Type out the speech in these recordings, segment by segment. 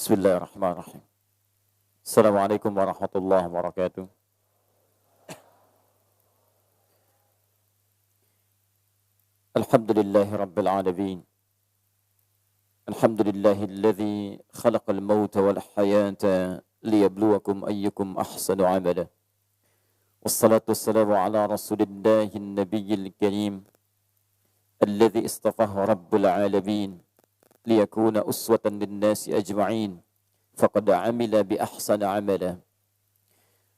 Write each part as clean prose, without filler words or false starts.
Bismillahirrahmanirrahim. Assalamualaikum warahmatullahi wabarakatuh. Alhamdulillahi rabbil alamin. Alhamdulillahilladzi khalaqal mauta wal hayata liyabluwakum ayyukum ahsanu amala. Wassalatu wassalamu ala rasulillahin nabiyyil karim alladzi istafahu rabbul alamin liyakuna uswatan linnasi ajma'in faqad amila bi ahsani amala.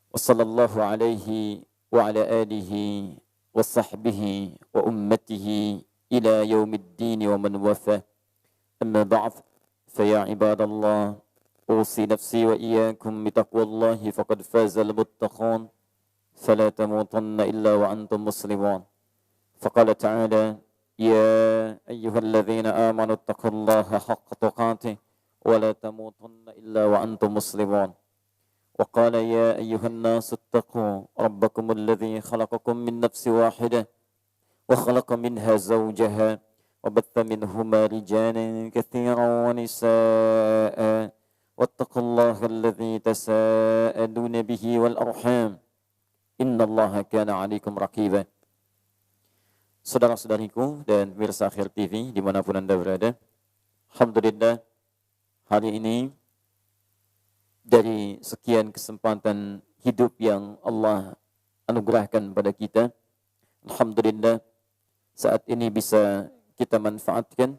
Wa sallallahu alaihi wa ala alihi wa sahbihi wa ummatihi ila yaumiddin wa man wafa. Amma ba'd, fa ya ibadallah, usi nafsi wa iyyakum bi taqwallahi faqad fazal muttaqun. Fala tamutunna illa wa antum muslimun. Faqala ta'ala: يا أيها الذين آمنوا اتقوا الله حق تقاته ولا تموتن إلا وأنتم مسلمون. وقال: يا أيها الناس اتقوا ربكم الذي خلقكم من نفس واحدة وخلق منها زوجها وبث منهما رجالا كثيرا ونساء واتقوا الله الذي تساءلون به والأرحام إن الله كان عليكم رقيبا. Saudara-saudariku dan pemirsa Akhir TV dimanapun Anda berada, alhamdulillah hari ini dari sekian kesempatan hidup yang Allah anugerahkan pada kita, alhamdulillah saat ini bisa kita manfaatkan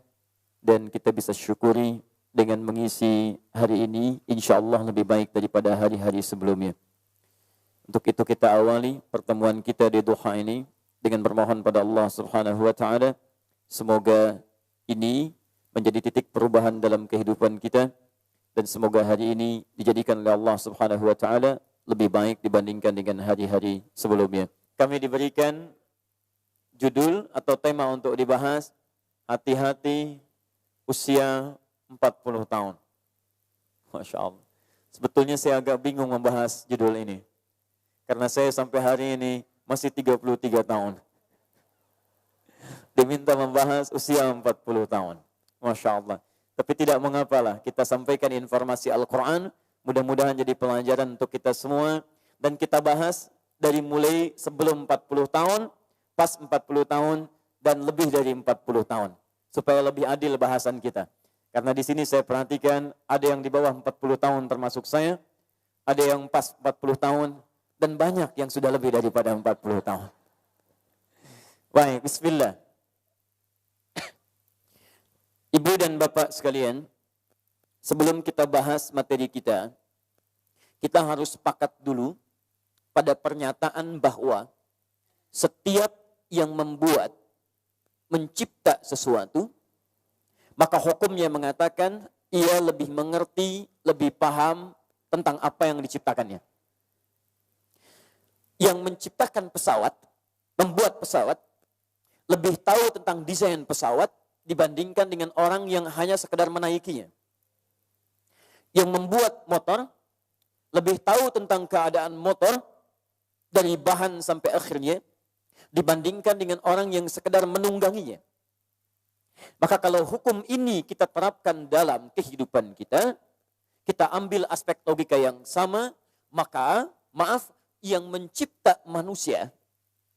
dan kita bisa syukuri dengan mengisi hari ini insyaallah lebih baik daripada hari-hari sebelumnya. Untuk itu kita awali pertemuan kita di duha ini dengan bermohon pada Allah Subhanahu wa taala, semoga ini menjadi titik perubahan dalam kehidupan kita dan semoga hari ini dijadikan oleh Allah Subhanahu wa taala lebih baik dibandingkan dengan hari-hari sebelumnya. Kami diberikan judul atau tema untuk dibahas, hati-hati usia 40 tahun. Masya Allah. Sebetulnya saya agak bingung membahas judul ini, karena saya sampai hari ini masih 33 tahun. Diminta membahas usia 40 tahun. Masya Allah. Tapi tidak mengapalah, kita sampaikan informasi Al-Quran, mudah-mudahan jadi pelajaran untuk kita semua. Dan kita bahas dari mulai sebelum 40 tahun, pas 40 tahun, dan lebih dari 40 tahun. Supaya lebih adil bahasan kita. Karena di sini saya perhatikan, ada yang di bawah 40 tahun termasuk saya, ada yang pas 40 tahun, dan banyak yang sudah lebih daripada 40 tahun. Baik, bismillah. Ibu dan bapak sekalian, sebelum kita bahas materi kita harus sepakat dulu pada pernyataan bahwa setiap yang membuat, mencipta sesuatu, maka hukumnya mengatakan ia lebih mengerti, lebih paham tentang apa yang diciptakannya. Yang menciptakan pesawat, membuat pesawat, lebih tahu tentang desain pesawat dibandingkan dengan orang yang hanya sekedar menaikinya. Yang membuat motor, lebih tahu tentang keadaan motor dari bahan sampai akhirnya dibandingkan dengan orang yang sekedar menungganginya. Maka kalau hukum ini kita terapkan dalam kehidupan kita, kita ambil aspek logika yang sama, maka yang mencipta manusia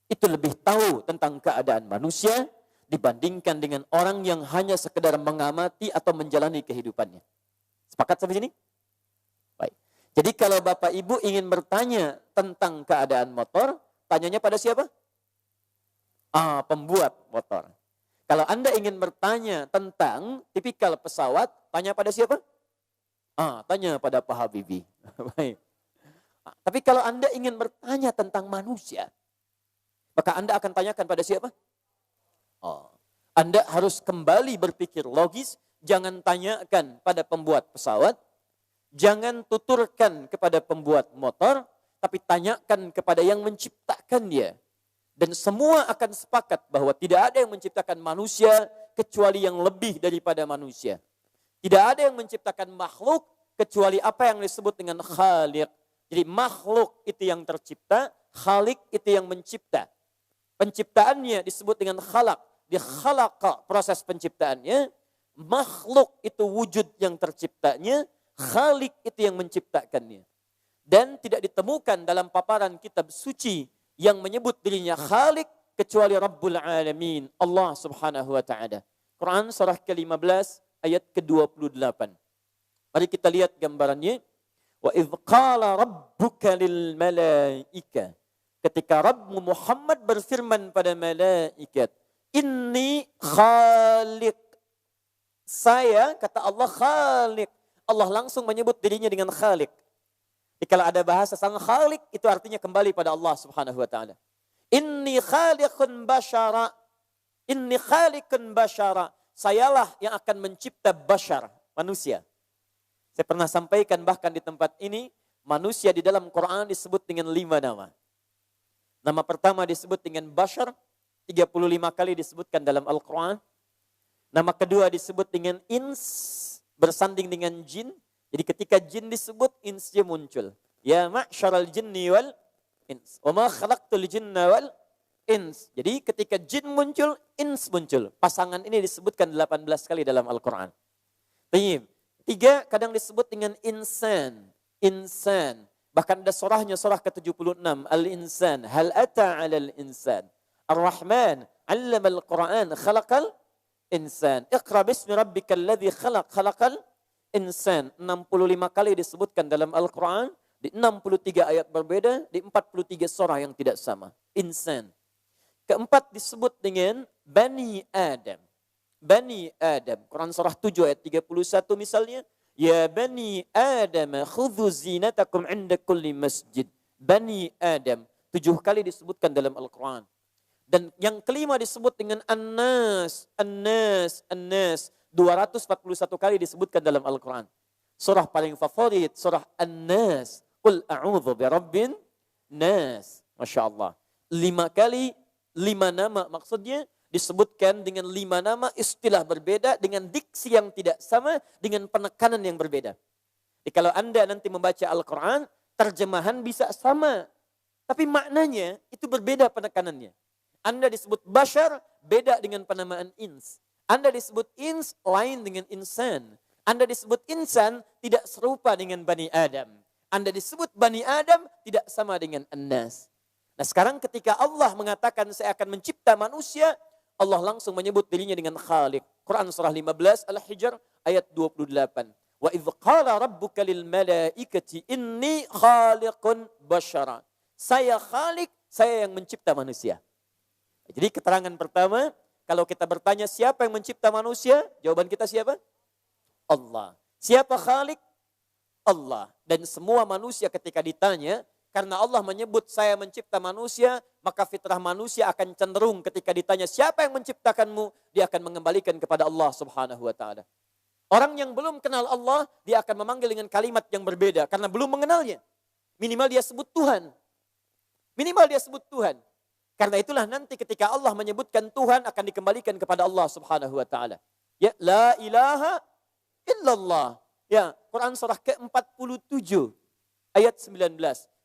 itu lebih tahu tentang keadaan manusia dibandingkan dengan orang yang hanya sekedar mengamati atau menjalani kehidupannya. Sepakat sampai sini? Baik. Jadi kalau Bapak Ibu ingin bertanya tentang keadaan motor, tanyanya pada siapa? Pembuat motor. Kalau Anda ingin bertanya tentang tipikal pesawat, tanya pada siapa? Tanya pada Pak Habibie. Baik. Tapi kalau Anda ingin bertanya tentang manusia, maka Anda akan tanyakan pada siapa? Anda harus kembali berpikir logis, jangan tanyakan pada pembuat pesawat, jangan tuturkan kepada pembuat motor, tapi tanyakan kepada yang menciptakan dia. Dan semua akan sepakat bahwa tidak ada yang menciptakan manusia kecuali yang lebih daripada manusia. Tidak ada yang menciptakan makhluk kecuali apa yang disebut dengan khaliq. Jadi makhluk itu yang tercipta, khalik itu yang mencipta. Penciptaannya disebut dengan khalaq. Di khalaqa proses penciptaannya, makhluk itu wujud yang terciptanya, Khalik itu yang menciptakannya. Dan tidak ditemukan dalam paparan kitab suci yang menyebut dirinya Khalik kecuali Rabbul Alamin, Allah Subhanahu wa taala. Quran surah ke-15 ayat ke-28. Mari kita lihat gambarannya. Wa idz qala rabbuka lil malaika. Ketika Rabbmu Muhammad berfirman pada malaikat, inni khaliq. Saya, kata Allah, khaliq. Allah langsung menyebut dirinya dengan khaliq. Kalau ada bahasa sang khaliq, itu artinya kembali pada Allah Subhanahu wa taala. Inni khaliqun basyara. Inni khaliqun basyara. Sayalah yang akan mencipta basyar, manusia. Saya pernah sampaikan bahkan di tempat ini, manusia di dalam Quran disebut dengan 5 nama. Nama pertama disebut dengan basyar, 35 kali disebutkan dalam Al-Quran. Nama kedua disebut dengan ins, bersanding dengan jin. Jadi ketika jin disebut, insnya muncul. Ya ma'syaral jinni wal ins. Wa ma khalaqtul jinna wal ins. Jadi ketika jin muncul, ins muncul. Pasangan ini disebutkan 18 kali dalam Al-Quran. Baik. 3 kadang disebut dengan insan. Insan. Bahkan ada surahnya, surah ke-76. Al-insan. Hal ata alal insan. Ar-Rahman. Allamal Quran. Khalaqal insan. Iqra bismi rabbikal ladzi khalaq. Khalaqal insan. 65 kali disebutkan dalam Al-Quran. Di 63 ayat berbeda. Di 43 surah yang tidak sama. Insan. Keempat disebut dengan Bani Adam. Bani Adam. Quran surah 7 ayat 31 misalnya. Ya Bani Adam khudhu zinatakum inda kulli masjid. Bani Adam. 7 kali disebutkan dalam Al-Quran. Dan yang kelima disebut dengan An-Nas. An-Nas. An-Nas. 241 kali disebutkan dalam Al-Quran. Surah paling favorit. Surah An-Nas. Qul a'udhu birabbin nas. Masya Allah. 5 kali, 5 nama maksudnya. Disebutkan dengan 5 nama, istilah berbeda, dengan diksi yang tidak sama, dengan penekanan yang berbeda. Jadi kalau Anda nanti membaca Al-Quran, terjemahan bisa sama. Tapi maknanya itu berbeda penekanannya. Anda disebut Bashar, beda dengan penamaan ins. Anda disebut ins, lain dengan insan. Anda disebut insan, tidak serupa dengan Bani Adam. Anda disebut Bani Adam, tidak sama dengan An-Nas. Nah sekarang ketika Allah mengatakan saya akan mencipta manusia, Allah langsung menyebut dirinya dengan Khaliq. Quran surah 15 Al-Hijr ayat 28. Wa idz qala rabbuka lil malaikati inni khaliqun basyara. Saya Khaliq, saya yang mencipta manusia. Jadi keterangan pertama, kalau kita bertanya siapa yang mencipta manusia, jawaban kita siapa? Allah. Siapa Khaliq? Allah. Dan semua manusia ketika ditanya, karena Allah menyebut saya mencipta manusia, maka fitrah manusia akan cenderung ketika ditanya siapa yang menciptakanmu, dia akan mengembalikan kepada Allah Subhanahu wa taala. Orang yang belum kenal Allah, dia akan memanggil dengan kalimat yang berbeda karena belum mengenalnya. Minimal dia sebut Tuhan. Minimal dia sebut Tuhan. Karena itulah nanti ketika Allah menyebutkan Tuhan akan dikembalikan kepada Allah Subhanahu wa taala. Ya, la ilaha illallah. Ya, Quran surah ke-47 ayat 19.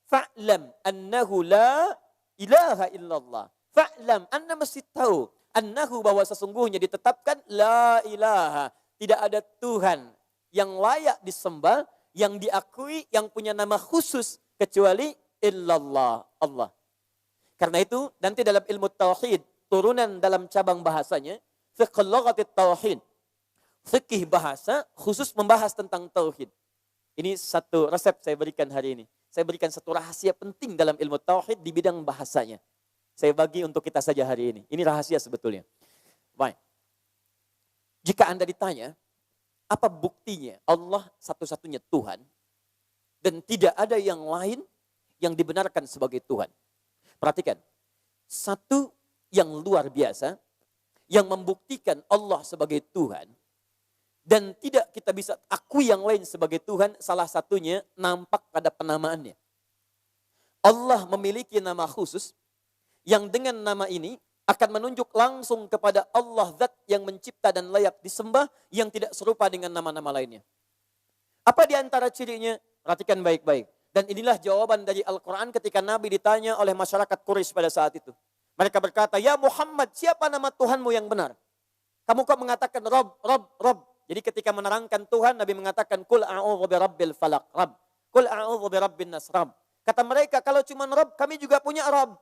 Fa'lam annahu la ilaha illallah. Fa'lam, Anda mesti tahu. Annahu, bahwa sesungguhnya ditetapkan la ilaha. Tidak ada Tuhan yang layak disembah, yang diakui, yang punya nama khusus. Kecuali illallah, Allah. Karena itu, nanti dalam ilmu tauhid, turunan dalam cabang bahasanya, fiqh lughatit tauhid. Fikih bahasa khusus membahas tentang tauhid. Ini satu resep saya berikan hari ini. Saya berikan satu rahasia penting dalam ilmu tauhid di bidang bahasanya. Saya bagi untuk kita saja hari ini. Ini rahasia sebetulnya. Baik. Jika Anda ditanya, apa buktinya Allah satu-satunya Tuhan dan tidak ada yang lain yang dibenarkan sebagai Tuhan? Perhatikan. Satu yang luar biasa yang membuktikan Allah sebagai Tuhan dan tidak kita bisa akui yang lain sebagai Tuhan, salah satunya nampak pada penamaannya. Allah memiliki nama khusus yang dengan nama ini akan menunjuk langsung kepada Allah Zat yang mencipta dan layak disembah yang tidak serupa dengan nama-nama lainnya. Apa di antara cirinya? Perhatikan baik-baik. Dan inilah jawaban dari Al-Quran ketika Nabi ditanya oleh masyarakat Quraisy pada saat itu. Mereka berkata, ya Muhammad, siapa nama Tuhanmu yang benar? Kamu kok mengatakan Rob, Rob, Rob? Jadi ketika menerangkan Tuhan, Nabi mengatakan, Qul a'udhu birabbil falaq, Rabb. Qul a'udhu birabbin nas, Rabb. Kata mereka, kalau cuma Rabb, kami juga punya Rabb.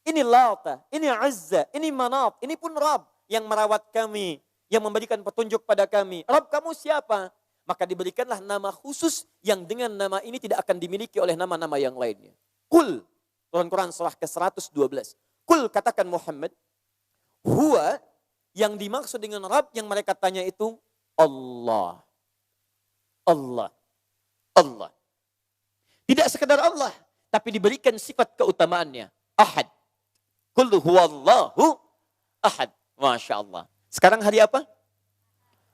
Ini Lata, ini Azza, ini Manat, ini pun Rabb yang merawat kami, yang memberikan petunjuk pada kami. Rabb kamu siapa? Maka diberikanlah nama khusus yang dengan nama ini tidak akan dimiliki oleh nama-nama yang lainnya. Qul, turun Quran surah ke-112. Qul, katakan Muhammad, huwa, yang dimaksud dengan Rabb yang mereka tanya itu Allah. Allah. Allah. Tidak sekadar Allah, tapi diberikan sifat keutamaannya. Ahad. Qul huwallahu ahad. Masya Allah. Sekarang hari apa?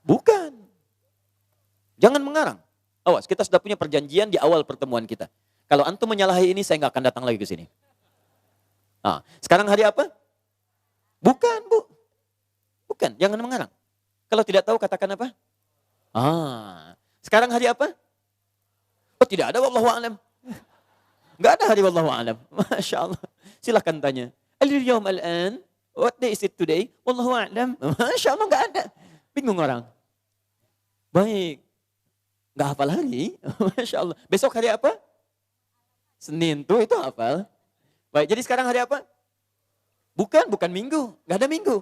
Bukan. Jangan mengarang. Awas, kita sudah punya perjanjian di awal pertemuan kita. Kalau antum menyalahi ini, saya nggak akan datang lagi ke sini. Nah, sekarang hari apa? Bukan, Bu. Bukan, jangan mengarang. Kalau tidak tahu katakan apa? Sekarang hari apa? Oh, tidak ada wallahu a'lam. Enggak ada hari wallahu a'lam. Masya Allah. Silahkan tanya. Al-yawm al-an? What day is it today? Wallahu a'lam. Masya Allah, enggak ada. Bingung orang. Baik. Enggak hafal hari. Masya Allah. Besok hari apa? Senin tuh itu hafal. Baik, jadi sekarang hari apa? Bukan minggu. Enggak ada minggu.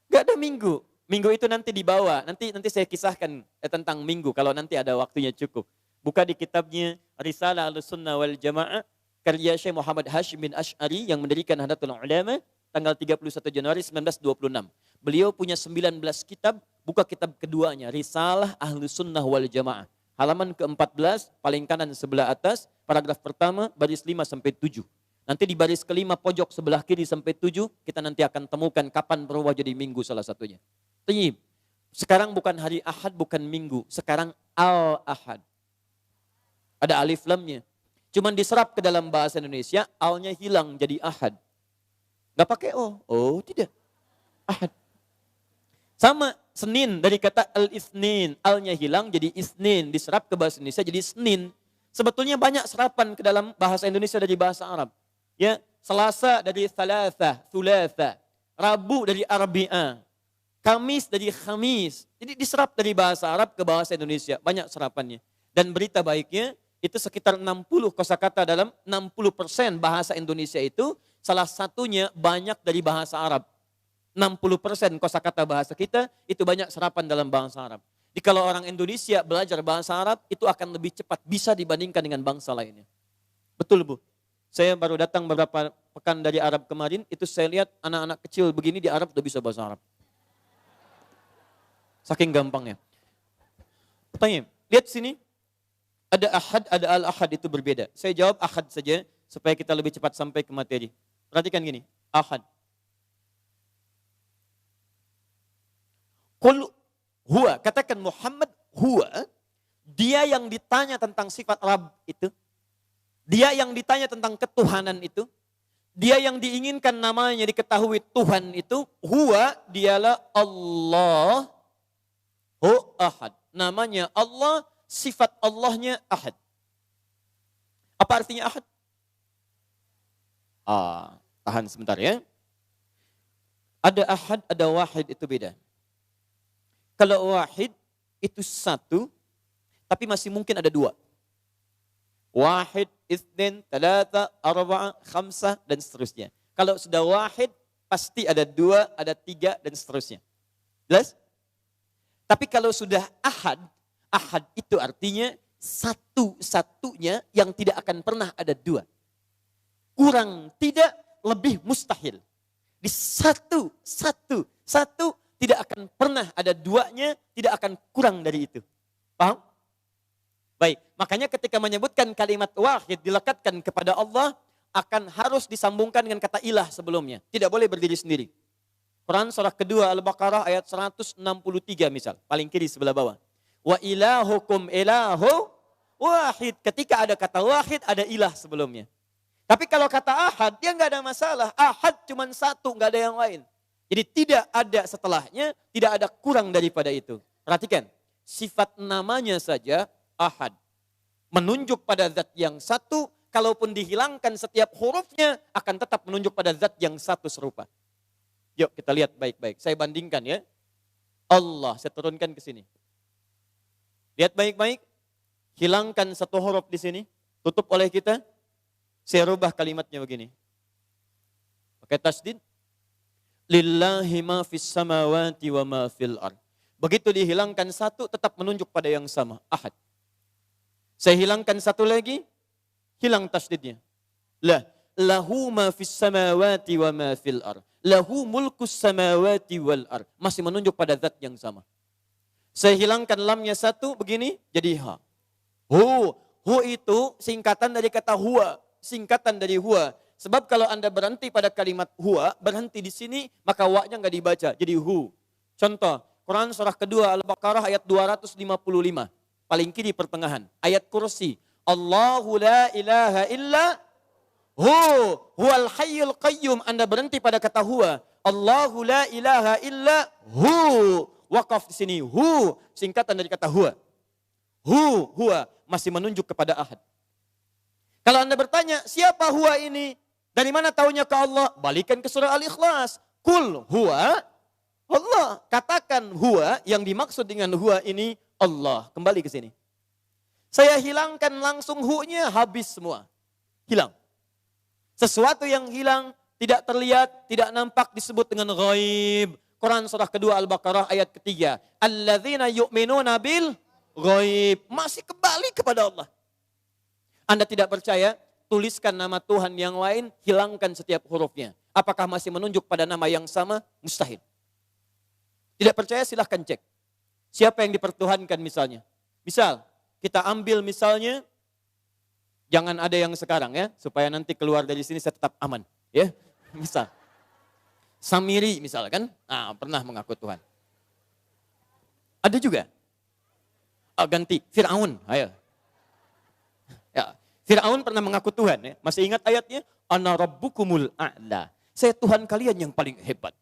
Gak ada minggu. Minggu itu nanti dibawa. Nanti saya kisahkan tentang minggu kalau nanti ada waktunya cukup. Buka di kitabnya Risalah Ahlussunnah wal Jamaah karya Syekh Muhammad Hashim bin Asy'ari yang mendirikan Nahdlatul Ulama tanggal 31 Januari 1926. Beliau punya 19 kitab. Buka kitab keduanya Risalah Ahlussunnah wal Jamaah. Halaman ke-14 paling kanan sebelah atas, paragraf pertama baris 5 sampai 7. Nanti di baris kelima pojok sebelah kiri sampai 7, kita nanti akan temukan kapan berubah jadi minggu salah satunya. Tayyib. Sekarang bukan hari Ahad, bukan minggu. Sekarang Al-Ahad. Ada alif lamnya. Cuman diserap ke dalam bahasa Indonesia, al-nya hilang jadi Ahad. Gak pakai O. Oh, tidak. Ahad. Sama Senin dari kata al-Itsnin. Al-nya hilang jadi Isnin. Diserap ke bahasa Indonesia jadi Senin. Sebetulnya banyak serapan ke dalam bahasa Indonesia dari bahasa Arab. Ya, Selasa dari Thalatha, Thulatha. Rabu dari Arbi'a. Kamis dari Khamis. Jadi diserap dari bahasa Arab ke bahasa Indonesia. Banyak serapannya. Dan berita baiknya, itu sekitar 60 kosakata dalam 60% bahasa Indonesia itu, salah satunya banyak dari bahasa Arab. 60% kosakata bahasa kita, itu banyak serapan dalam bahasa Arab. Jadi kalau orang Indonesia belajar bahasa Arab, itu akan lebih cepat bisa dibandingkan dengan bangsa lainnya. Betul, Bu. Saya baru datang beberapa pekan dari Arab kemarin, itu saya lihat anak-anak kecil begini di Arab udah bisa bahasa Arab. Saking gampangnya. Pertanyaan, lihat sini, ada Ahad, ada Al-Ahad, itu berbeda. Saya jawab Ahad saja, supaya kita lebih cepat sampai ke materi. Perhatikan gini, Ahad. Qul huwa, katakan Muhammad huwa, dia yang ditanya tentang sifat Rabb itu, dia yang ditanya tentang ketuhanan itu, dia yang diinginkan namanya diketahui Tuhan itu, huwa, dialah Allah, ahad. Namanya Allah, sifat Allahnya ahad. Apa artinya ahad? Tahan sebentar ya. Ada ahad, ada wahid, itu beda. Kalau wahid itu satu, tapi masih mungkin ada dua. Wahid, itsnin, talata, arba'a, khamsah, dan seterusnya. Kalau sudah wahid, pasti ada dua, ada tiga, dan seterusnya. Jelas? Tapi kalau sudah ahad, ahad itu artinya satu-satunya yang tidak akan pernah ada dua. Kurang tidak, lebih mustahil. Di satu, tidak akan pernah ada duanya, tidak akan kurang dari itu. Paham? Baik, makanya ketika menyebutkan kalimat wahid dilekatkan kepada Allah, akan harus disambungkan dengan kata ilah sebelumnya. Tidak boleh berdiri sendiri. Quran surah kedua Al-Baqarah ayat 163 misal, paling kiri sebelah bawah. Wa ilahukum ilahu wahid. Ketika ada kata wahid, ada ilah sebelumnya. Tapi kalau kata ahad, dia nggak ada masalah. Ahad cuma satu, nggak ada yang lain. Jadi tidak ada setelahnya, tidak ada kurang daripada itu. Perhatikan, sifat namanya saja ahad. Menunjuk pada zat yang satu, kalaupun dihilangkan setiap hurufnya, akan tetap menunjuk pada zat yang satu serupa. Yuk kita lihat baik-baik, saya bandingkan ya. Allah. Saya turunkan ke sini. Lihat baik-baik. Hilangkan satu huruf di sini. Tutup oleh kita. Saya rubah kalimatnya begini. Pakai tasdid. Lillahi ma fis samawati wa ma fil ard. Begitu dihilangkan satu, tetap menunjuk pada yang sama. Ahad. Saya hilangkan satu lagi. Hilang tasdidnya. Lahu ma fis samawati wa ma fil ard. Lahu mulkus samawati wal ard. Masih menunjuk pada zat yang sama. Saya hilangkan lamnya satu, begini, jadi ha. Hu. Hu itu singkatan dari kata huwa. Singkatan dari huwa. Sebab kalau Anda berhenti pada kalimat huwa, berhenti di sini, maka wa-nya nggak dibaca. Jadi hu. Contoh, Quran surah kedua Al-Baqarah ayat 255. Paling kiri pertengahan. Ayat kursi. Allahu la ilaha illa huwal hayyul qayyum. Anda berhenti pada kata huwa. Allahu la ilaha illa hu. Wakaf di sini. Hu. Singkatan dari kata huwa. Huwa. Masih menunjuk kepada ahad. Kalau Anda bertanya, siapa huwa ini? Dari mana taunya ke Allah? Balikan ke surah Al-Ikhlas. Kul huwa Allah. Katakan huwa, yang dimaksud dengan huwa ini Allah. Kembali ke sini. Saya hilangkan langsung hu-nya, habis semua. Hilang. Sesuatu yang hilang, tidak terlihat, tidak nampak disebut dengan ghaib. Quran surah kedua Al-Baqarah ayat ketiga. Alladzina yu'minuna bil ghaib. Masih kembali kepada Allah. Anda tidak percaya? Tuliskan nama Tuhan yang lain, hilangkan setiap hurufnya. Apakah masih menunjuk pada nama yang sama? Mustahil. Tidak percaya silahkan cek. Siapa yang dipertuhankan misalnya? Misal, kita ambil misalnya, jangan ada yang sekarang ya, supaya nanti keluar dari sini saya tetap aman. Ya, misal. Samiri misalkan, pernah mengaku Tuhan. Ada juga. Ganti, Fir'aun, ayo. Ya, Fir'aun pernah mengaku Tuhan. Ya. Masih ingat ayatnya? Ana rabbukumul a'la. Saya Tuhan kalian yang paling hebat.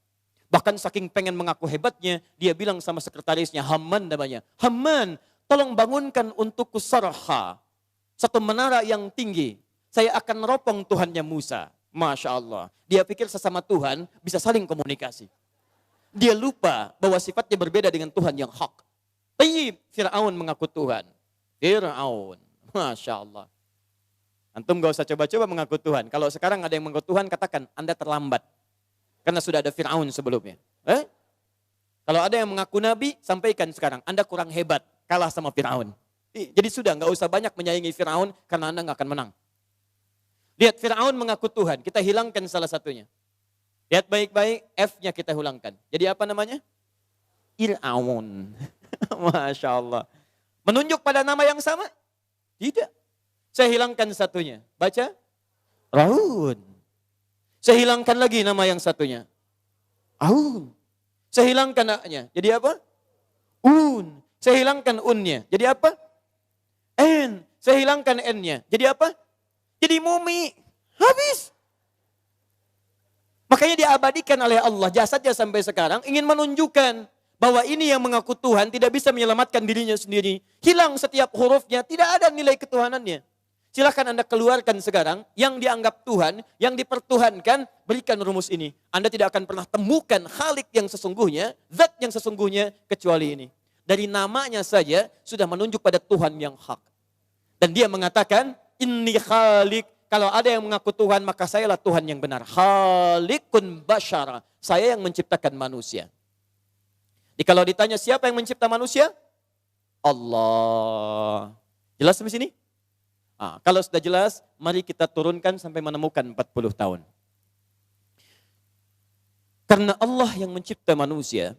Bahkan saking pengen mengaku hebatnya, dia bilang sama sekretarisnya, Haman namanya. Haman, tolong bangunkan untukku sarha. Satu menara yang tinggi. Saya akan meropong Tuhannya Musa. Masya Allah. Dia pikir sesama Tuhan bisa saling komunikasi. Dia lupa bahwa sifatnya berbeda dengan Tuhan yang hak. Tayyib, Fir'aun mengaku Tuhan. Fir'aun. Masya Allah. Antum gak usah coba-coba mengaku Tuhan. Kalau sekarang ada yang mengaku Tuhan, katakan Anda terlambat. Karena sudah ada Fir'aun sebelumnya. Kalau ada yang mengaku Nabi, sampaikan sekarang. Anda kurang hebat, kalah sama Fir'aun. Jadi sudah gak usah banyak menyaingi Fir'aun, karena Anda gak akan menang. Lihat Fir'aun mengaku Tuhan, kita hilangkan salah satunya. Lihat baik-baik, F-nya kita hilangkan. Jadi apa namanya? Fir'aun. Masya Allah. Menunjuk pada nama yang sama? Tidak. Saya hilangkan satunya. Baca. Raun. Saya hilangkan lagi nama yang satunya. Aun. Saya hilangkan A-nya. Jadi apa? Un. Saya hilangkan un-nya. Jadi apa? En. Saya hilangkan N-nya. Jadi apa? Jadi mumi. Habis. Makanya diabadikan oleh Allah. Jasadnya sampai sekarang ingin menunjukkan bahwa ini yang mengaku Tuhan tidak bisa menyelamatkan dirinya sendiri. Hilang setiap hurufnya, tidak ada nilai ketuhanannya. Silahkan Anda keluarkan sekarang yang dianggap Tuhan, yang dipertuhankan, berikan rumus ini. Anda tidak akan pernah temukan Khalik yang sesungguhnya, zat yang sesungguhnya kecuali ini. Dari namanya saja sudah menunjuk pada Tuhan yang hak. Dan dia mengatakan, Inni Khalik. Kalau ada yang mengaku Tuhan, maka sayalah Tuhan yang benar. Khalikun basyara. Saya yang menciptakan manusia. Jadi kalau ditanya siapa yang mencipta manusia? Allah. Jelas sampai sini? Kalau sudah jelas, mari kita turunkan sampai menemukan 40 tahun. Karena Allah yang mencipta manusia,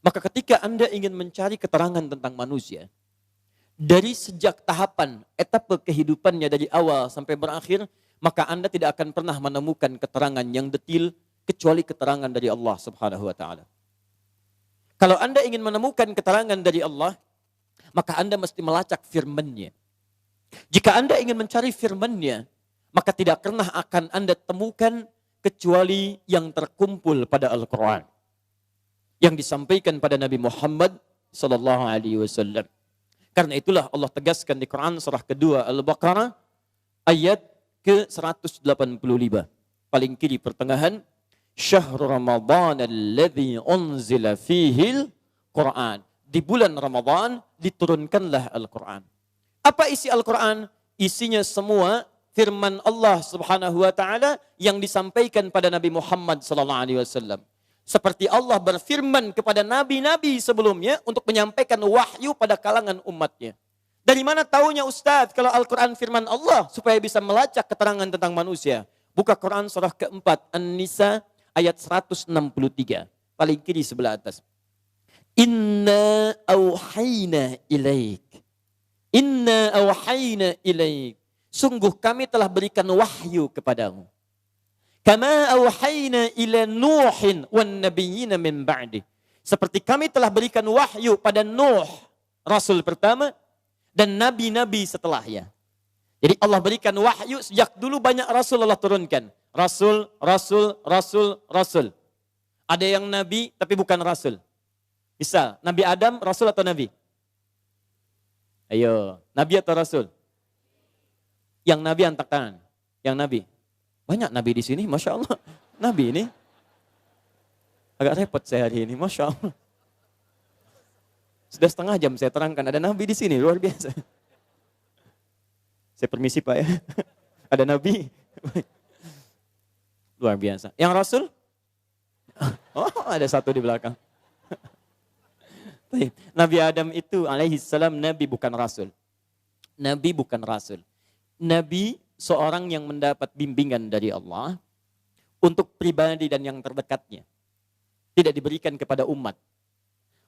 maka ketika Anda ingin mencari keterangan tentang manusia, dari sejak tahapan, etapa kehidupannya dari awal sampai berakhir, maka Anda tidak akan pernah menemukan keterangan yang detil, kecuali keterangan dari Allah Subhanahu wa ta'ala. Kalau Anda ingin menemukan keterangan dari Allah, maka Anda mesti melacak firman-Nya. Jika Anda ingin mencari firman-Nya, maka tidak pernah akan Anda temukan kecuali yang terkumpul pada Al-Quran. Yang disampaikan pada Nabi Muhammad SAW. Karena itulah Allah tegaskan di Quran surah kedua Al-Baqarah ayat ke-185. Paling kiri pertengahan. Syahrul Ramadan alladzi unzila fihil Quran. Di bulan Ramadan diturunkanlah Al-Quran. Apa isi Al-Quran? Isinya semua firman Allah Subhanahu wa taala yang disampaikan pada Nabi Muhammad sallallahu alaihi wasallam. Seperti Allah berfirman kepada nabi-nabi sebelumnya untuk menyampaikan wahyu pada kalangan umatnya. Dari mana taunya Ustaz kalau Al-Quran firman Allah supaya bisa melacak keterangan tentang manusia? Buka Quran surah keempat An-Nisa ayat 163. Paling kiri sebelah atas. Inna auhayna ilaik. Inna auhayna ilaik. Sungguh kami telah berikan wahyu kepadamu. Kama auhayna ila Nuhin wan nabiyina min ba'di. Seperti kami telah berikan wahyu pada Nuh, rasul pertama, dan nabi-nabi setelahnya. Jadi Allah berikan wahyu sejak dulu banyak rasul Allah turunkan. Rasul, rasul, rasul, rasul. Ada yang nabi tapi bukan rasul. Misal, Nabi Adam rasul atau nabi? Ayo, nabi atau rasul? Yang nabi angkat tangan. Yang nabi. Banyak nabi di sini, Masya Allah. Nabi ini. Agak repot saya hari ini, Masya Allah. Sudah setengah jam saya terangkan, ada nabi di sini, luar biasa. Saya permisi Pak ya. Ada nabi. Luar biasa. Yang rasul? Oh, ada satu di belakang. Nabi Adam itu alaihi salam nabi bukan rasul. Nabi bukan rasul. Nabi seorang yang mendapat bimbingan dari Allah untuk pribadi dan yang terdekatnya. Tidak diberikan kepada umat.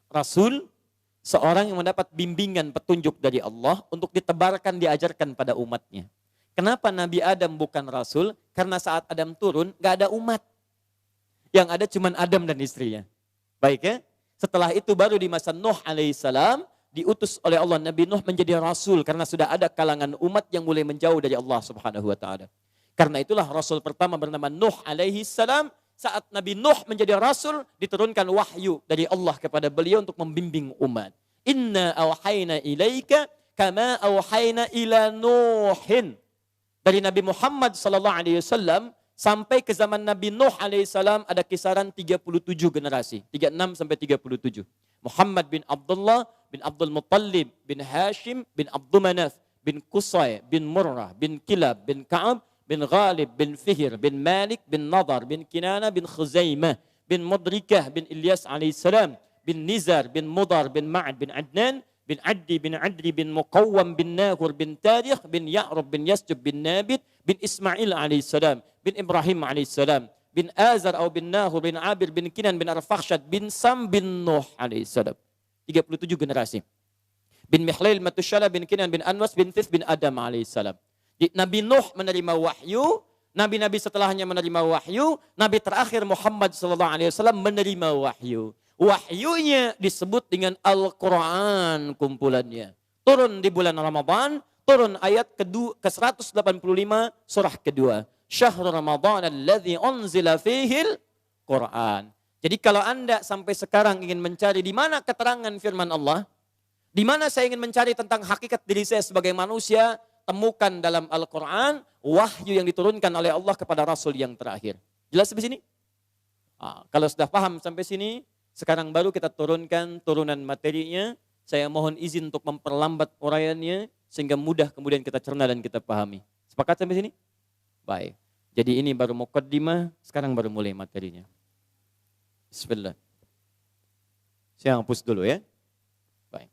Rasul seorang yang mendapat bimbingan petunjuk dari Allah untuk ditebarkan, diajarkan pada umatnya. Kenapa Nabi Adam bukan rasul? Karena saat Adam turun gak ada umat. Yang ada cuma Adam dan istrinya. Baik ya? Setelah itu baru di masa Nuh alaihissalam diutus oleh Allah Nabi Nuh menjadi rasul karena sudah ada kalangan umat yang mulai menjauh dari Allah Subhanahu wa taala. Karena itulah rasul pertama bernama Nuh alaihissalam. Saat Nabi Nuh menjadi rasul diturunkan wahyu dari Allah kepada beliau untuk membimbing umat. Inna awhayna ilaika kama awhayna ila Nuhin. Dari Nabi Muhammad sallallahu alaihi wasallam sampai ke zaman Nabi Nuh alaihissalam ada kisaran 37 generasi. 36 sampai 37. Muhammad bin Abdullah, bin Abdul Muttalib, bin Hashim, bin Abdul Manaf, bin Qusay, bin Murrah, bin Kilab, bin Ka'ab, bin Ghalib, bin Fihr, bin Malik, bin Nadar, bin Kinana, bin Khuzaimah, bin Mudrikah, bin Ilyas alaihissalam, bin Nizar, bin Mudar, bin Ma'ad, bin Adnan, bin Addi, bin Adri, bin Muqawwam, bin Nahur, bin Tarikh, bin Ya'rub, bin Yasjub, bin Nabit, bin Ismail alaihissalam, bin Ibrahim alaihissalam, bin Azar atau bin Nahur, bin Abir, bin Kinan, bin Arfakhshad, bin Sam, bin Nuh alaihissalam. 37 generasi. Bin Mihlail, Matushala, bin Kinan, bin Anwas, bin Thith, bin Adam alaihissalam. Nabi Nuh menerima wahyu, nabi-nabi setelahnya menerima wahyu, nabi terakhir Muhammad sallallahu alaihi wasallam menerima wahyu. Wahyunya disebut dengan Al-Quran kumpulannya. Turun di bulan Ramadan, turun ayat ke-185 surah kedua. Syahrul Ramadan alladzi unzila fihil Quran. Jadi kalau Anda sampai sekarang ingin mencari di mana keterangan firman Allah, di mana saya ingin mencari tentang hakikat diri saya sebagai manusia, temukan dalam Al-Quran wahyu yang diturunkan oleh Allah kepada Rasul yang terakhir. Jelas sampai sini? Kalau sudah paham sampai sini, sekarang baru kita turunkan turunan materinya. Saya mohon izin untuk memperlambat uraiannya sehingga mudah kemudian kita cerna dan kita pahami. Sepakat sampai sini? Baik. Jadi ini baru muqaddimah, sekarang baru mulai materinya. Bismillah. Saya hapus dulu ya. Baik.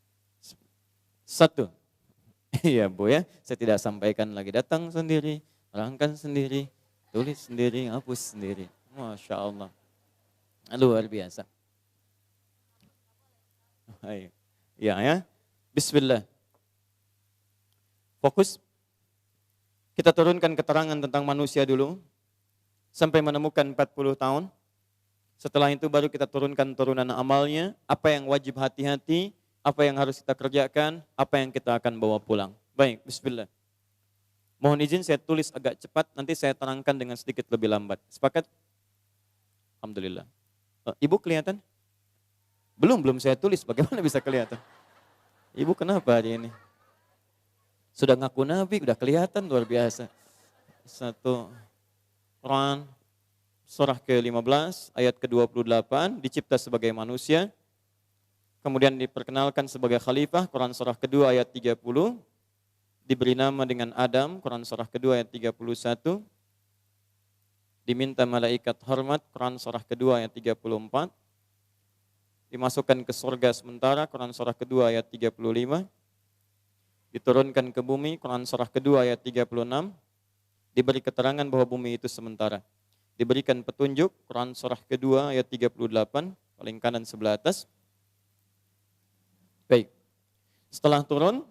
1. Iya Bu ya, saya tidak sampaikan lagi. Datang sendiri, terangkan sendiri, tulis sendiri, hapus sendiri. Masya Allah. Luar biasa. Ya ya. Bismillah. Fokus. Kita turunkan keterangan tentang manusia dulu. Sampai menemukan 40 tahun. Setelah itu baru kita turunkan turunan amalnya. Apa yang wajib hati-hati. Apa yang harus kita kerjakan. Apa yang kita akan bawa pulang. Baik, bismillah. Mohon izin saya tulis agak cepat. Nanti saya terangkan dengan sedikit lebih lambat. Sepakat? Alhamdulillah. Ibu kelihatan? Belum saya tulis, bagaimana bisa kelihatan? Ibu kenapa hari ini? Sudah ngaku nabi, udah kelihatan luar biasa. 1, Quran, surah ke-15 ayat ke-28 dicipta sebagai manusia, kemudian diperkenalkan sebagai khalifah, Quran surah kedua ayat 30, diberi nama dengan Adam, Quran surah kedua ayat 31, diminta malaikat hormat, Quran surah kedua ayat 34, dimasukkan ke surga sementara, Quran surah kedua ayat 35, diturunkan ke bumi, Quran surah kedua ayat 36, diberi keterangan bahwa bumi itu sementara. Diberikan petunjuk, Quran surah kedua ayat 38, paling kanan sebelah atas. Baik, setelah turun,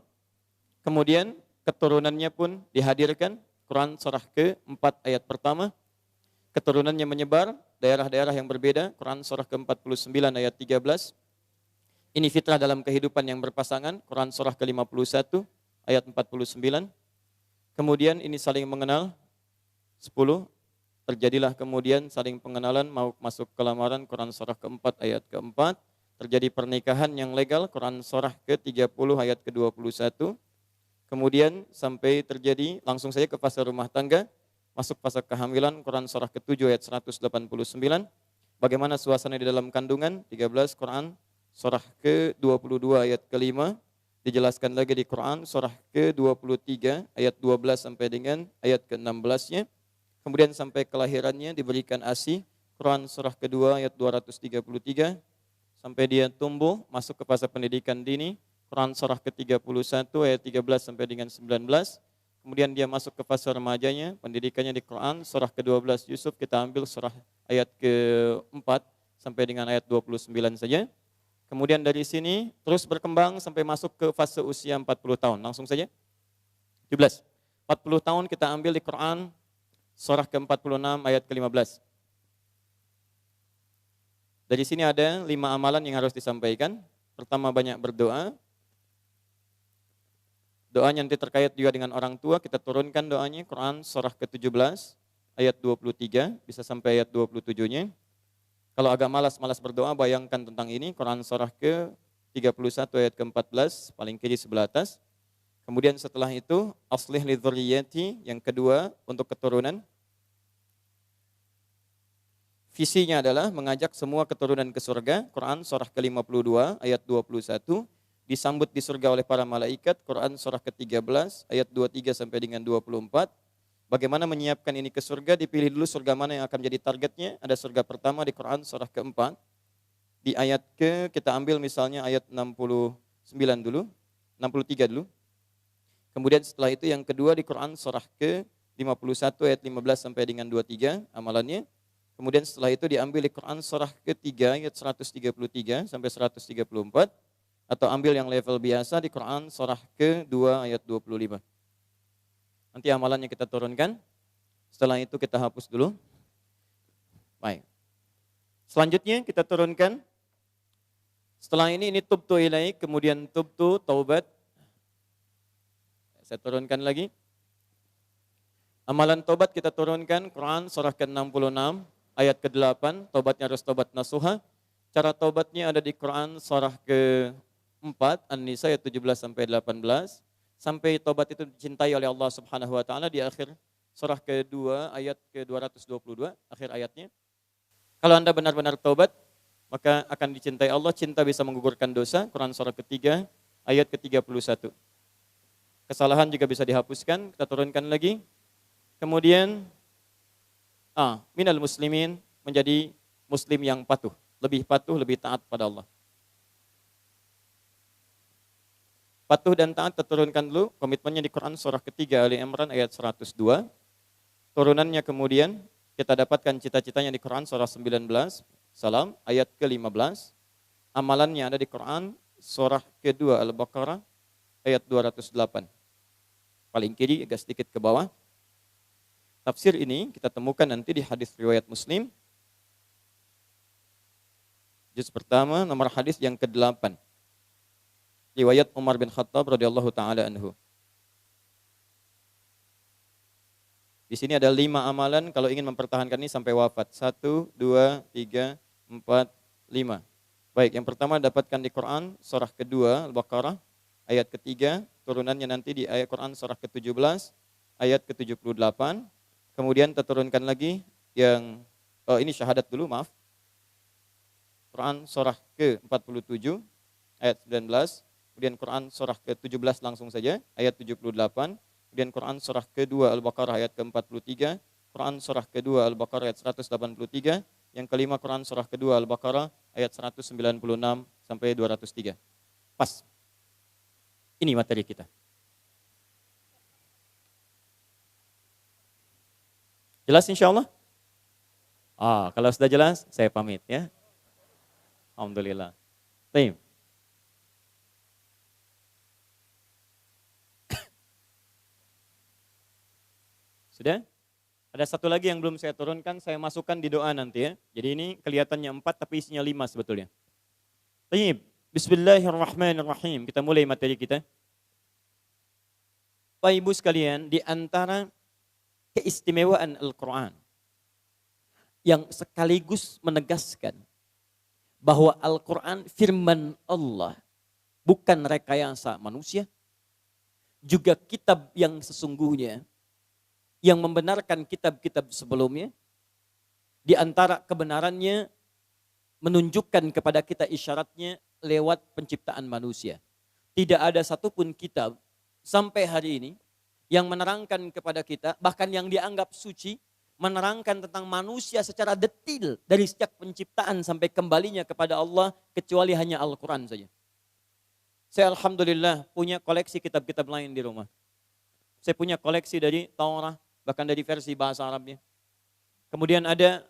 kemudian keturunannya pun dihadirkan, Quran surah ke-4 ayat pertama, keturunannya menyebar, daerah-daerah yang berbeda, Quran surah ke-49 ayat 13, ini fitrah dalam kehidupan yang berpasangan, Quran surah ke-51 ayat 49, kemudian ini saling mengenal, 10, terjadilah kemudian saling pengenalan, mau masuk ke lamaran, Quran surah ke-4 ayat ke-4, terjadi pernikahan yang legal, Quran surah ke-30 ayat ke-21, kemudian sampai terjadi langsung saja ke fase rumah tangga, masuk fase kehamilan, Quran surah ke-7 ayat 189, bagaimana suasana di dalam kandungan, 13, Quran surah ke-22 ayat ke-5, dijelaskan lagi di Quran surah ke-23 ayat 12 sampai dengan ayat ke-16-nya, kemudian sampai kelahirannya diberikan ASI, Quran surah kedua ayat 233, sampai dia tumbuh masuk ke fase pendidikan dini, Quran surah ke-31 ayat 13 sampai dengan 19, kemudian dia masuk ke fase remajanya, pendidikannya di Quran surah ke-12 Yusuf, kita ambil surah ayat ke-4 sampai dengan ayat 29 saja. Kemudian dari sini terus berkembang sampai masuk ke fase usia 40 tahun. Langsung saja. 17. 40 tahun kita ambil di Quran surah ke-46 ayat ke-15. Dari sini ada 5 amalan yang harus disampaikan. Pertama, banyak berdoa. Doanya nanti terkait juga dengan orang tua, kita turunkan doanya, Quran surah ke-17 ayat 23 bisa sampai ayat 27-nya. Kalau agak malas berdoa, bayangkan tentang ini, Quran surah ke-31 ayat ke-14 paling kiri sebelah atas. Kemudian setelah itu aslih li dzurriyyati, yang kedua untuk keturunan. Visinya adalah mengajak semua keturunan ke surga, Quran surah ke-52 ayat 21, disambut di surga oleh para malaikat, Quran surah ke-13 ayat 23 sampai dengan 24. Bagaimana menyiapkan ini ke surga, dipilih dulu surga mana yang akan menjadi targetnya. Ada surga pertama di Quran surah ke-4, di ayat kita ambil misalnya ayat 69 dulu, 63 dulu. Kemudian setelah itu yang kedua di Quran surah ke-51 ayat 15 sampai dengan 23 amalannya. Kemudian setelah itu diambil di Quran surah ke-3 ayat 133 sampai 134, atau ambil yang level biasa di Quran surah ke-2 ayat 25. Nanti amalannya kita turunkan. Setelah itu kita hapus dulu. Baik. Selanjutnya kita turunkan. Setelah ini tubtu ilaik, kemudian tubtu taubat. Saya turunkan lagi. Amalan taubat kita turunkan Quran surah ke-66 ayat ke-8, taubatnya harus taubat nasuha. Cara taubatnya ada di Quran surah ke-4 An-Nisa ayat 17 sampai 18. Sampai taubat itu dicintai oleh Allah Subhanahu wa taala di akhir surah ke-2 ayat ke-222, akhir ayatnya. Kalau Anda benar-benar taubat, maka akan dicintai Allah. Cinta bisa menggugurkan dosa, Quran surah ke-3 ayat ke-31. Kesalahan juga bisa dihapuskan, kita turunkan lagi. Kemudian minal muslimin, menjadi muslim yang patuh, lebih taat pada Allah. Patuh dan taat terturunkan dulu, komitmennya di Quran surah ketiga Ali Imran ayat 102. Turunannya kemudian kita dapatkan cita-citanya di Quran surah 19 Salam ayat ke-15. Amalannya ada di Quran surah kedua Al-Baqarah ayat 208. Paling kiri agak sedikit ke bawah. Tafsir ini kita temukan nanti di hadis riwayat Muslim. Juz pertama nomor hadis yang ke-8. Riwayat Umar bin Khattab radhiyallahu taala anhu. Di sini ada 5 amalan kalau ingin mempertahankan ini sampai wafat. 1, 2, 3, 4, 5. Baik, yang pertama dapatkan di Quran surah kedua Al-Baqarah ayat ketiga, turunannya nanti di ayat Quran surah ke-17 ayat ke-78. Kemudian terturunkan lagi yang Oh, ini syahadat dulu, maaf. Quran surah ke-47 ayat 19, kemudian Quran surah ke-17 langsung saja ayat 78, kemudian Quran surah ke-2 Al-Baqarah ayat ke-43, Quran surah ke-2 Al-Baqarah ayat 183, yang kelima Quran surah ke-2 Al-Baqarah ayat 196 sampai 203. Pas. Ini materi kita. Jelas insyaallah? Kalau sudah jelas, saya pamit ya. Alhamdulillah. Baik. Sudah? Ada satu lagi yang belum saya turunkan, saya masukkan di doa nanti ya. Jadi ini kelihatannya 4 tapi isinya 5 sebetulnya. Baik. Bismillahirrahmanirrahim. Kita mulai materi kita. Bapak Ibu sekalian, di antara keistimewaan Al-Quran yang sekaligus menegaskan bahwa Al-Quran firman Allah, bukan rekayasa manusia, juga kitab yang sesungguhnya, yang membenarkan kitab-kitab sebelumnya. Di antara kebenarannya menunjukkan kepada kita isyaratnya lewat penciptaan manusia. Tidak ada satupun kitab sampai hari ini yang menerangkan kepada kita, bahkan yang dianggap suci, menerangkan tentang manusia secara detil dari sejak penciptaan sampai kembalinya kepada Allah, kecuali hanya Al-Quran saja. Saya alhamdulillah punya koleksi kitab-kitab lain di rumah. Saya punya koleksi dari Taurat, bahkan dari versi bahasa Arabnya. Kemudian ada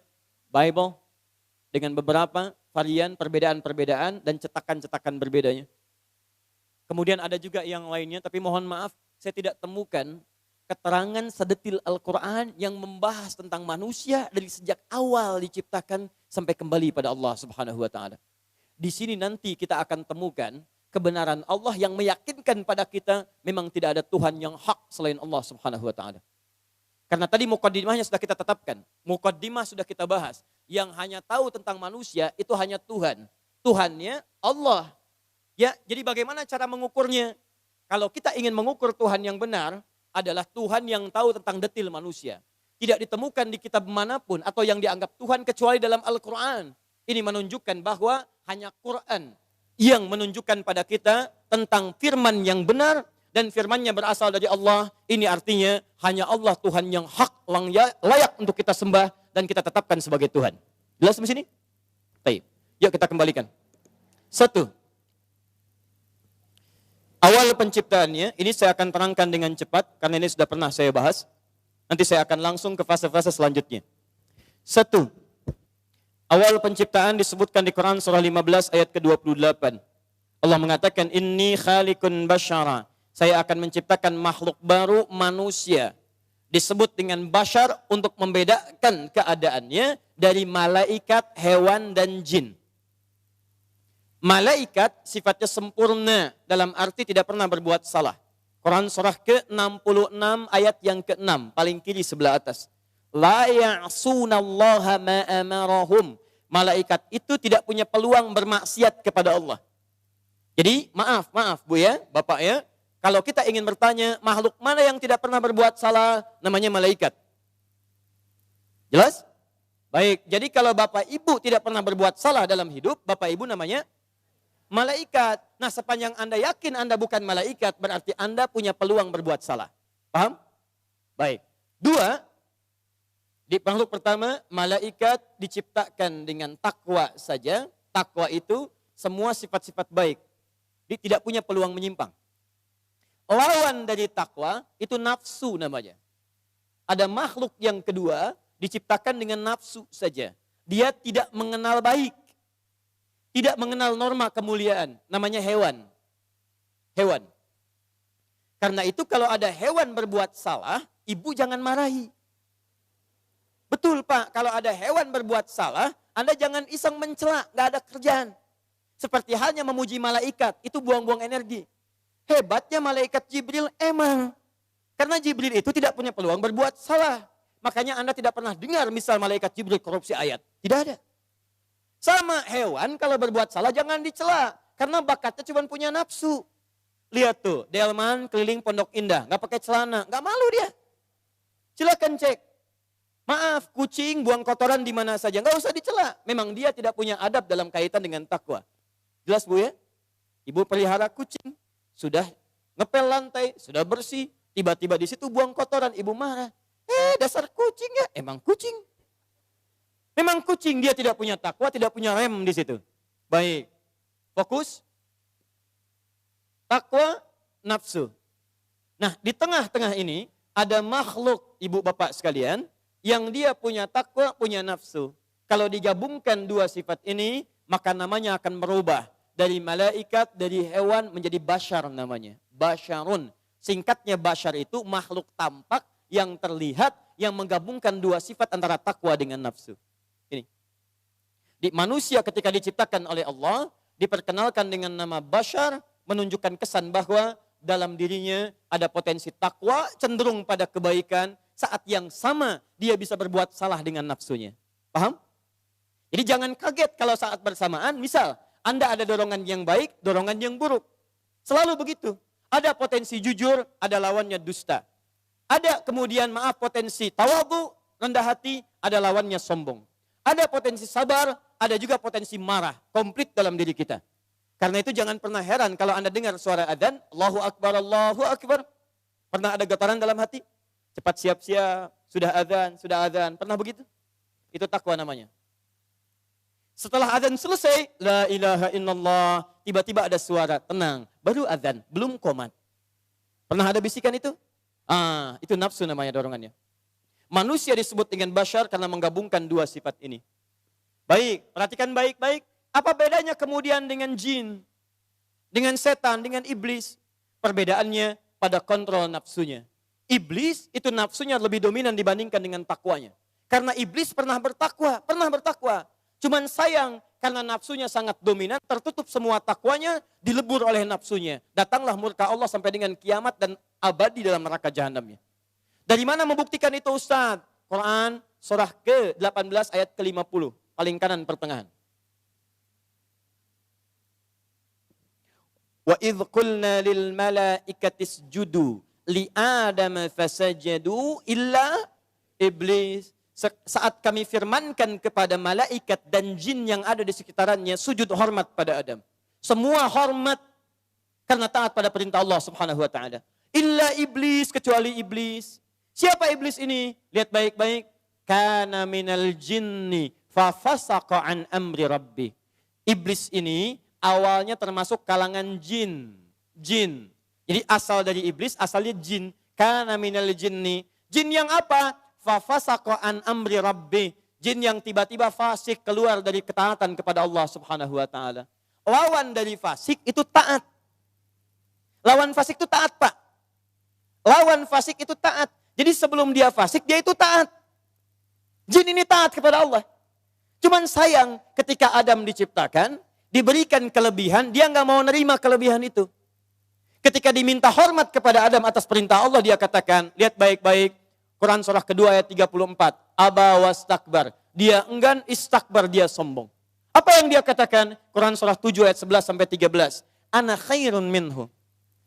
Bible dengan beberapa varian perbedaan-perbedaan dan cetakan-cetakan berbedanya. Kemudian ada juga yang lainnya, tapi mohon maaf saya tidak temukan keterangan sedetil Al-Quran yang membahas tentang manusia dari sejak awal diciptakan sampai kembali pada Allah Subhanahu wa taala. Di sini nanti kita akan temukan kebenaran Allah yang meyakinkan pada kita memang tidak ada Tuhan yang hak selain Allah Subhanahu wa taala. Karena tadi mukaddimahnya sudah kita tetapkan, mukaddimah sudah kita bahas, yang hanya tahu tentang manusia itu hanya Tuhan. Tuhannya Allah. Ya, jadi bagaimana cara mengukurnya? Kalau kita ingin mengukur Tuhan yang benar, adalah Tuhan yang tahu tentang detil manusia. Tidak ditemukan di kitab manapun atau yang dianggap Tuhan kecuali dalam Al-Quran. Ini menunjukkan bahwa hanya Quran yang menunjukkan pada kita tentang firman yang benar dan firmannya berasal dari Allah. Ini artinya hanya Allah Tuhan yang hak, layak untuk kita sembah dan kita tetapkan sebagai Tuhan. Jelas di sini? Baik. Yuk kita kembalikan. 1. Awal penciptaannya, ini saya akan terangkan dengan cepat, karena ini sudah pernah saya bahas. Nanti saya akan langsung ke fase-fase selanjutnya. 1. Awal penciptaan disebutkan di Quran surah 15 ayat ke-28. Allah mengatakan, Inni khaliqun basyara. Saya akan menciptakan makhluk baru manusia. Disebut dengan basyar untuk membedakan keadaannya dari malaikat, hewan, dan jin. Malaikat sifatnya sempurna dalam arti tidak pernah berbuat salah. Quran surah ke-66 ayat yang ke-6, paling kiri sebelah atas. La ya'sunallaha ma amarahum. Malaikat itu tidak punya peluang bermaksiat kepada Allah. Jadi maaf Bu ya, Bapak ya. Kalau kita ingin bertanya makhluk mana yang tidak pernah berbuat salah, namanya malaikat. Jelas? Baik, jadi kalau Bapak Ibu tidak pernah berbuat salah dalam hidup, Bapak Ibu namanya malaikat. Nah, sepanjang Anda yakin Anda bukan malaikat, berarti Anda punya peluang berbuat salah. Paham? Baik. 2, di makhluk pertama, malaikat diciptakan dengan takwa saja. Takwa itu semua sifat-sifat baik. Dia tidak punya peluang menyimpang. Lawan dari takwa itu nafsu namanya. Ada makhluk yang kedua diciptakan dengan nafsu saja. Dia tidak mengenal baik. Tidak mengenal norma kemuliaan, namanya hewan. Hewan. Karena itu kalau ada hewan berbuat salah, ibu jangan marahi. Betul Pak, kalau ada hewan berbuat salah, Anda jangan iseng mencela, gak ada kerjaan. Seperti halnya memuji malaikat, itu buang-buang energi. Hebatnya malaikat Jibril emang. Karena Jibril itu tidak punya peluang berbuat salah. Makanya Anda tidak pernah dengar misal malaikat Jibril korupsi ayat. Tidak ada. Sama hewan kalau berbuat salah jangan dicela. Karena bakatnya cuma punya nafsu. Lihat tuh, Delman keliling Pondok Indah. Gak pakai celana, gak malu dia. Silakan cek. Maaf, kucing buang kotoran di mana saja. Nggak usah dicela. Memang dia tidak punya adab dalam kaitan dengan takwa. Jelas Bu ya? Ibu pelihara kucing. Sudah ngepel lantai, sudah bersih. Tiba-tiba di situ buang kotoran. Ibu marah. Dasar kucing ya. Emang kucing. Memang kucing, dia tidak punya takwa, tidak punya rem di situ. Baik. Fokus. Takwa, nafsu. Nah, di tengah-tengah ini ada makhluk ibu bapak sekalian yang dia punya takwa, punya nafsu. Kalau digabungkan dua sifat ini, maka namanya akan merubah. Dari malaikat, dari hewan menjadi bashar namanya. Basharun. Singkatnya bashar itu makhluk tampak yang terlihat, yang menggabungkan dua sifat antara takwa dengan nafsu. Ini. Di manusia ketika diciptakan oleh Allah, diperkenalkan dengan nama bashar, menunjukkan kesan bahwa dalam dirinya ada potensi takwa, cenderung pada kebaikan. Saat yang sama dia bisa berbuat salah dengan nafsunya. Paham? Jadi jangan kaget kalau saat bersamaan, misal Anda ada dorongan yang baik, dorongan yang buruk. Selalu begitu. Ada potensi jujur, ada lawannya dusta. Ada kemudian potensi tawadhu, rendah hati, ada lawannya sombong. Ada potensi sabar, ada juga potensi marah, komplit dalam diri kita. Karena itu jangan pernah heran kalau Anda dengar suara adzan, Allahu Akbar, Allahu Akbar. Pernah ada getaran dalam hati? Cepat siap-siap, sudah adzan. Pernah begitu? Itu takwa namanya. Setelah adzan selesai, la ilaha illallah, tiba-tiba ada suara, tenang, baru adzan, belum qomat. Pernah ada bisikan itu? Itu nafsu namanya dorongannya. Manusia disebut dengan bashar karena menggabungkan dua sifat ini. Baik, perhatikan baik-baik. Apa bedanya kemudian dengan jin? Dengan setan, dengan iblis? Perbedaannya pada kontrol nafsunya. Iblis itu nafsunya lebih dominan dibandingkan dengan takwanya. Karena iblis pernah bertakwa. Cuman sayang karena nafsunya sangat dominan, tertutup semua takwanya, dilebur oleh nafsunya. Datanglah murka Allah sampai dengan kiamat dan abadi dalam neraka jahanamnya. Dari mana membuktikan itu Ustaz? Quran surah ke-18 ayat ke-50, paling kanan pertengahan. Wa idh qulna lil malaikati isjudu li Adam fasajadu illa iblis. Saat kami firmankan kepada malaikat dan jin yang ada di sekitarannya sujud hormat pada Adam. Semua hormat karena taat pada perintah Allah Subhanahu wa taala. Illa iblis, kecuali iblis. Siapa iblis ini? Lihat baik-baik. Kana minal jinni fa fasaqa an amri rabbi. Iblis ini awalnya termasuk kalangan jin. Jadi asal dari iblis, asalnya jin. Kana minal jinni. Jin yang apa? Fa fasaqa an amri rabbi. Jin yang tiba-tiba fasik keluar dari ketaatan kepada Allah Subhanahu wa taala. Lawan dari fasik itu taat. Lawan fasik itu taat, Pak. Lawan fasik itu taat. Jadi sebelum dia fasik, dia itu taat. Jin ini taat kepada Allah. Cuman sayang ketika Adam diciptakan, diberikan kelebihan, dia nggak mau nerima kelebihan itu. Ketika diminta hormat kepada Adam atas perintah Allah, dia katakan, lihat baik-baik, Quran surah kedua ayat 34, Aba wastakbar, dia enggan, istakbar, dia sombong. Apa yang dia katakan? Quran surah 7 ayat 11 sampai 13, Ana khairun minhu,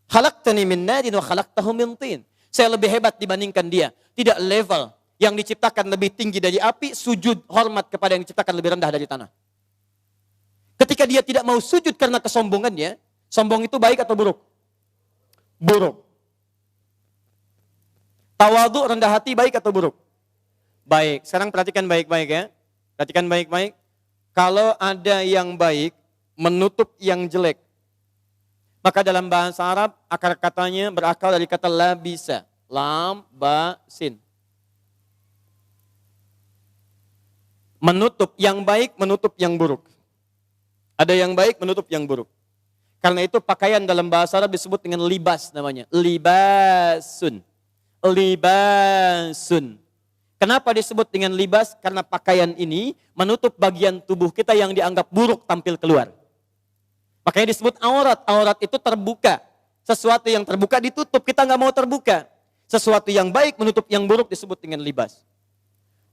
khalaqtani min narin wa khalaqtahu min tin. Saya lebih hebat dibandingkan dia. Tidak level. Yang diciptakan lebih tinggi dari api, sujud hormat kepada yang diciptakan lebih rendah dari tanah. Ketika dia tidak mau sujud karena kesombongannya, sombong itu baik atau buruk? Buruk. Tawadhu, rendah hati, baik atau buruk? Baik. Sekarang perhatikan baik-baik ya. Perhatikan baik-baik. Kalau ada yang baik, menutup yang jelek. Maka dalam bahasa Arab, akar katanya berakal dari kata labisa. Lam, ba, sin. Menutup yang baik, menutup yang buruk. Ada yang baik, menutup yang buruk. Karena itu pakaian dalam bahasa Arab disebut dengan libas namanya. Libasun. Libasun. Kenapa disebut dengan libas? Karena pakaian ini menutup bagian tubuh kita yang dianggap buruk tampil keluar. Makanya disebut aurat. Aurat itu terbuka. Sesuatu yang terbuka ditutup. Kita nggak mau terbuka. Sesuatu yang baik menutup yang buruk disebut dengan libas.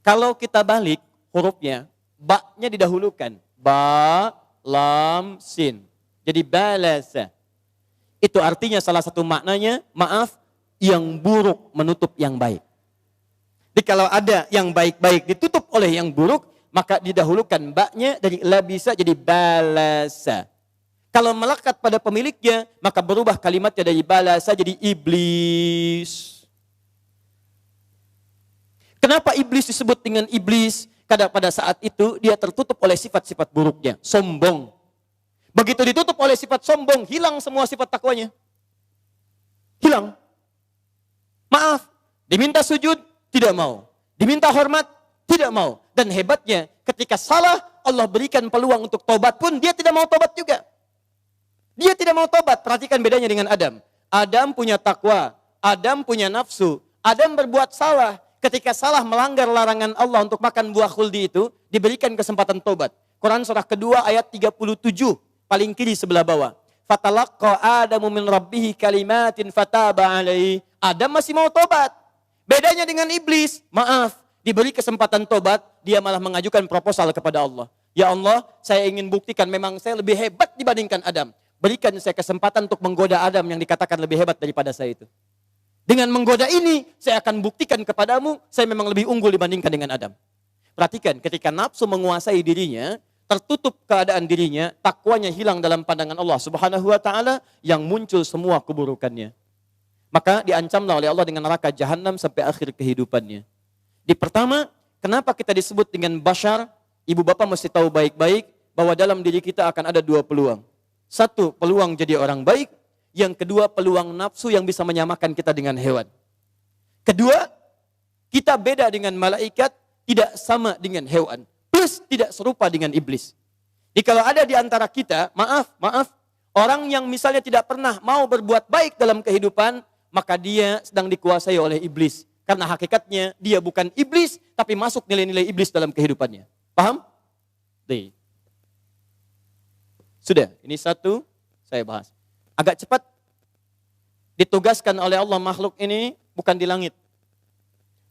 Kalau kita balik hurufnya, ba-nya didahulukan. Ba, lam, sin. Jadi balasa. Itu artinya salah satu maknanya, maaf, yang buruk menutup yang baik. Jadi kalau ada yang baik-baik ditutup oleh yang buruk, maka didahulukan baknya dari labisa jadi balasa. Kalau melekat pada pemiliknya, maka berubah kalimatnya dari balasa jadi iblis. Kenapa iblis disebut dengan iblis? Karena pada saat itu dia tertutup oleh sifat-sifat buruknya, sombong. Begitu ditutup oleh sifat sombong, hilang semua sifat takwanya. Hilang. Maaf, diminta sujud, tidak mau. Diminta hormat, tidak mau. Dan hebatnya, ketika salah, Allah berikan peluang untuk tobat pun, dia tidak mau tobat juga. Dia tidak mau tobat. Perhatikan bedanya dengan Adam. Adam punya takwa, Adam punya nafsu. Adam berbuat salah. Ketika salah melanggar larangan Allah untuk makan buah khuldi itu, diberikan kesempatan tobat. Quran surah kedua ayat 37, paling kiri sebelah bawah. Fatalaqqa Adamu min rabbihi kalimatin fataba alaihi. Adam masih mau tobat. Bedanya dengan iblis, maaf, diberi kesempatan tobat, dia malah mengajukan proposal kepada Allah. Ya Allah, saya ingin buktikan memang saya lebih hebat dibandingkan Adam. Berikan saya kesempatan untuk menggoda Adam yang dikatakan lebih hebat daripada saya itu. Dengan menggoda ini, saya akan buktikan kepadamu, saya memang lebih unggul dibandingkan dengan Adam. Perhatikan, ketika nafsu menguasai dirinya, tertutup keadaan dirinya, takwanya hilang dalam pandangan Allah Subhanahu wa taala, yang muncul semua keburukannya. Maka diancamlah oleh Allah dengan neraka jahanam sampai akhir kehidupannya. Di pertama, kenapa kita disebut dengan bashar? Ibu bapak mesti tahu baik-baik bahwa dalam diri kita akan ada dua peluang. Satu, peluang jadi orang baik. Yang kedua, peluang nafsu yang bisa menyamakan kita dengan hewan. Kedua, kita beda dengan malaikat, tidak sama dengan hewan. Plus tidak serupa dengan iblis. Jadi kalau ada di antara kita, maaf, orang yang misalnya tidak pernah mau berbuat baik dalam kehidupan, maka dia sedang dikuasai oleh iblis. Karena hakikatnya dia bukan iblis, tapi masuk nilai-nilai iblis dalam kehidupannya. Paham? Sudah, ini satu saya bahas. Agak cepat. Ditugaskan oleh Allah makhluk ini bukan di langit.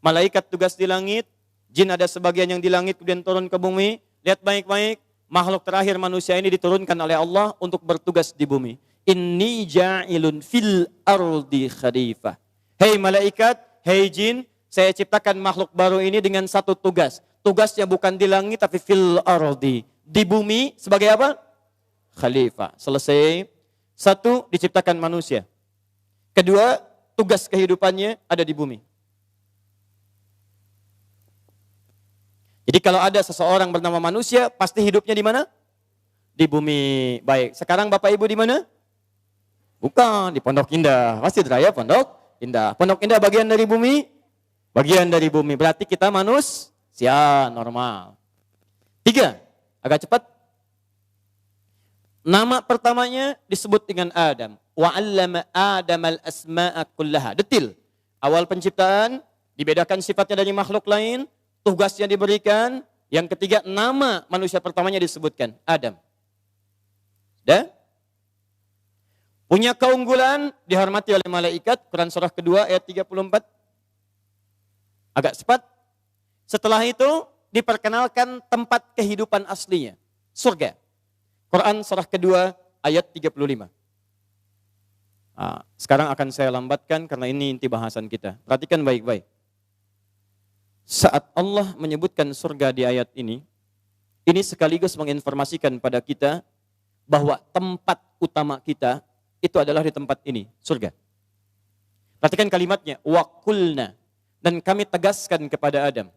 Malaikat tugas di langit, jin ada sebagian yang di langit kemudian turun ke bumi. Lihat baik-baik, makhluk terakhir manusia ini diturunkan oleh Allah untuk bertugas di bumi. Inni ja'ilun fil ardi khalifah. Hei malaikat, hei jin, saya ciptakan makhluk baru ini dengan satu tugas. Tugasnya bukan di langit tapi fil ardi. Di bumi sebagai apa? Khalifah. Selesai. Satu, diciptakan manusia. Kedua, tugas kehidupannya ada di bumi. Jadi kalau ada seseorang bernama manusia, pasti hidupnya di mana? Di bumi. Baik, sekarang Bapak Ibu di mana? Bukan, di Pondok Indah. Masjid Raya Pondok Indah. Pondok Indah bagian dari bumi? Bagian dari bumi. Berarti kita manusia normal. 3, agak cepat. Nama pertamanya disebut dengan Adam. Wa 'allama Adamal asma'a kullaha. Detil. Awal penciptaan dibedakan sifatnya dari makhluk lain, tugasnya diberikan. Yang ketiga, nama manusia pertamanya disebutkan Adam. Dah? Punya keunggulan, dihormati oleh malaikat. Quran surah kedua ayat 34. Agak cepat. Setelah itu diperkenalkan tempat kehidupan aslinya. Surga. Quran surah kedua ayat 35. Sekarang akan saya lambatkan karena ini inti bahasan kita. Perhatikan baik-baik. Saat Allah menyebutkan surga di ayat ini sekaligus menginformasikan pada kita bahwa tempat utama kita itu adalah di tempat ini, surga. Perhatikan kalimatnya, wa qulna, dan kami tegaskan kepada Adam.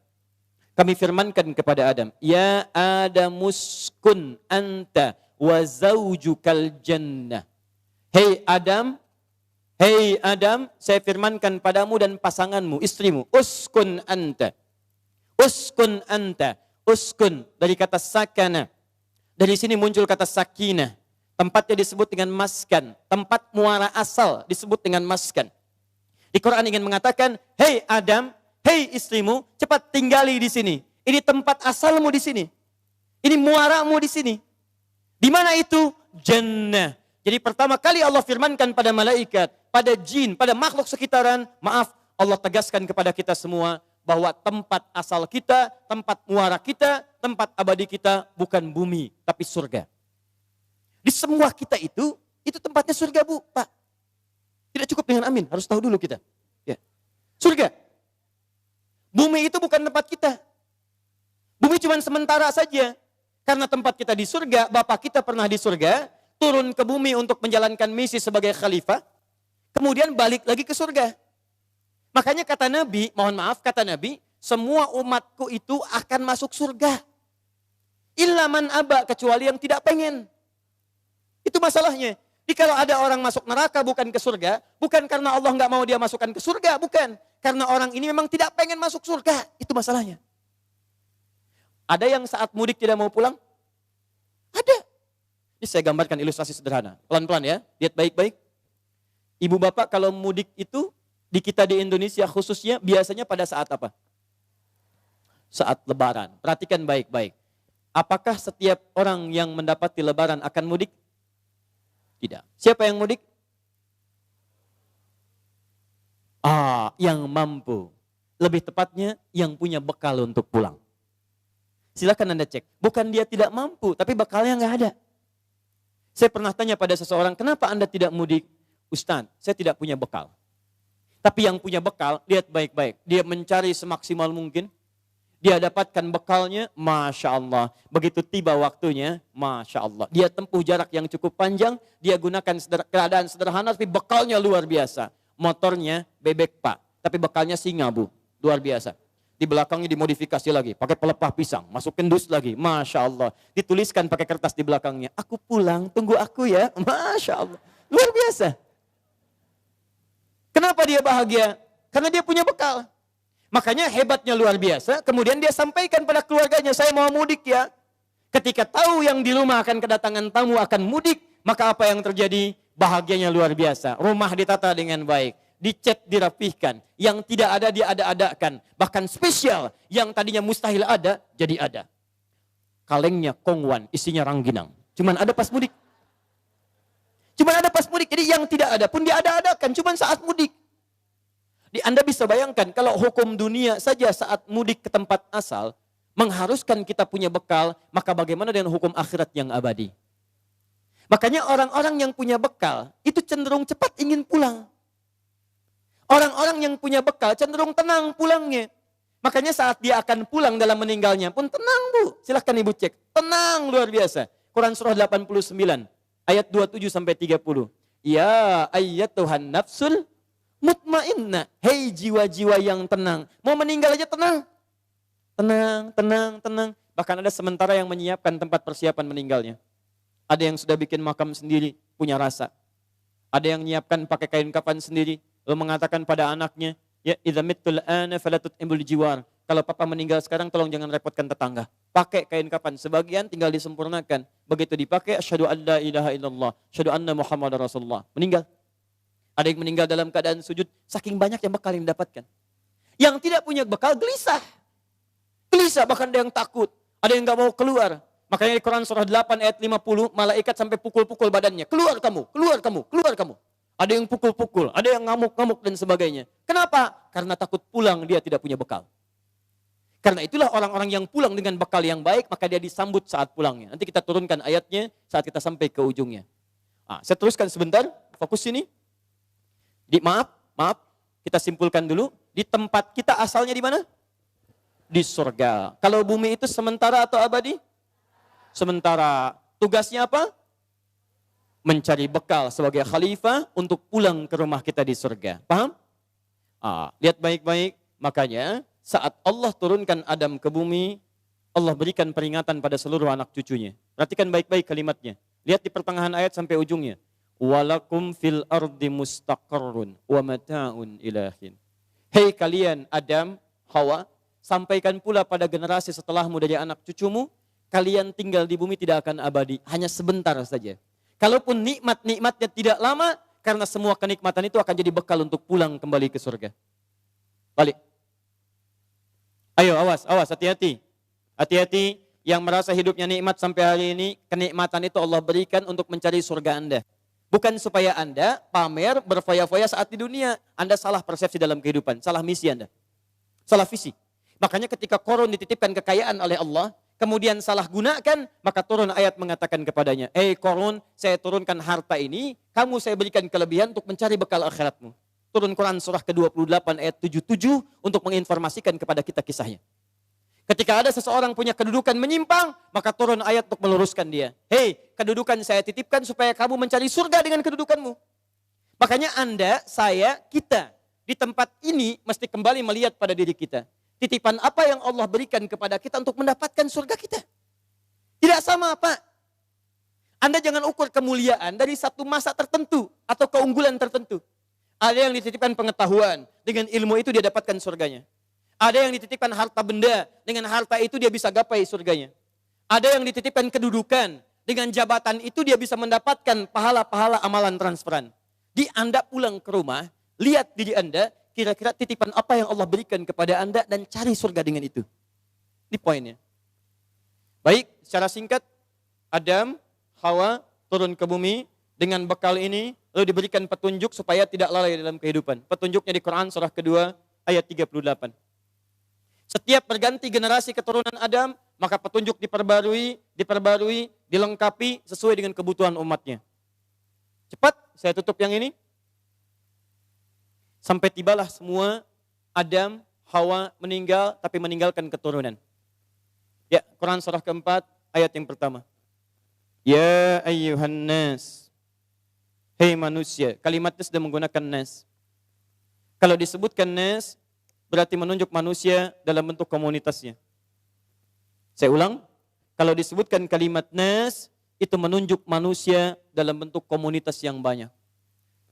Kami firmankan kepada Adam, ya Adamuskun anta wa zaujukal jannah. Hei Adam, saya firmankan padamu dan pasanganmu, istrimu, uskun anta. Uskun anta. Uskun dari kata sakana. Dari sini muncul kata sakinah. Tempatnya disebut dengan maskan. Tempat muara asal disebut dengan maskan. Di Quran ingin mengatakan, hei Adam, hei istrimu, cepat tinggali di sini. Ini tempat asalmu di sini. Ini muaramu di sini. Di mana itu? Jannah. Jadi pertama kali Allah firmankan pada malaikat, pada jin, pada makhluk sekitaran, maaf, Allah tegaskan kepada kita semua bahwa tempat asal kita, tempat muara kita, tempat abadi kita bukan bumi, tapi surga. Di semua kita itu tempatnya surga, Bu, Pak. Tidak cukup dengan amin, harus tahu dulu kita. Ya. Surga. Bumi itu bukan tempat kita. Bumi cuma sementara saja. Karena tempat kita di surga, Bapak kita pernah di surga, turun ke bumi untuk menjalankan misi sebagai khalifah, kemudian balik lagi ke surga. Makanya kata Nabi, mohon maaf, kata Nabi, semua umatku itu akan masuk surga. Illa man aba, kecuali yang tidak pengen. Itu masalahnya. Jadi kalau ada orang masuk neraka bukan ke surga, bukan karena Allah nggak mau dia masukkan ke surga, bukan. Karena orang ini memang tidak pengen masuk surga. Itu masalahnya. Ada yang saat mudik tidak mau pulang? Ada. Ini saya gambarkan ilustrasi sederhana. Pelan-pelan ya, lihat baik-baik. Ibu bapak kalau mudik itu, di kita di Indonesia khususnya, biasanya pada saat apa? Saat lebaran. Perhatikan baik-baik. Apakah setiap orang yang mendapati lebaran akan mudik? Tidak. Siapa yang mudik? Yang mampu. Lebih tepatnya yang punya bekal untuk pulang. Silakan Anda cek. Bukan dia tidak mampu, tapi bekalnya nggak ada. Saya pernah tanya pada seseorang, kenapa Anda tidak mudik? Ustaz, saya tidak punya bekal. Tapi yang punya bekal, lihat baik-baik. Dia mencari semaksimal mungkin. Dia dapatkan bekalnya, Masya Allah. Begitu tiba waktunya, Masya Allah. Dia tempuh jarak yang cukup panjang, dia gunakan keadaan sederhana, tapi bekalnya luar biasa. Motornya bebek Pak, tapi bekalnya singa Bu, luar biasa. Di belakangnya dimodifikasi lagi, pakai pelepah pisang, masukin dus lagi, Masya Allah. Dituliskan pakai kertas di belakangnya, aku pulang, tunggu aku ya, Masya Allah. Luar biasa. Kenapa dia bahagia? Karena dia punya bekal. Makanya hebatnya luar biasa, kemudian dia sampaikan pada keluarganya, saya mau mudik ya. Ketika tahu yang di rumah akan kedatangan tamu akan mudik, maka apa yang terjadi? Bahagianya luar biasa. Rumah ditata dengan baik, dicat dirapihkan, yang tidak ada dia ada-adakan. Bahkan spesial, yang tadinya mustahil ada, jadi ada. Kalengnya kongwan, isinya rangginang. Cuman ada pas mudik. Cuman ada pas mudik, jadi yang tidak ada pun dia ada-adakan, cuman saat mudik. Anda bisa bayangkan kalau hukum dunia saja saat mudik ke tempat asal mengharuskan kita punya bekal, maka bagaimana dengan hukum akhirat yang abadi? Makanya orang-orang yang punya bekal itu cenderung cepat ingin pulang. Orang-orang yang punya bekal cenderung tenang pulangnya. Makanya saat dia akan pulang dalam meninggalnya pun tenang Bu. Silahkan Ibu cek. Tenang luar biasa. Quran surah 89 ayat 27 sampai 30. Ya ayyatuhan nafsul mutmainnah, hei jiwa-jiwa yang tenang. Mau meninggal aja tenang. Tenang, tenang, tenang. Bahkan ada sementara yang menyiapkan tempat persiapan meninggalnya. Ada yang sudah bikin makam sendiri, punya rasa. Ada yang menyiapkan pakai kain kafan sendiri, lalu mengatakan pada anaknya, ya idza mittul ana fala tut'imul jiwar. Kalau papa meninggal sekarang tolong jangan repotkan tetangga. Pakai kain kafan, sebagian tinggal disempurnakan. Begitu dipakai, asyhadu an la ilaha illallah, asyhadu anna muhammadar rasulullah. Meninggal. Ada yang meninggal dalam keadaan sujud, saking banyak yang bekal yang didapatkan. Yang tidak punya bekal gelisah. Gelisah, bahkan ada yang takut. Ada yang gak mau keluar. Makanya di Quran surah 8 ayat 50, malaikat sampai pukul-pukul badannya. Keluar kamu, keluar kamu, keluar kamu. Ada yang pukul-pukul, ada yang ngamuk-ngamuk dan sebagainya. Kenapa? Karena takut pulang dia tidak punya bekal. Karena itulah orang-orang yang pulang dengan bekal yang baik, maka dia disambut saat pulangnya. Nanti kita turunkan ayatnya saat kita sampai ke ujungnya. Saya teruskan sebentar, fokus sini. Maaf, kita simpulkan dulu. Di tempat kita asalnya di mana? Di surga. Kalau bumi itu sementara atau abadi? Sementara. Tugasnya apa? Mencari bekal sebagai khalifah untuk pulang ke rumah kita di surga. Paham? Lihat baik-baik. Makanya saat Allah turunkan Adam ke bumi, Allah berikan peringatan pada seluruh anak cucunya. Perhatikan baik-baik kalimatnya. Lihat di pertengahan ayat sampai ujungnya. Walakum fil ardi mustaqarrun wa mata'un ilahin. Hei kalian Adam, Hawa, sampaikan pula pada generasi setelahmu dari anak cucumu, kalian tinggal di bumi tidak akan abadi, hanya sebentar saja. Kalaupun nikmat-nikmatnya tidak lama, karena semua kenikmatan itu akan jadi bekal untuk pulang kembali ke surga. Balik. Ayo awas, hati-hati. Hati-hati yang merasa hidupnya nikmat sampai hari ini, kenikmatan itu Allah berikan untuk mencari surga Anda. Bukan supaya Anda pamer, berfoya-foya saat di dunia. Anda salah persepsi dalam kehidupan, salah misi Anda. Salah visi. Makanya ketika Qarun dititipkan kekayaan oleh Allah, kemudian salah gunakan, maka turun ayat mengatakan kepadanya, Qarun, saya turunkan harta ini, kamu saya berikan kelebihan untuk mencari bekal akhiratmu. turun Quran surah ke-28 ayat 77 untuk menginformasikan kepada kita kisahnya. Ketika ada seseorang punya kedudukan menyimpang, maka turun ayat untuk meluruskan dia. Hei, kedudukan saya titipkan supaya kamu mencari surga dengan kedudukanmu. Makanya Anda, saya, kita di tempat ini mesti kembali melihat pada diri kita. Titipan apa yang Allah berikan kepada kita untuk mendapatkan surga kita. Tidak sama Pak. Anda jangan ukur kemuliaan dari satu masa tertentu atau keunggulan tertentu. Ada yang dititipkan pengetahuan, dengan ilmu itu dia dapatkan surganya. Ada yang dititipkan harta benda, dengan harta itu dia bisa gapai surganya. Ada yang dititipkan kedudukan, dengan jabatan itu dia bisa mendapatkan pahala-pahala amalan transferan. Di Anda pulang ke rumah, lihat diri Anda, kira-kira titipan apa yang Allah berikan kepada Anda dan cari surga dengan itu. Ini poinnya. Baik, secara singkat, Adam, Hawa turun ke bumi dengan bekal ini, lalu diberikan petunjuk supaya tidak lalai dalam kehidupan. Petunjuknya di Quran surah kedua ayat 38. Setiap berganti generasi keturunan Adam, maka petunjuk diperbarui, dilengkapi sesuai dengan kebutuhan umatnya. Cepat, saya tutup yang ini. Sampai tibalah semua Adam, Hawa meninggal, tapi meninggalkan keturunan. Ya, Quran surah keempat ayat yang pertama. Ya ayyuhan nas. Hei manusia. Kalimatnya sudah menggunakan nas. Kalau disebutkan nas, berarti menunjuk manusia dalam bentuk komunitasnya. Saya ulang. Kalau disebutkan kalimat nas, itu menunjuk manusia dalam bentuk komunitas yang banyak.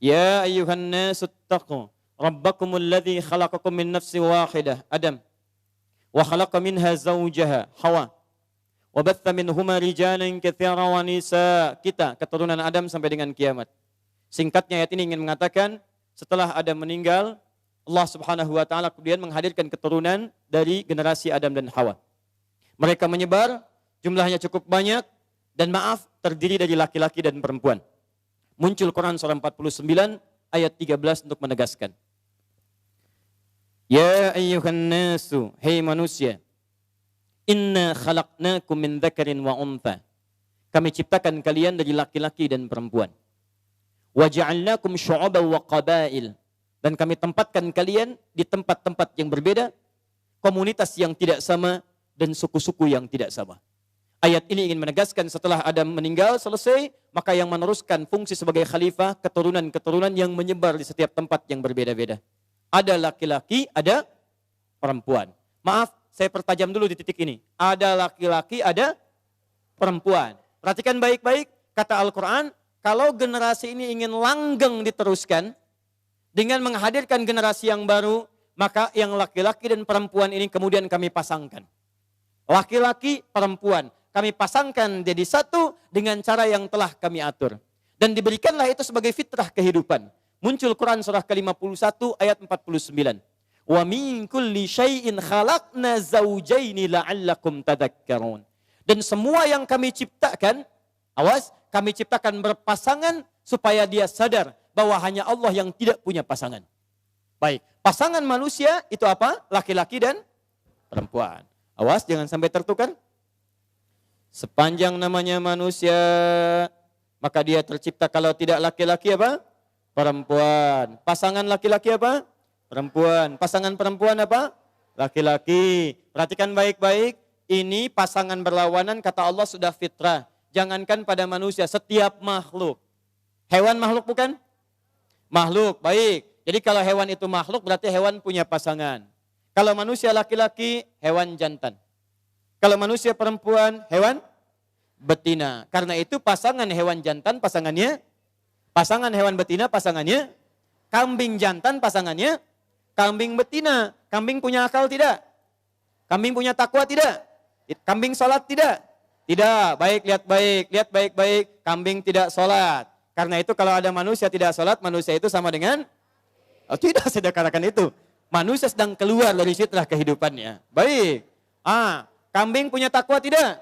Ya ayyuhan nas ittaqu rabbakumul ladzi khalaqakum min nafsin wahidah. Adam. Wa khalaqa minha zawjaha. Hawa. Wabatha minhuma rijalan katsira wa nisa. Kita keturunan Adam sampai dengan kiamat. Singkatnya ayat ini ingin mengatakan setelah Adam meninggal, Allah Subhanahu wa taala kemudian menghadirkan keturunan dari generasi Adam dan Hawa. Mereka menyebar, jumlahnya cukup banyak dan maaf terdiri dari laki-laki dan perempuan. Muncul Quran surah 49 ayat 13 untuk menegaskan. Ya ayyuhan nasu, hei manusia. Inna khalaqnakum min dzakarin wa untha. Kami ciptakan kalian dari laki-laki dan perempuan. Wa ja'alnakum syu'uban wa qabail. Dan kami tempatkan kalian di tempat-tempat yang berbeda, komunitas yang tidak sama dan suku-suku yang tidak sama. Ayat ini ingin menegaskan setelah Adam meninggal selesai, maka yang meneruskan fungsi sebagai khalifah keturunan-keturunan yang menyebar di setiap tempat yang berbeda-beda. Ada laki-laki, ada perempuan. Maaf, saya pertajam dulu di titik ini. Ada laki-laki, ada perempuan. Perhatikan baik-baik, kata Al-Quran, kalau generasi ini ingin langgeng diteruskan, dengan menghadirkan generasi yang baru, maka yang laki-laki dan perempuan ini kemudian kami pasangkan. Laki-laki, perempuan. Kami pasangkan jadi satu dengan cara yang telah kami atur. Dan diberikanlah itu sebagai fitrah kehidupan. Muncul Quran surah ke-51 ayat 49. Wa min kulli syai'in khalaqna zawjaini la'allakum tadhakkarun. Dan semua yang kami ciptakan, awas, kami ciptakan berpasangan supaya dia sadar bahwa hanya Allah yang tidak punya pasangan. Baik, pasangan manusia itu apa? Laki-laki dan perempuan. Awas, jangan sampai tertukar. Sepanjang namanya manusia, maka dia tercipta kalau tidak laki-laki apa? Perempuan. Pasangan laki-laki apa? Perempuan. Pasangan perempuan apa? Laki-laki. Perhatikan baik-baik. Ini pasangan berlawanan kata Allah sudah fitrah. Jangankan pada manusia, setiap makhluk. Hewan makhluk bukan? Makhluk, baik. Jadi kalau hewan itu makhluk berarti hewan punya pasangan. Kalau manusia laki-laki, hewan jantan. Kalau manusia perempuan, hewan betina. Karena itu pasangan hewan jantan pasangannya, pasangan hewan betina pasangannya, kambing jantan pasangannya, kambing betina. Kambing punya akal tidak? Kambing punya takwa tidak? Kambing sholat tidak? Tidak. Baik, lihat baik-baik. Kambing tidak sholat. Karena itu kalau ada manusia tidak sholat, manusia itu sama dengan, tidak saya katakan itu. Manusia sedang keluar dari fitrah kehidupannya. Baik. Kambing punya takwa tidak?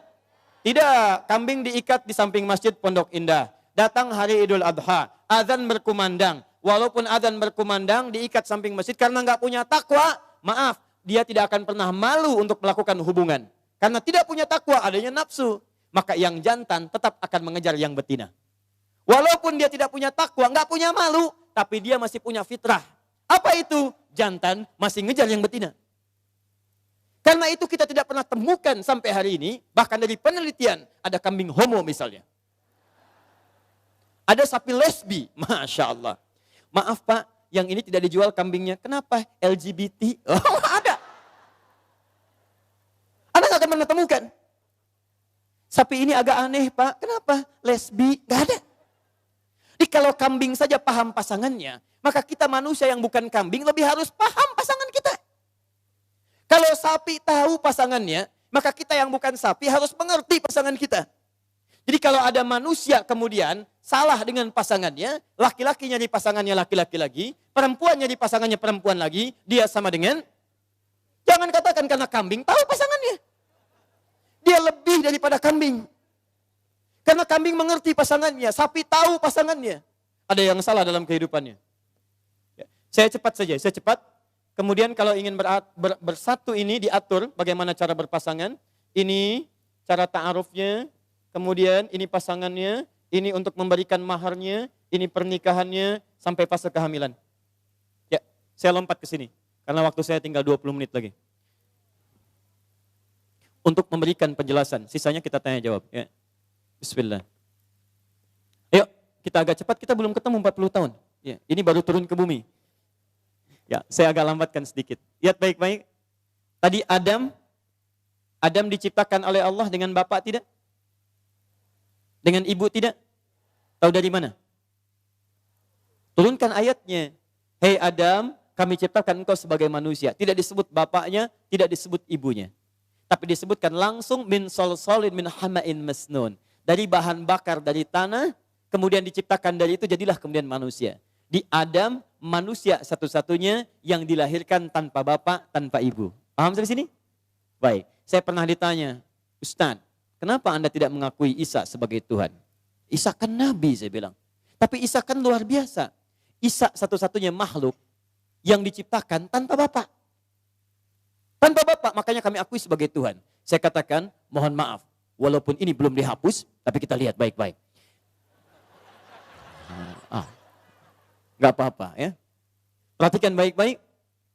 Tidak. Kambing diikat di samping masjid Pondok Indah. Datang hari Idul Adha, azan berkumandang. Walaupun azan berkumandang, diikat samping masjid karena nggak punya takwa. Maaf, dia tidak akan pernah malu untuk melakukan hubungan. Karena tidak punya takwa, adanya nafsu. Maka yang jantan tetap akan mengejar yang betina. Walaupun dia tidak punya takwa, nggak punya malu, tapi dia masih punya fitrah. Apa itu? Jantan masih ngejar yang betina. Karena itu kita tidak pernah temukan sampai hari ini, bahkan dari penelitian, ada kambing homo misalnya. Ada sapi lesbi, Masya Allah. Maaf Pak, yang ini tidak dijual kambingnya. Kenapa? LGBT? Oh, ada. Anda nggak akan pernah temukan. Sapi ini agak aneh Pak, kenapa? Lesbi? Nggak ada. Jadi kalau kambing saja paham pasangannya, maka kita manusia yang bukan kambing lebih harus paham pasangan kita. Kalau sapi tahu pasangannya, maka kita yang bukan sapi harus mengerti pasangan kita. Jadi kalau ada manusia kemudian salah dengan pasangannya, laki-laki nyari pasangannya laki-laki lagi, perempuan nyari pasangannya perempuan lagi, dia sama dengan, jangan katakan karena kambing tahu pasangannya. Dia lebih daripada kambing. Karena kambing mengerti pasangannya, sapi tahu pasangannya. Ada yang salah dalam kehidupannya. Ya, saya cepat saja, saya cepat. Kemudian kalau ingin bersatu ini diatur bagaimana cara berpasangan. Ini cara ta'arufnya, kemudian ini pasangannya, ini untuk memberikan maharnya, ini pernikahannya sampai fase kehamilan. Ya, saya lompat ke sini karena waktu saya tinggal 20 menit lagi. Untuk memberikan penjelasan, sisanya kita tanya jawab. Ya. Bismillah. Ayo, kita agak cepat, kita belum ketemu 40 tahun. Ya, ini baru turun ke bumi. Ya, saya agak lambatkan sedikit. Lihat baik-baik. Tadi Adam diciptakan oleh Allah dengan bapak tidak? Dengan ibu tidak? Tahu dari mana? Turunkan ayatnya. Hei Adam, kami ciptakan engkau sebagai manusia. Tidak disebut bapaknya, tidak disebut ibunya. Tapi disebutkan langsung min solsolin min hama'in masnun. Dari bahan bakar dari tanah, kemudian diciptakan dari itu jadilah kemudian manusia. Di Adam, manusia satu-satunya yang dilahirkan tanpa bapak, tanpa ibu. Paham sampai sini? Baik, saya pernah ditanya, Ustaz, kenapa Anda tidak mengakui Isa sebagai Tuhan? Isa kan Nabi, saya bilang. Tapi Isa kan luar biasa. Isa satu-satunya makhluk yang diciptakan tanpa bapak. Tanpa bapak, makanya kami akui sebagai Tuhan. Saya katakan, mohon maaf, walaupun ini belum dihapus, tapi kita lihat baik-baik. Gak apa-apa ya. Perhatikan baik-baik.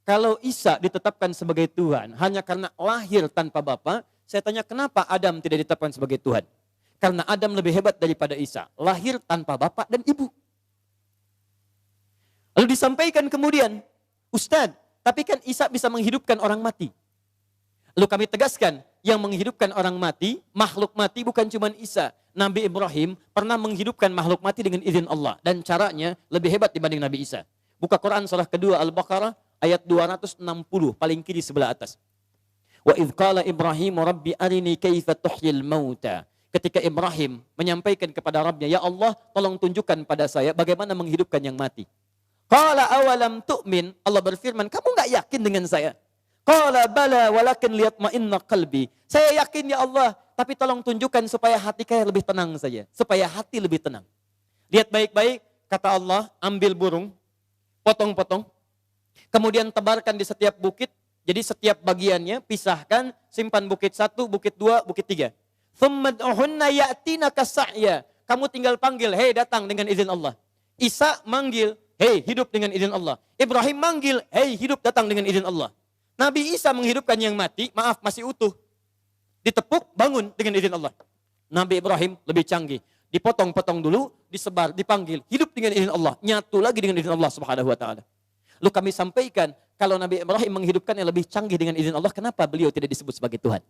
Kalau Isa ditetapkan sebagai Tuhan hanya karena lahir tanpa bapa, saya tanya kenapa Adam tidak ditetapkan sebagai Tuhan? Karena Adam lebih hebat daripada Isa. Lahir tanpa bapak dan ibu. Lalu disampaikan kemudian, Ustadz, tapi kan Isa bisa menghidupkan orang mati. Lalu kami tegaskan, yang menghidupkan orang mati, makhluk mati bukan cuma Isa. Nabi Ibrahim pernah menghidupkan makhluk mati dengan izin Allah. Dan caranya lebih hebat dibanding Nabi Isa. Buka Quran surah kedua Al-Baqarah ayat 260, paling kiri sebelah atas. Wa idh qala Ibrahim rabbi arini kaifa tuhyil mauta. Ketika Ibrahim menyampaikan kepada Rabbnya, ya Allah tolong tunjukkan pada saya bagaimana menghidupkan yang mati. Qala awalam tu'min, Allah berfirman, kamu enggak yakin dengan saya? Qala bala walakin liyatma'inna qalbi. Saya yakin ya Allah, tapi tolong tunjukkan supaya hati saya lebih tenang saja. Supaya hati lebih tenang. Lihat baik-baik, kata Allah, ambil burung, potong-potong, kemudian tebarkan di setiap bukit. Jadi setiap bagiannya pisahkan, simpan bukit 1, bukit 2, bukit 3. Thummad'uhunna ya'tinaka sa'ya. Kamu tinggal panggil, hei datang dengan izin Allah. Isa manggil, hei hidup dengan izin Allah. Ibrahim manggil, hei hidup datang dengan izin Allah. Nabi Isa menghidupkan yang mati, maaf masih utuh. Ditepuk, bangun dengan izin Allah. Nabi Ibrahim lebih canggih. Dipotong-potong dulu, disebar, dipanggil, hidup dengan izin Allah. Nyatu lagi dengan izin Allah subhanahu wa ta'ala. Lalu kami sampaikan, kalau Nabi Ibrahim menghidupkan yang lebih canggih dengan izin Allah, kenapa beliau tidak disebut sebagai Tuhan?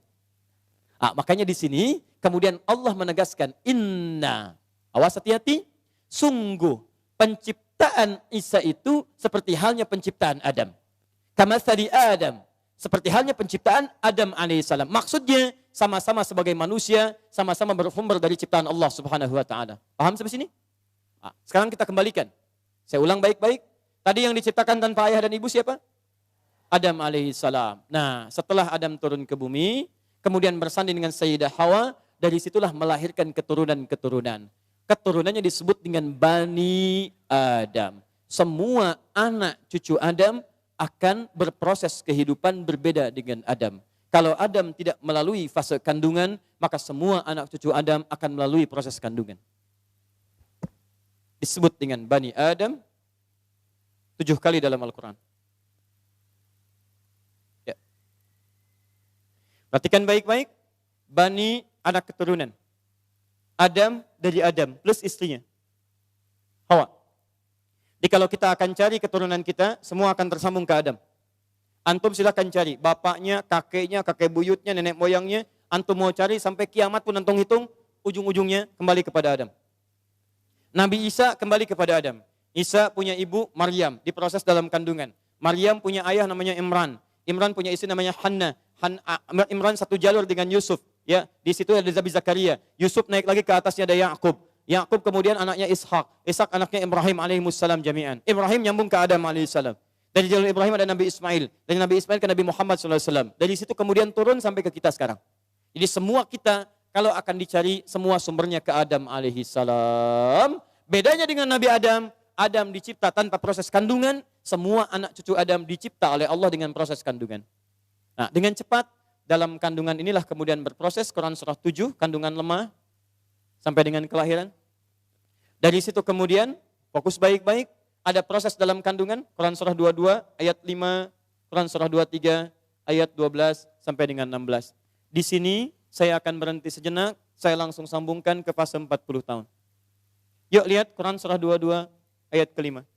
Makanya di sini, kemudian Allah menegaskan, inna, awas hati-hati, sungguh penciptaan Isa itu seperti halnya penciptaan Adam. Kamatsali Adam, seperti halnya penciptaan Adam alaihissalam. Maksudnya sama-sama sebagai manusia, sama-sama bersumber dari ciptaan Allah subhanahu wa ta'ala. Paham sampai sini? Sekarang kita kembalikan. Saya ulang baik-baik. Tadi yang diciptakan tanpa ayah dan ibu siapa? Adam alaihissalam. Nah, setelah Adam turun ke bumi, kemudian bersanding dengan Sayyidah Hawa, dari situlah melahirkan keturunan-keturunan. Keturunannya disebut dengan Bani Adam. Semua anak cucu Adam akan berproses kehidupan berbeda dengan Adam. Kalau Adam tidak melalui fase kandungan, maka semua anak cucu Adam akan melalui proses kandungan. Disebut dengan Bani Adam. 7 kali dalam Al-Quran. Ya. Perhatikan baik-baik. Bani, anak keturunan. Adam dari Adam plus istrinya. Hawa. Jadi kalau kita akan cari keturunan kita, semua akan tersambung ke Adam. Antum silakan cari bapaknya, kakek buyutnya, nenek moyangnya. Antum mau cari sampai kiamat pun antum hitung, ujung-ujungnya kembali kepada Adam. Nabi Isa kembali kepada Adam. Isa punya ibu Maryam, diproses dalam kandungan. Maryam punya ayah namanya Imran. Imran punya istri namanya Hannah. Imran satu jalur dengan Yusuf. Ya, di situ ada Nabi Zakaria. Yusuf naik lagi ke atasnya ada Yakub. Yakub kemudian anaknya Ishak. Ishak anaknya Ibrahim alaihissalam jami'an. Ibrahim nyambung ke Adam alaihissalam. Dari jalur Ibrahim ada Nabi Ismail. Dari Nabi Ismail ke Nabi Muhammad SAW. Dari situ kemudian turun sampai ke kita sekarang. Jadi semua kita kalau akan dicari semua sumbernya ke Adam alaihissalam. Bedanya dengan Nabi Adam, Adam dicipta tanpa proses kandungan, semua anak cucu Adam dicipta oleh Allah dengan proses kandungan. Nah, dengan cepat dalam kandungan inilah kemudian berproses Quran surah 7, kandungan lemah sampai dengan kelahiran. Dari situ kemudian fokus baik-baik, ada proses dalam kandungan Quran surah 22 ayat 5, Quran surah 23 ayat 12 sampai dengan 16. Di sini saya akan berhenti sejenak, saya langsung sambungkan ke fase 40 tahun. Yuk lihat Quran surah 22 ayat kelima.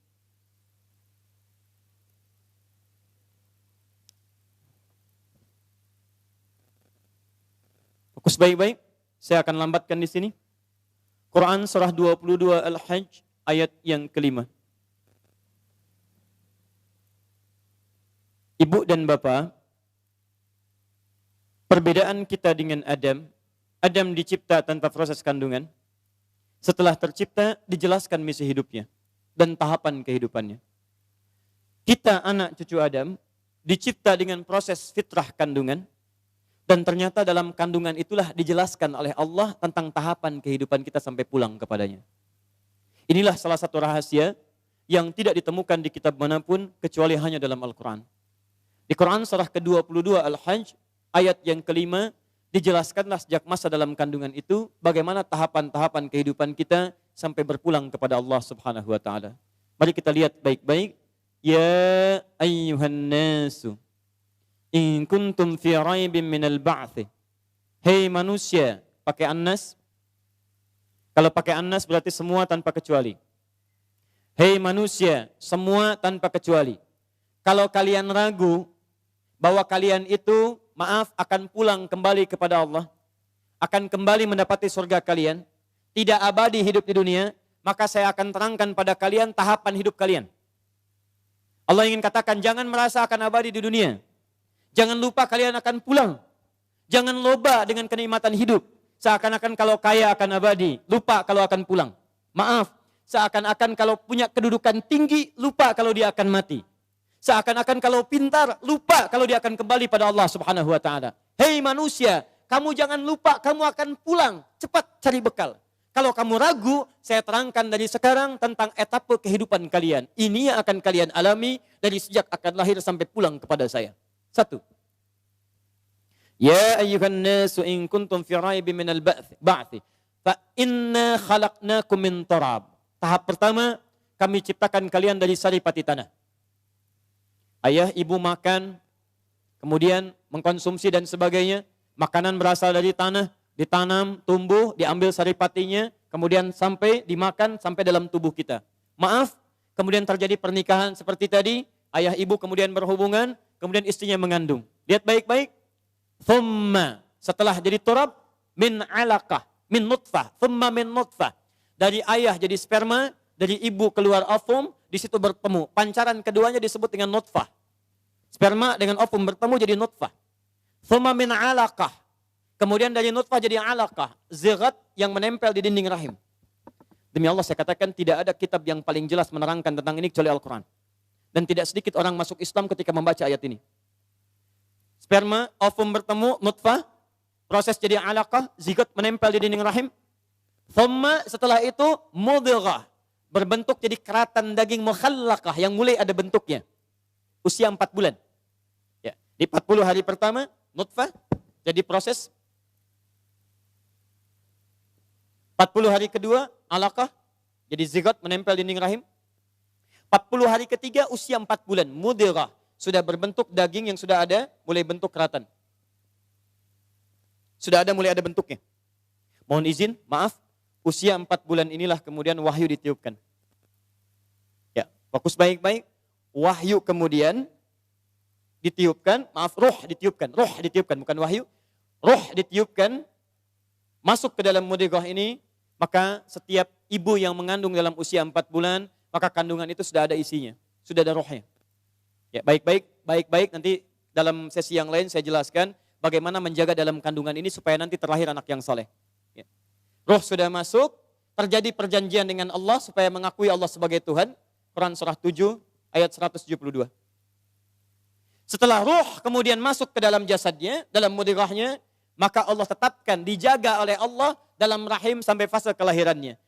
Fokus baik-baik, saya akan lambatkan di sini. Quran surah 22 Al-Hajj ayat yang kelima. Ibu dan bapak, perbedaan kita dengan Adam, Adam dicipta tanpa proses kandungan. Setelah tercipta, dijelaskan misi hidupnya dan tahapan kehidupannya. Kita anak cucu Adam, dicipta dengan proses fitrah kandungan, dan ternyata dalam kandungan itulah dijelaskan oleh Allah tentang tahapan kehidupan kita sampai pulang kepadanya. Inilah salah satu rahasia yang tidak ditemukan di kitab manapun kecuali hanya dalam Al-Quran. Di Quran surah ke-22 Al-Hajj, ayat yang kelima, dijelaskanlah sejak masa dalam kandungan itu bagaimana tahapan-tahapan kehidupan kita sampai berpulang kepada Allah Subhanahu wa taala. Mari kita lihat baik-baik. Ya ayyuhan nasu in kuntum fi raibin minal ba'ts. Hei manusia, pakai annas. Kalau pakai annas berarti semua tanpa kecuali. Hei manusia, semua tanpa kecuali. Kalau kalian ragu bahwa kalian itu akan pulang kembali kepada Allah, akan kembali mendapati surga kalian, tidak abadi hidup di dunia, maka saya akan terangkan pada kalian tahapan hidup kalian. Allah ingin katakan, jangan merasa akan abadi di dunia. Jangan lupa kalian akan pulang. Jangan loba dengan kenikmatan hidup. Seakan-akan kalau kaya akan abadi, lupa kalau akan pulang. Maaf, seakan-akan kalau punya kedudukan tinggi, lupa kalau dia akan mati. Seakan-akan kalau pintar, lupa kalau dia akan kembali pada Allah Subhanahu wa taala. Hei manusia, kamu jangan lupa kamu akan pulang. Cepat cari bekal. Kalau kamu ragu, saya terangkan dari sekarang tentang etape kehidupan kalian. Ini yang akan kalian alami dari sejak akan lahir sampai pulang kepada saya. 1. Ya ayyuhan nasu in kuntum fi raibin minal ba'thi fa inna khalaqnakum min turab. Tahap pertama, kami ciptakan kalian dari saripati tanah. Ayah ibu makan, kemudian mengkonsumsi dan sebagainya. Makanan berasal dari tanah, ditanam, tumbuh, diambil saripatinya, kemudian sampai dimakan sampai dalam tubuh kita. Maaf, kemudian terjadi pernikahan seperti tadi, ayah ibu kemudian berhubungan, kemudian istrinya mengandung. Lihat baik-baik. Thumma, setelah jadi turab, min alaqah, min nutfah, thumma min nutfah. Dari ayah jadi sperma, dari ibu keluar ovum, di situ bertemu. Pancaran keduanya disebut dengan nutfah. Sperma dengan ovum bertemu jadi nutfah. Thumma min alaqah. Kemudian dari nutfah jadi alaqah. Zigat yang menempel di dinding rahim. Demi Allah saya katakan tidak ada kitab yang paling jelas menerangkan tentang ini kecuali Al-Quran. Dan tidak sedikit orang masuk Islam ketika membaca ayat ini. Sperma, ovum bertemu, nutfah. Proses jadi alaqah, zigat menempel di dinding rahim. Thumma setelah itu mudghah. Berbentuk jadi keratan daging mukhallaqah yang mulai ada bentuknya. Usia 4 bulan. Ya, di 40 hari pertama, nutfah, jadi proses. 40 hari kedua, alaqah, jadi zigot menempel di dinding rahim. 40 hari ketiga usia 4 bulan, mudirah. Sudah berbentuk daging yang sudah ada, mulai bentuk keratan. Sudah ada, mulai ada bentuknya. Mohon izin, maaf, usia 4 bulan inilah kemudian wahyu ditiupkan. Ya, fokus baik-baik. Wahyu kemudian ditiupkan, maaf, roh ditiupkan, bukan wahyu. Roh ditiupkan, masuk ke dalam mudirah ini, maka setiap ibu yang mengandung dalam usia 4 bulan, maka kandungan itu sudah ada isinya, sudah ada rohnya. Ya, baik-baik nanti dalam sesi yang lain saya jelaskan bagaimana menjaga dalam kandungan ini supaya nanti terlahir anak yang saleh. Ya. Roh sudah masuk, terjadi perjanjian dengan Allah supaya mengakui Allah sebagai Tuhan. Quran surah 7 ayat 172. Setelah roh kemudian masuk ke dalam jasadnya, dalam mudirahnya, maka Allah tetapkan, dijaga oleh Allah dalam rahim sampai fase kelahirannya.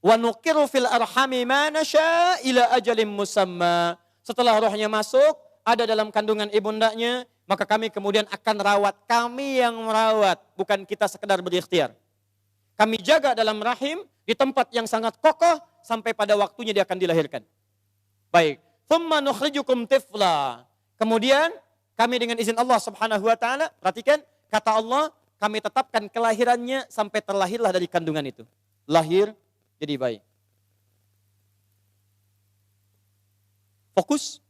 Wa nuqiru fil arhami ma nasya ila ajalin musamma. Setelah rohnya masuk, ada dalam kandungan ibundanya, maka kami kemudian akan rawat. Kami yang merawat, bukan kita sekedar berikhtiar. Kami jaga dalam rahim di tempat yang sangat kokoh sampai pada waktunya dia akan dilahirkan. Baik. Thumma nukhrijukum tifla. Kemudian kami dengan izin Allah Subhanahu wa taala, perhatikan kata Allah, kami tetapkan kelahirannya sampai terlahirlah dari kandungan itu. Lahir jadi bayi. Fokus.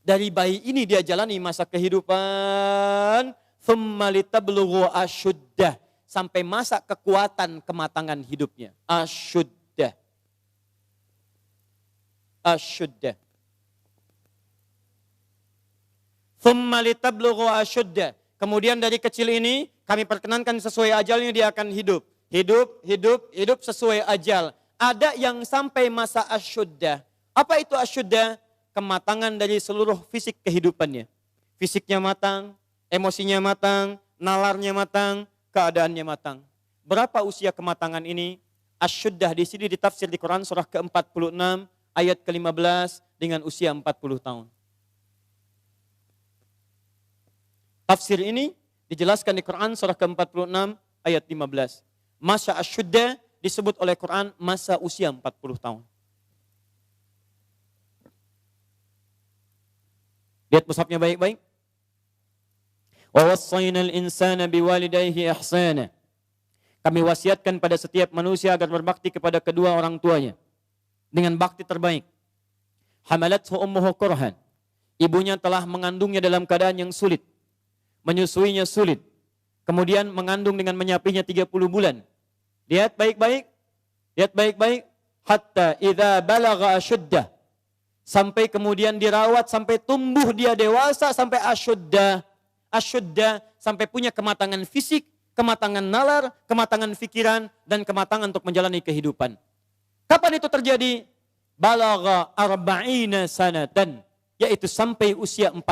Dari bayi ini dia jalani masa kehidupan. Thumma litablughu asyuddah. Sampai masa kekuatan kematangan hidupnya. Asyuddah. Asyuddah. Thumma litablughu asyuddah. Kemudian dari kecil ini kami perkenankan sesuai ajalnya dia akan hidup. Hidup sesuai ajal. Ada yang sampai masa asyuddah. Apa itu asyuddah? Kematangan dari seluruh fisik kehidupannya. Fisiknya matang, emosinya matang, nalarnya matang, keadaannya matang. Berapa usia kematangan ini? Asyuddah di sini ditafsir di Quran surah ke-46 ayat ke-15 dengan usia 40 tahun. Tafsir ini dijelaskan di Quran surah ke-46 ayat 15. Masa asyuddah disebut oleh Quran masa usia 40 tahun. Lihat mushafnya baik-baik. Wa wassaynal insana biwalidayhi ihsana. Kami wasiatkan pada setiap manusia agar berbakti kepada kedua orang tuanya dengan bakti terbaik. Hamalathu ummuhu kurhan. Ibunya telah mengandungnya dalam keadaan yang sulit. Menyusuinya sulit. Kemudian mengandung dengan menyapinya 30 bulan. Lihat baik-baik. Lihat baik-baik. Hatta idza balagha asyuddah. Sampai kemudian dirawat, sampai tumbuh dia dewasa, sampai asyuddah. Asyuddah, sampai punya kematangan fisik, kematangan nalar, kematangan pikiran, dan kematangan untuk menjalani kehidupan. Kapan itu terjadi? Balagha arba'ina sanatan. Yaitu sampai usia 40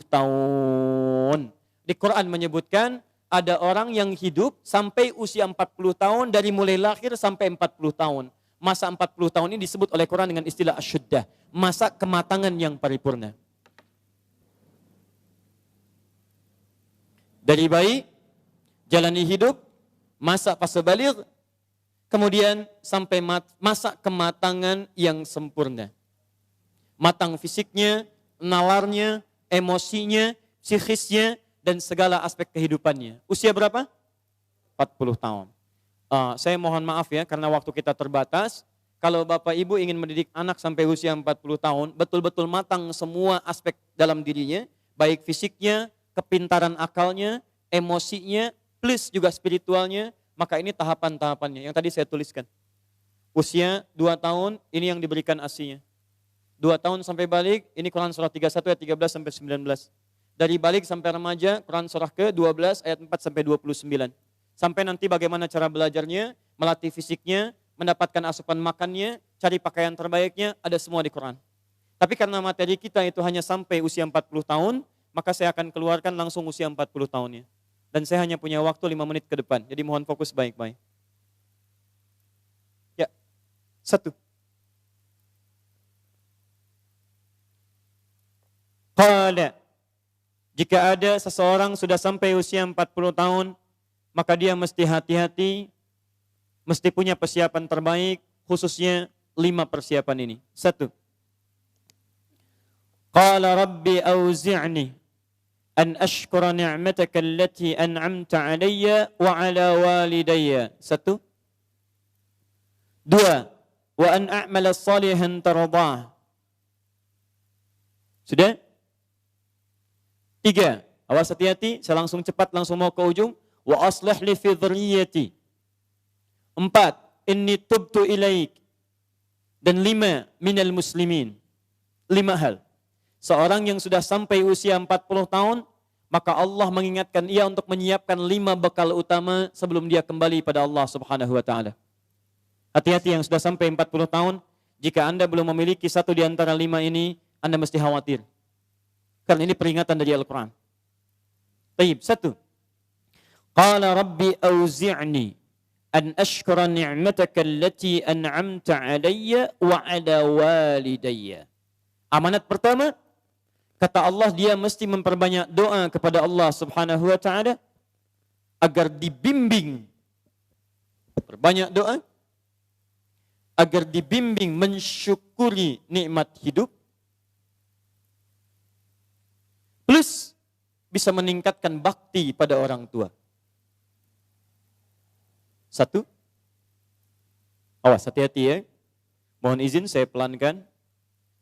tahun. Di Quran menyebutkan, ada orang yang hidup sampai usia 40 tahun dari mulai lahir sampai 40 tahun. Masa 40 tahun ini disebut oleh Quran dengan istilah asyuddah. Masa kematangan yang paripurna. Dari bayi, jalani hidup, masa fase baligh, kemudian sampai masa kematangan yang sempurna. Matang fisiknya, nalarnya, emosinya, psikisnya, dan segala aspek kehidupannya. Usia berapa? 40 tahun. Saya mohon maaf ya, karena waktu kita terbatas. Kalau Bapak Ibu ingin mendidik anak sampai usia 40 tahun, betul-betul matang semua aspek dalam dirinya, baik fisiknya, kepintaran akalnya, emosinya, plus juga spiritualnya, maka ini tahapan-tahapannya yang tadi saya tuliskan. Usia 2 tahun, ini yang diberikan asinya. 2 tahun sampai balik, ini Quran surah 31 ayat 13 sampai 19. Dari balik sampai remaja, Quran surah ke-12 ayat 4 sampai 29. Sampai nanti bagaimana cara belajarnya, melatih fisiknya, mendapatkan asupan makannya, cari pakaian terbaiknya, ada semua di Quran. Tapi karena materi kita itu hanya sampai usia 40 tahun, maka saya akan keluarkan langsung usia 40 tahunnya. Dan saya hanya punya waktu 5 menit ke depan, jadi mohon fokus baik-baik. Ya, 1. Qala, jika ada seseorang sudah sampai usia 40 tahun, maka dia mesti hati-hati, mesti punya persiapan terbaik, khususnya 5 persiapan ini. 1. Qala rabbi auzi'ni an ashkura ni'mataka allati an'amta alayya wa ala walidayya. 1. 2. Wa an a'mala salihan tardah. Sudah? 3. Awas hati-hati, saya langsung cepat langsung mau ke ujung. Wa aslih li fi dhurriyyati. 4. Inni tubtu ilaik. Dan 5. Minal muslimin. 5 hal. Seorang yang sudah sampai usia 40 tahun, maka Allah mengingatkan ia untuk menyiapkan 5 bekal utama sebelum dia kembali pada Allah Subhanahu wa taala. Hati-hati yang sudah sampai 40 tahun, jika Anda belum memiliki satu di antara 5 ini, Anda mesti khawatir. Karena ini peringatan dari Al-Quran. Taib, 1. Qala rabbi auzi'ni an ashkura ni'mataka allati an'amta alayya wa ala walidayya. Amanat pertama, kata Allah, dia mesti memperbanyak doa kepada Allah Subhanahu wa taala agar dibimbing. Perbanyak doa agar dibimbing mensyukuri nikmat hidup, plus bisa meningkatkan bakti pada orang tua. 1. Awas, hati-hati ya. Mohon izin saya pelankan.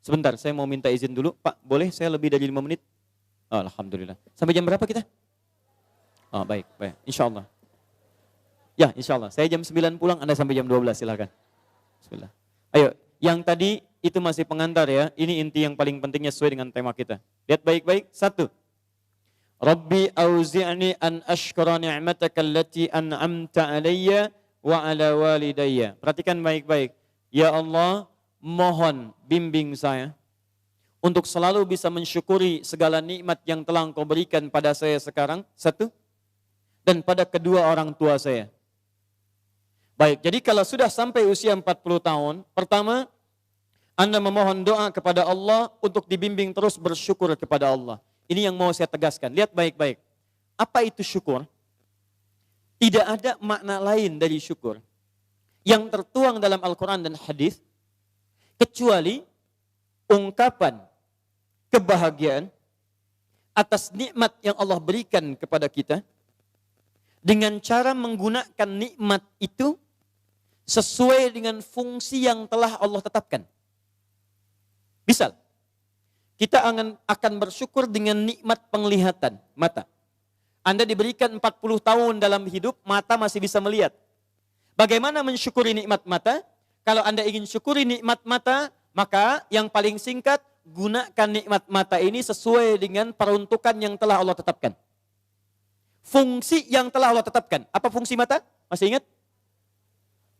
Sebentar, saya mau minta izin dulu. Pak, boleh saya lebih dari 5 menit? Oh, alhamdulillah. Sampai jam berapa kita? Oh, baik. Insya Allah. Ya, insya Allah. Saya jam 9 pulang, Anda sampai jam 12, silakan. Bismillah. Ayo, yang tadi itu masih pengantar ya. Ini inti yang paling pentingnya sesuai dengan tema kita. Lihat baik-baik. 1. Rabbi auzi'ni an ashkura ni'mataka allati an'amta alayya wa ala walidayya. Perhatikan baik-baik. Ya Allah, mohon bimbing saya untuk selalu bisa mensyukuri segala nikmat yang telah Engkau berikan pada saya sekarang. 1. Dan pada kedua orang tua saya. Baik, jadi kalau sudah sampai usia 40 tahun, pertama, Anda memohon doa kepada Allah untuk dibimbing terus bersyukur kepada Allah. Ini yang mau saya tegaskan. Lihat baik-baik. Apa itu syukur? Tidak ada makna lain dari syukur yang tertuang dalam Al-Quran dan hadis kecuali ungkapan kebahagiaan atas nikmat yang Allah berikan kepada kita dengan cara menggunakan nikmat itu sesuai dengan fungsi yang telah Allah tetapkan. Misal, kita akan bersyukur dengan nikmat penglihatan mata. Anda diberikan 40 tahun dalam hidup, mata masih bisa melihat. Bagaimana mensyukuri nikmat mata? Kalau Anda ingin syukuri nikmat mata, maka yang paling singkat, gunakan nikmat mata ini sesuai dengan peruntukan yang telah Allah tetapkan. Fungsi yang telah Allah tetapkan. Apa fungsi mata? Masih ingat?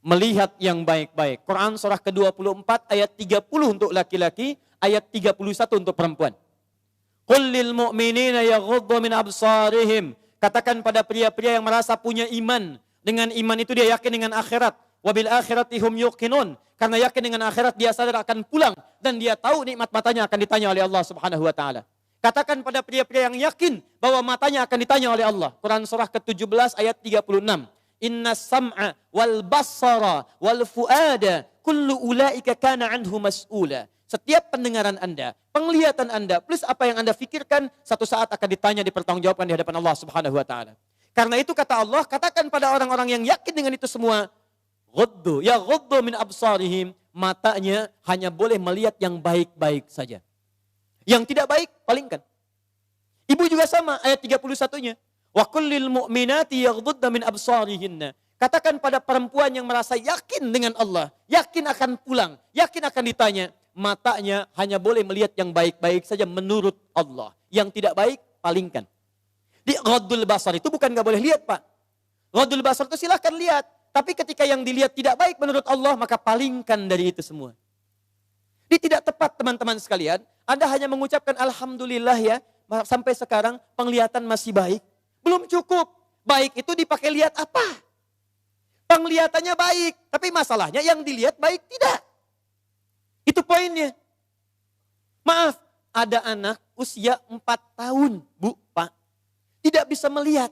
Melihat yang baik-baik. Quran surah ke-24 ayat 30 untuk laki-laki, ayat 31 untuk perempuan. Qul lil mu'minina yaghuddu min absarihim. Katakan pada pria-pria yang merasa punya iman. Dengan iman itu dia yakin dengan akhirat. Wabil akhirati hum yuqinun. Karena yakin dengan akhirat dia sadar akan pulang. Dan dia tahu nikmat matanya akan ditanya oleh Allah Subhanahu wa ta'ala. Katakan pada pria-pria yang yakin bahwa matanya akan ditanya oleh Allah. Quran surah ke-17 ayat 36. Inna sam'a wal basara wal fuada kullu ulaika kana anhu mas'ula. Setiap pendengaran Anda, penglihatan Anda, plus apa yang Anda fikirkan, satu saat akan ditanya, dipertanggungjawabkan di hadapan Allah Subhanahu wa ta'ala. Karena itu kata Allah, katakan pada orang-orang yang yakin dengan itu semua, ghuddu min absarihim, matanya hanya boleh melihat yang baik-baik saja. Yang tidak baik, palingkan. Ibu juga sama, ayat 31-nya. Wa kullil mu'minati yaghdudna min absarihinna. Katakan pada perempuan yang merasa yakin dengan Allah, yakin akan pulang, yakin akan ditanya, matanya hanya boleh melihat yang baik-baik saja menurut Allah. Yang tidak baik, palingkan. Di ghaddul basar itu bukan gak boleh lihat, Pak. Ghaddul basar itu silahkan lihat. Tapi ketika yang dilihat tidak baik menurut Allah, maka palingkan dari itu semua. Ini tidak tepat, teman-teman sekalian. Anda hanya mengucapkan Alhamdulillah ya, sampai sekarang penglihatan masih baik. Belum cukup. Baik itu dipakai lihat apa? Penglihatannya baik, tapi masalahnya yang dilihat baik tidak. Itu poinnya. Maaf, ada anak usia 4 tahun, Bu, Pak. Tidak bisa melihat.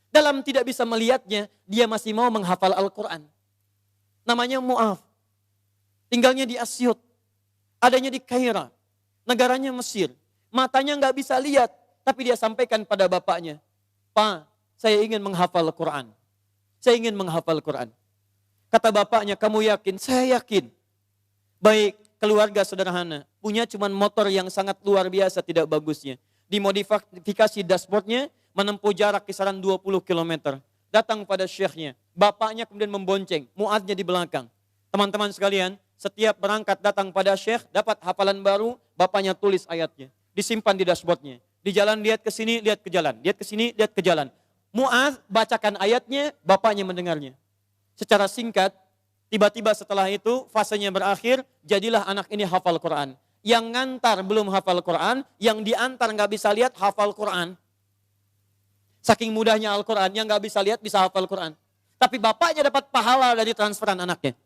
Dalam tidak bisa melihatnya, dia masih mau menghafal Al-Quran. Namanya Mu'af. Tinggalnya di Asyut. Adanya di Kaira. negaranya Mesir. Matanya nggak bisa lihat, tapi dia sampaikan pada bapaknya, "Pak, saya ingin menghafal Quran. Saya ingin menghafal Quran." Kata bapaknya, "Kamu yakin?" "Saya yakin." Baik, keluarga sederhana, punya cuman motor yang sangat luar biasa tidak bagusnya. Dimodifikasi dashboardnya, menempuh jarak kisaran 20 km. Datang pada syekhnya, bapaknya kemudian membonceng, Muadznya di belakang. Teman-teman sekalian, setiap berangkat datang pada syekh, dapat hafalan baru, bapaknya tulis ayatnya. Disimpan di dashboardnya. Di jalan lihat ke sini, lihat ke jalan. Lihat ke sini, lihat ke jalan. Muadz bacakan ayatnya, bapaknya mendengarnya. Secara singkat, tiba-tiba setelah itu, fasenya berakhir, jadilah anak ini hafal Quran. Yang ngantar belum hafal Quran, yang diantar nggak bisa lihat, hafal Quran. Saking mudahnya Al-Quran, yang nggak bisa lihat bisa hafal Quran. Tapi bapaknya dapat pahala dari transferan anaknya.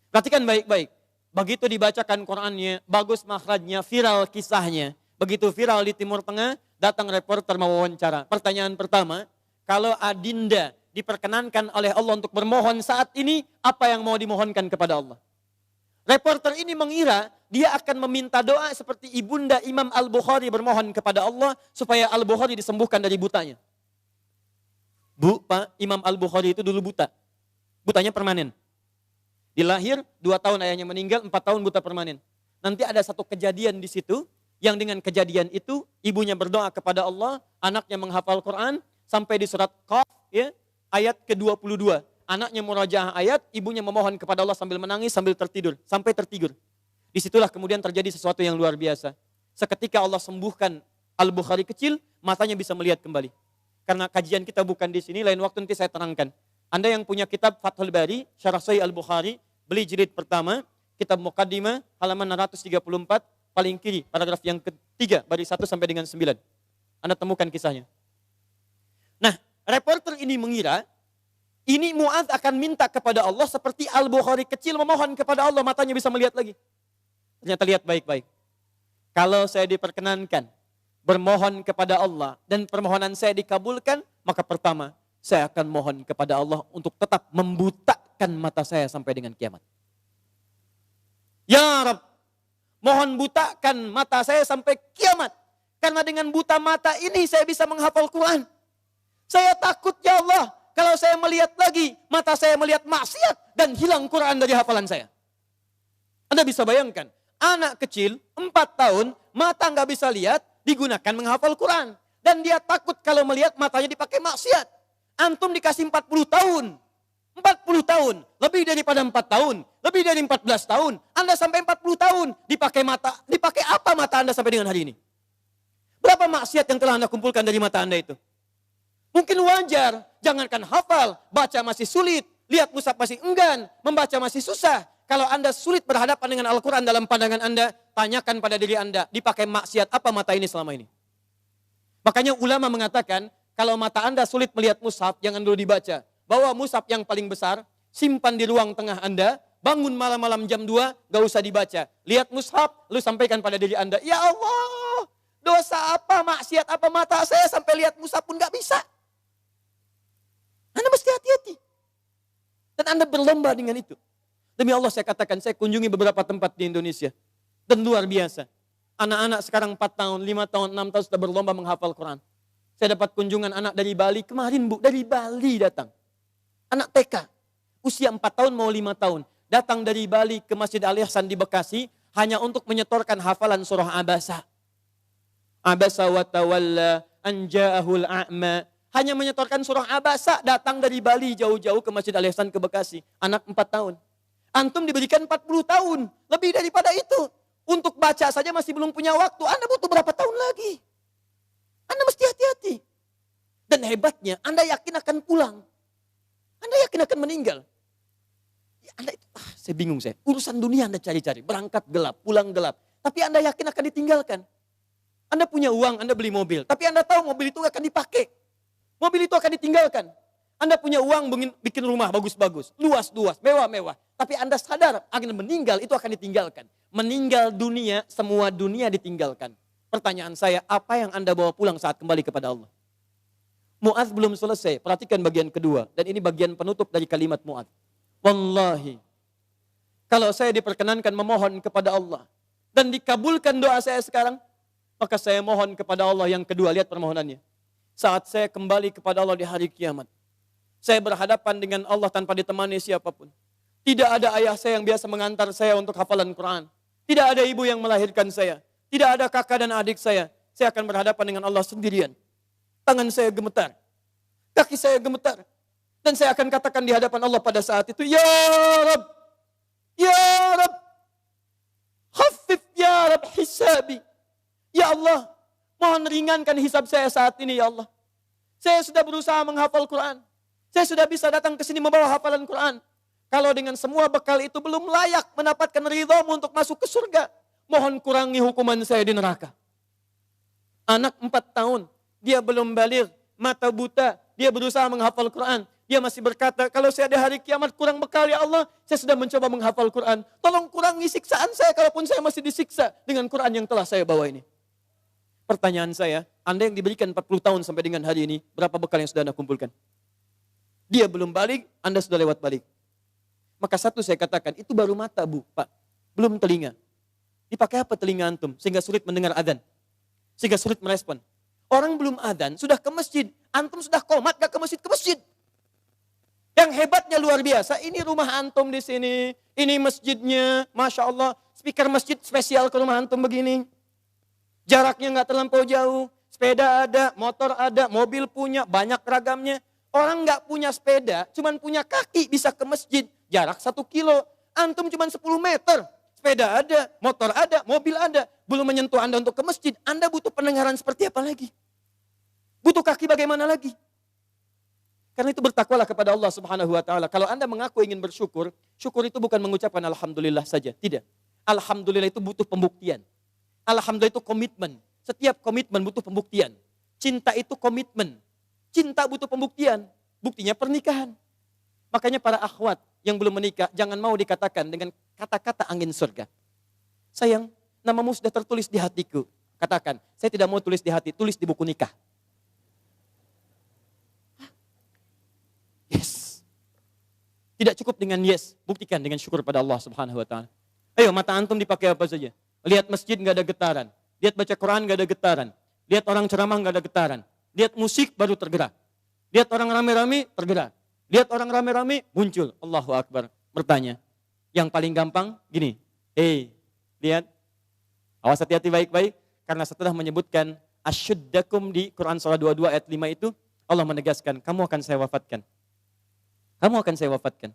Perhatikan baik-baik. Begitu dibacakan Qurannya, bagus makhrajnya, viral kisahnya. Begitu viral di Timur Tengah, datang reporter mewawancara. Pertanyaan pertama, kalau adinda diperkenankan oleh Allah untuk bermohon saat ini, apa yang mau dimohonkan kepada Allah? Reporter ini mengira dia akan meminta doa seperti ibunda Imam Al-Bukhari bermohon kepada Allah supaya Al-Bukhari disembuhkan dari butanya. Bu, Pak, Imam Al-Bukhari itu dulu buta. Butanya permanen. Dilahir, 2 tahun ayahnya meninggal, 4 tahun buta permanen. Nanti ada satu kejadian di situ, yang dengan kejadian itu, ibunya berdoa kepada Allah, anaknya menghafal Quran, sampai di surat Qaf, ya, ayat ke-22. Anaknya murajaah ayat, ibunya memohon kepada Allah sambil menangis, sambil tertidur. Sampai tertidur. Disitulah kemudian terjadi sesuatu yang luar biasa. Seketika Allah sembuhkan Al-Bukhari kecil, matanya bisa melihat kembali. Karena kajian kita bukan di sini, lain waktu nanti saya terangkan. Anda yang punya kitab Fathul Bari, Syarah Sahih Al-Bukhari, beli jilid pertama, kitab Muqaddimah, halaman 634, paling kiri, paragraf yang ketiga, baris 1 sampai dengan 9. Anda temukan kisahnya. Nah, reporter ini mengira, ini Muadz akan minta kepada Allah seperti Al-Bukhari kecil memohon kepada Allah, matanya bisa melihat lagi. Ternyata lihat baik-baik. Kalau saya diperkenankan bermohon kepada Allah dan permohonan saya dikabulkan, maka pertama saya akan mohon kepada Allah untuk tetap membutakan mata saya sampai dengan kiamat. Ya Rabb, mohon butakan mata saya sampai kiamat. Karena dengan buta mata ini saya bisa menghafal Quran. Saya takut ya Allah, kalau saya melihat lagi, mata saya melihat maksiat dan hilang Quran dari hafalan saya. Anda bisa bayangkan, anak kecil 4 tahun, mata nggak bisa lihat, digunakan menghafal Quran. Dan dia takut kalau melihat matanya dipakai maksiat. Antum dikasih 40 tahun. 40 tahun. Lebih daripada 4 tahun. Lebih dari 14 tahun. Anda sampai 40 tahun. Dipakai mata. Dipakai apa mata Anda sampai dengan hari ini? Berapa maksiat yang telah Anda kumpulkan dari mata Anda itu? Mungkin wajar. Jangankan hafal. Baca masih sulit. Lihat mushaf masih enggan. Membaca masih susah. Kalau Anda sulit berhadapan dengan Al-Quran dalam pandangan Anda, tanyakan pada diri Anda, dipakai maksiat apa mata ini selama ini? Makanya ulama mengatakan, kalau mata Anda sulit melihat mushaf, jangan dulu dibaca. Bawa mushaf yang paling besar, simpan di ruang tengah Anda, bangun malam-malam jam 2, gak usah dibaca. Lihat mushaf, lalu sampaikan pada diri Anda, ya Allah, dosa apa, maksiat apa mata saya sampai lihat mushaf pun gak bisa. Anda mesti hati-hati. Dan Anda berlomba dengan itu. Demi Allah saya katakan, saya kunjungi beberapa tempat di Indonesia. Dan luar biasa. Anak-anak sekarang 4 tahun, 5 tahun, 6 tahun sudah berlomba menghafal Quran. Saya dapat kunjungan anak dari Bali, kemarin Bu, dari Bali datang. Anak TK, usia 4 tahun mau 5 tahun. Datang dari Bali ke Masjid Al-Ihsan di Bekasi, hanya untuk menyetorkan hafalan surah Abasa. Abasa wa tawalla an ja'ahul a'ma. Hanya menyetorkan surah Abasa, datang dari Bali jauh-jauh ke Masjid Al-Ihsan ke Bekasi. Anak 4 tahun. Antum diberikan 40 tahun, lebih daripada itu. Untuk baca saja masih belum punya waktu. Anda butuh berapa tahun lagi? Anda mesti hati-hati. Dan hebatnya, Anda yakin akan pulang. Anda yakin akan meninggal. Ya, Anda itu, saya bingung saya. Urusan dunia Anda cari-cari. Berangkat gelap, pulang gelap. Tapi Anda yakin akan ditinggalkan. Anda punya uang, Anda beli mobil. Tapi Anda tahu mobil itu akan dipakai. Mobil itu akan ditinggalkan. Anda punya uang bikin rumah bagus-bagus, luas-luas, mewah-mewah. Tapi Anda sadar akan meninggal itu akan ditinggalkan. Meninggal dunia, semua dunia ditinggalkan. Pertanyaan saya, apa yang Anda bawa pulang saat kembali kepada Allah? Muadz belum selesai, perhatikan bagian kedua. Dan ini bagian penutup dari kalimat Muadz. Wallahi, kalau saya diperkenankan memohon kepada Allah, dan dikabulkan doa saya sekarang, maka saya mohon kepada Allah yang kedua, lihat permohonannya. Saat saya kembali kepada Allah di hari kiamat, saya berhadapan dengan Allah tanpa ditemani siapapun. Tidak ada ayah saya yang biasa mengantar saya untuk hafalan Quran. Tidak ada ibu yang melahirkan saya. Tidak ada kakak dan adik saya. Saya akan berhadapan dengan Allah sendirian. Tangan saya gemetar. Kaki saya gemetar. Dan saya akan katakan di hadapan Allah pada saat itu, Ya Rab, Ya Rab, khaffif Ya Rab hisabi. Ya Allah, mohon ringankan hisab saya saat ini ya Allah. Saya sudah berusaha menghafal Quran. Saya sudah bisa datang ke sini membawa hafalan Quran. Kalau dengan semua bekal itu belum layak mendapatkan ridhamu untuk masuk ke surga, mohon kurangi hukuman saya di neraka. Anak 4 tahun, dia belum baligh, mata buta, dia berusaha menghafal Quran. Dia masih berkata, kalau saya ada hari kiamat kurang bekal ya Allah, saya sudah mencoba menghafal Quran. Tolong kurangi siksaan saya kalaupun saya masih disiksa dengan Quran yang telah saya bawa ini. Pertanyaan saya, Anda yang diberikan 40 tahun sampai dengan hari ini, berapa bekal yang sudah Anda kumpulkan? Dia belum balik, Anda sudah lewat balik. Maka satu saya katakan, itu baru mata Bu, Pak. Belum telinga. Dipakai apa telinga antum? Sehingga sulit mendengar adzan. Sehingga sulit merespon. Orang belum adzan, sudah ke masjid. Antum sudah komat, gak ke masjid. Yang hebatnya luar biasa, ini rumah antum di sini. Ini masjidnya, Masya Allah. Speaker masjid spesial ke rumah antum begini. Jaraknya gak terlampau jauh. Sepeda ada, motor ada, mobil punya, banyak ragamnya. Orang gak punya sepeda, cuman punya kaki bisa ke masjid. Jarak 1 kilo, antum cuma 10 meter. Sepeda ada, motor ada, mobil ada. Belum menyentuh Anda untuk ke masjid. Anda butuh pendengaran seperti apa lagi? Butuh kaki bagaimana lagi? Karena itu bertakwalah kepada Allah Subhanahu wa taala. Kalau Anda mengaku ingin bersyukur, syukur itu bukan mengucapkan alhamdulillah saja, tidak. Alhamdulillah itu butuh pembuktian. Alhamdulillah itu komitmen. Setiap komitmen butuh pembuktian. Cinta itu komitmen. Cinta butuh pembuktian. Buktinya pernikahan. Makanya para akhwat yang belum menikah, jangan mau dikatakan dengan kata-kata angin surga. Sayang, namamu sudah tertulis di hatiku. Katakan, saya tidak mau tulis di hati, tulis di buku nikah. Yes. Tidak cukup dengan yes, buktikan dengan syukur pada Allah Subhanahu wa taala. Ayo, mata antum dipakai apa saja? Lihat masjid enggak ada getaran. Lihat baca Quran enggak ada getaran. Lihat orang ceramah enggak ada getaran. Lihat musik baru tergerak. Lihat orang rame-rame tergerak. Lihat orang rame-rame muncul. Allahu Akbar. Bertanya. Yang paling gampang gini. Lihat. Awas hati-hati baik-baik. Karena setelah menyebutkan asyuddakum di Quran surah 22 ayat 5 itu. Allah menegaskan. Kamu akan saya wafatkan. Kamu akan saya wafatkan.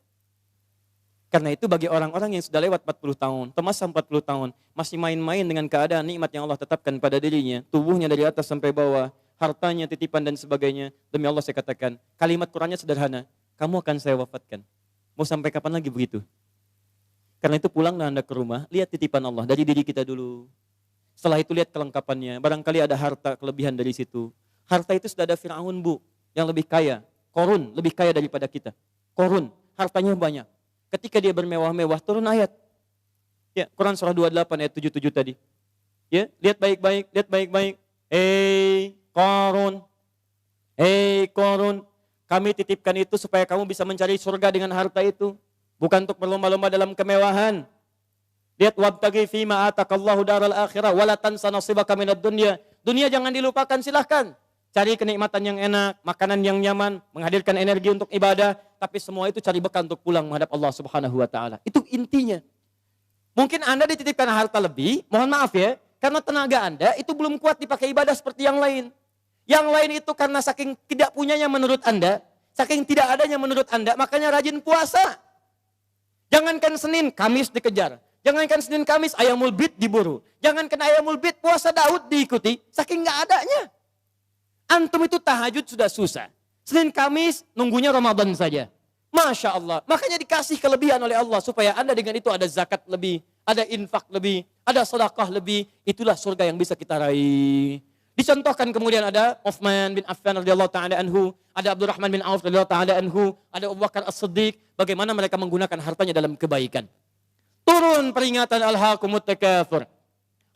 Karena itu bagi orang-orang yang sudah lewat 40 tahun. Atau masa 40 tahun. Masih main-main dengan keadaan nikmat yang Allah tetapkan pada dirinya. Tubuhnya dari atas sampai bawah. Hartanya, titipan dan sebagainya. Demi Allah saya katakan. Kalimat Qurannya sederhana. Kamu akan saya wafatkan. Mau sampai kapan lagi begitu? Karena itu pulanglah Anda ke rumah, lihat titipan Allah dari diri kita dulu. Setelah itu lihat kelengkapannya. Barangkali ada harta kelebihan dari situ. Harta itu sudah ada Fir'aun Bu, yang lebih kaya. Korun, lebih kaya daripada kita. Korun, hartanya banyak. Ketika dia bermewah-mewah, turun ayat. Ya, Quran surah 28 ayat 77 tadi. Ya, lihat baik-baik, lihat baik-baik. Korun. Korun. Kami titipkan itu supaya kamu bisa mencari surga dengan harta itu. Bukan untuk berlomba-lomba dalam kemewahan. Lihat wabtaghi fima atakallahu daral akhirah wala tansa nasibaka minad dunya. Dunia jangan dilupakan, silahkan. Cari kenikmatan yang enak, makanan yang nyaman, menghadirkan energi untuk ibadah, tapi semua itu cari bekal untuk pulang menghadap Allah Subhanahu wa taala. Itu intinya. Mungkin Anda dititipkan harta lebih, mohon maaf ya, karena tenaga Anda itu belum kuat dipakai ibadah seperti yang lain. Yang lain itu karena saking tidak punyanya menurut Anda, saking tidak adanya menurut Anda, makanya rajin puasa. Jangankan Senin, Kamis dikejar. Jangankan Senin, Kamis, ayamul bid diburu. Jangankan ayamul bid, puasa Daud diikuti, saking nggak adanya. Antum itu tahajud sudah susah. Senin, Kamis, nunggunya Ramadan saja. Masya Allah. Makanya dikasih kelebihan oleh Allah, supaya Anda dengan itu ada zakat lebih, ada infak lebih, ada sedekah lebih. Itulah surga yang bisa kita raih. Dicontohkan kemudian ada Uthman bin Affan radhiyallahu taala anhu, ada Abdurrahman bin Auf radhiyallahu taala anhu, ada Abu Bakar As-Siddiq, bagaimana mereka menggunakan hartanya dalam kebaikan. Turun peringatan alhaakumut takatsur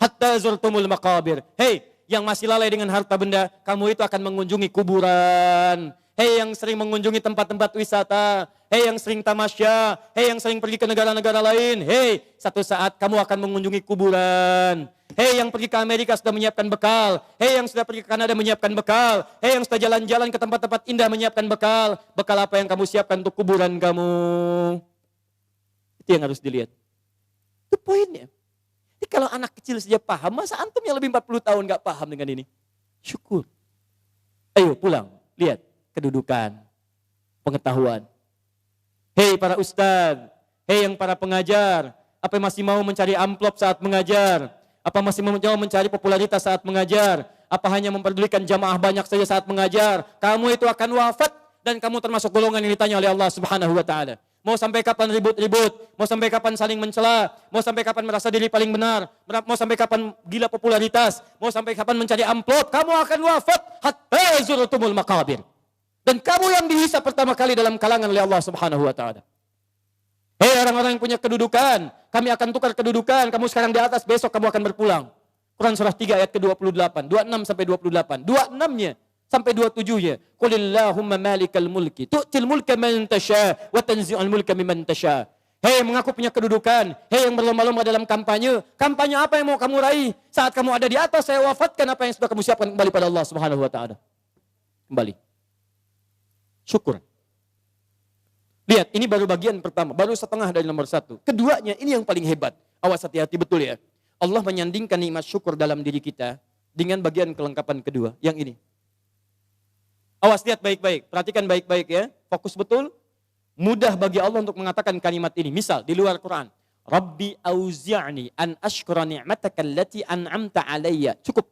hatta zurtumul maqabir. Hei, yang masih lalai dengan harta benda, kamu itu akan mengunjungi kuburan. hei yang sering mengunjungi tempat-tempat wisata, hei yang sering tamasya, hei yang sering pergi ke negara-negara lain, hei satu saat kamu akan mengunjungi kuburan. Hei yang pergi ke Amerika sudah menyiapkan bekal, hei yang sudah pergi ke Kanada menyiapkan bekal, hei yang sudah jalan-jalan ke tempat-tempat indah menyiapkan bekal. Bekal apa yang kamu siapkan untuk kuburan kamu? Itu yang harus dilihat. Itu poinnya. Jadi kalau anak kecil saja paham, masa antum yang lebih 40 tahun gak paham dengan ini? Syukur. Ayo pulang, lihat kedudukan, pengetahuan. Hei para ustadz, hei yang para pengajar, apa masih mau mencari amplop saat mengajar? Apa masih mau mencari popularitas saat mengajar? Apa hanya memperdulikan jamaah banyak saja saat mengajar? Kamu itu akan wafat dan kamu termasuk golongan yang ditanya oleh Allah Subhanahu wa taala. Mau sampai kapan ribut-ribut? Mau sampai kapan saling mencela? Mau sampai kapan merasa diri paling benar? Mau sampai kapan gila popularitas? Mau sampai kapan mencari amplop? Kamu akan wafat hatta zurtumul maqabir. Dan kamu yang dihisab pertama kali dalam kalangan oleh Allah Subhanahu wa taala. Hei orang-orang yang punya kedudukan, kami akan tukar kedudukan, kamu sekarang di atas, besok kamu akan berpulang. Quran surah 3 ayat ke-28, 26 sampai 28. 26-nya sampai 27-nya. Qulillahumma malikal mulki, tu'til mulka man tasha, wa tanzi'ul mulka mimman tasha. Hei mengaku punya kedudukan, hei yang berlomba-lomba dalam kampanye. Kampanye apa yang mau kamu raih? Saat kamu ada di atas, saya wafatkan apa yang sudah kamu siapkan kembali pada Allah Subhanahu wa taala. Kembali. Syukur. Lihat, ini baru bagian pertama, baru setengah dari nomor 1. Keduanya, ini yang paling hebat. Awas hati-hati betul ya. Allah menyandingkan nikmat syukur dalam diri kita dengan bagian kelengkapan kedua, yang ini. Awas, lihat baik-baik, perhatikan baik-baik ya. Fokus betul. Mudah bagi Allah untuk mengatakan kalimat ini. Misal, di luar Quran. Rabbi auzi'ni an ashkura ni'mataka allati an'amta alayya. Cukup.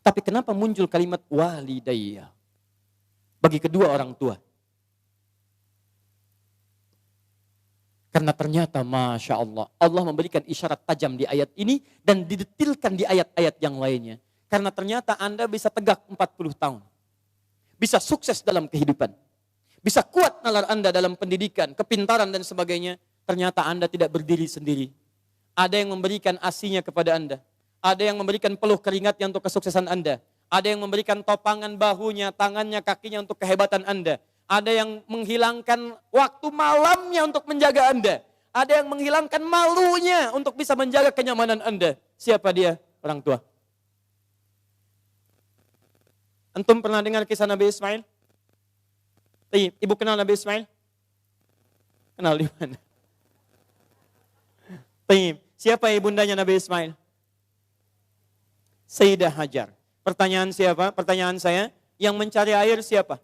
Tapi kenapa muncul kalimat walidayya? Bagi kedua orang tua. Karena ternyata Masya Allah, Allah memberikan isyarat tajam di ayat ini dan didetilkan di ayat-ayat yang lainnya. Karena ternyata Anda bisa tegak 40 tahun. Bisa sukses dalam kehidupan. Bisa kuat nalar Anda dalam pendidikan, kepintaran dan sebagainya. Ternyata Anda tidak berdiri sendiri. Ada yang memberikan asinya kepada Anda. Ada yang memberikan peluh keringatnya untuk kesuksesan Anda. Ada yang memberikan topangan bahunya, tangannya, kakinya untuk kehebatan Anda. Ada yang menghilangkan waktu malamnya untuk menjaga Anda. Ada yang menghilangkan malunya untuk bisa menjaga kenyamanan Anda. Siapa dia? Orang tua. Antum pernah dengar kisah Nabi Ismail? Ibu kenal Nabi Ismail? Kenal di mana? Siapa ibundanya Nabi Ismail? Sayyidah Hajar. Pertanyaan siapa? Pertanyaan saya, yang mencari air siapa?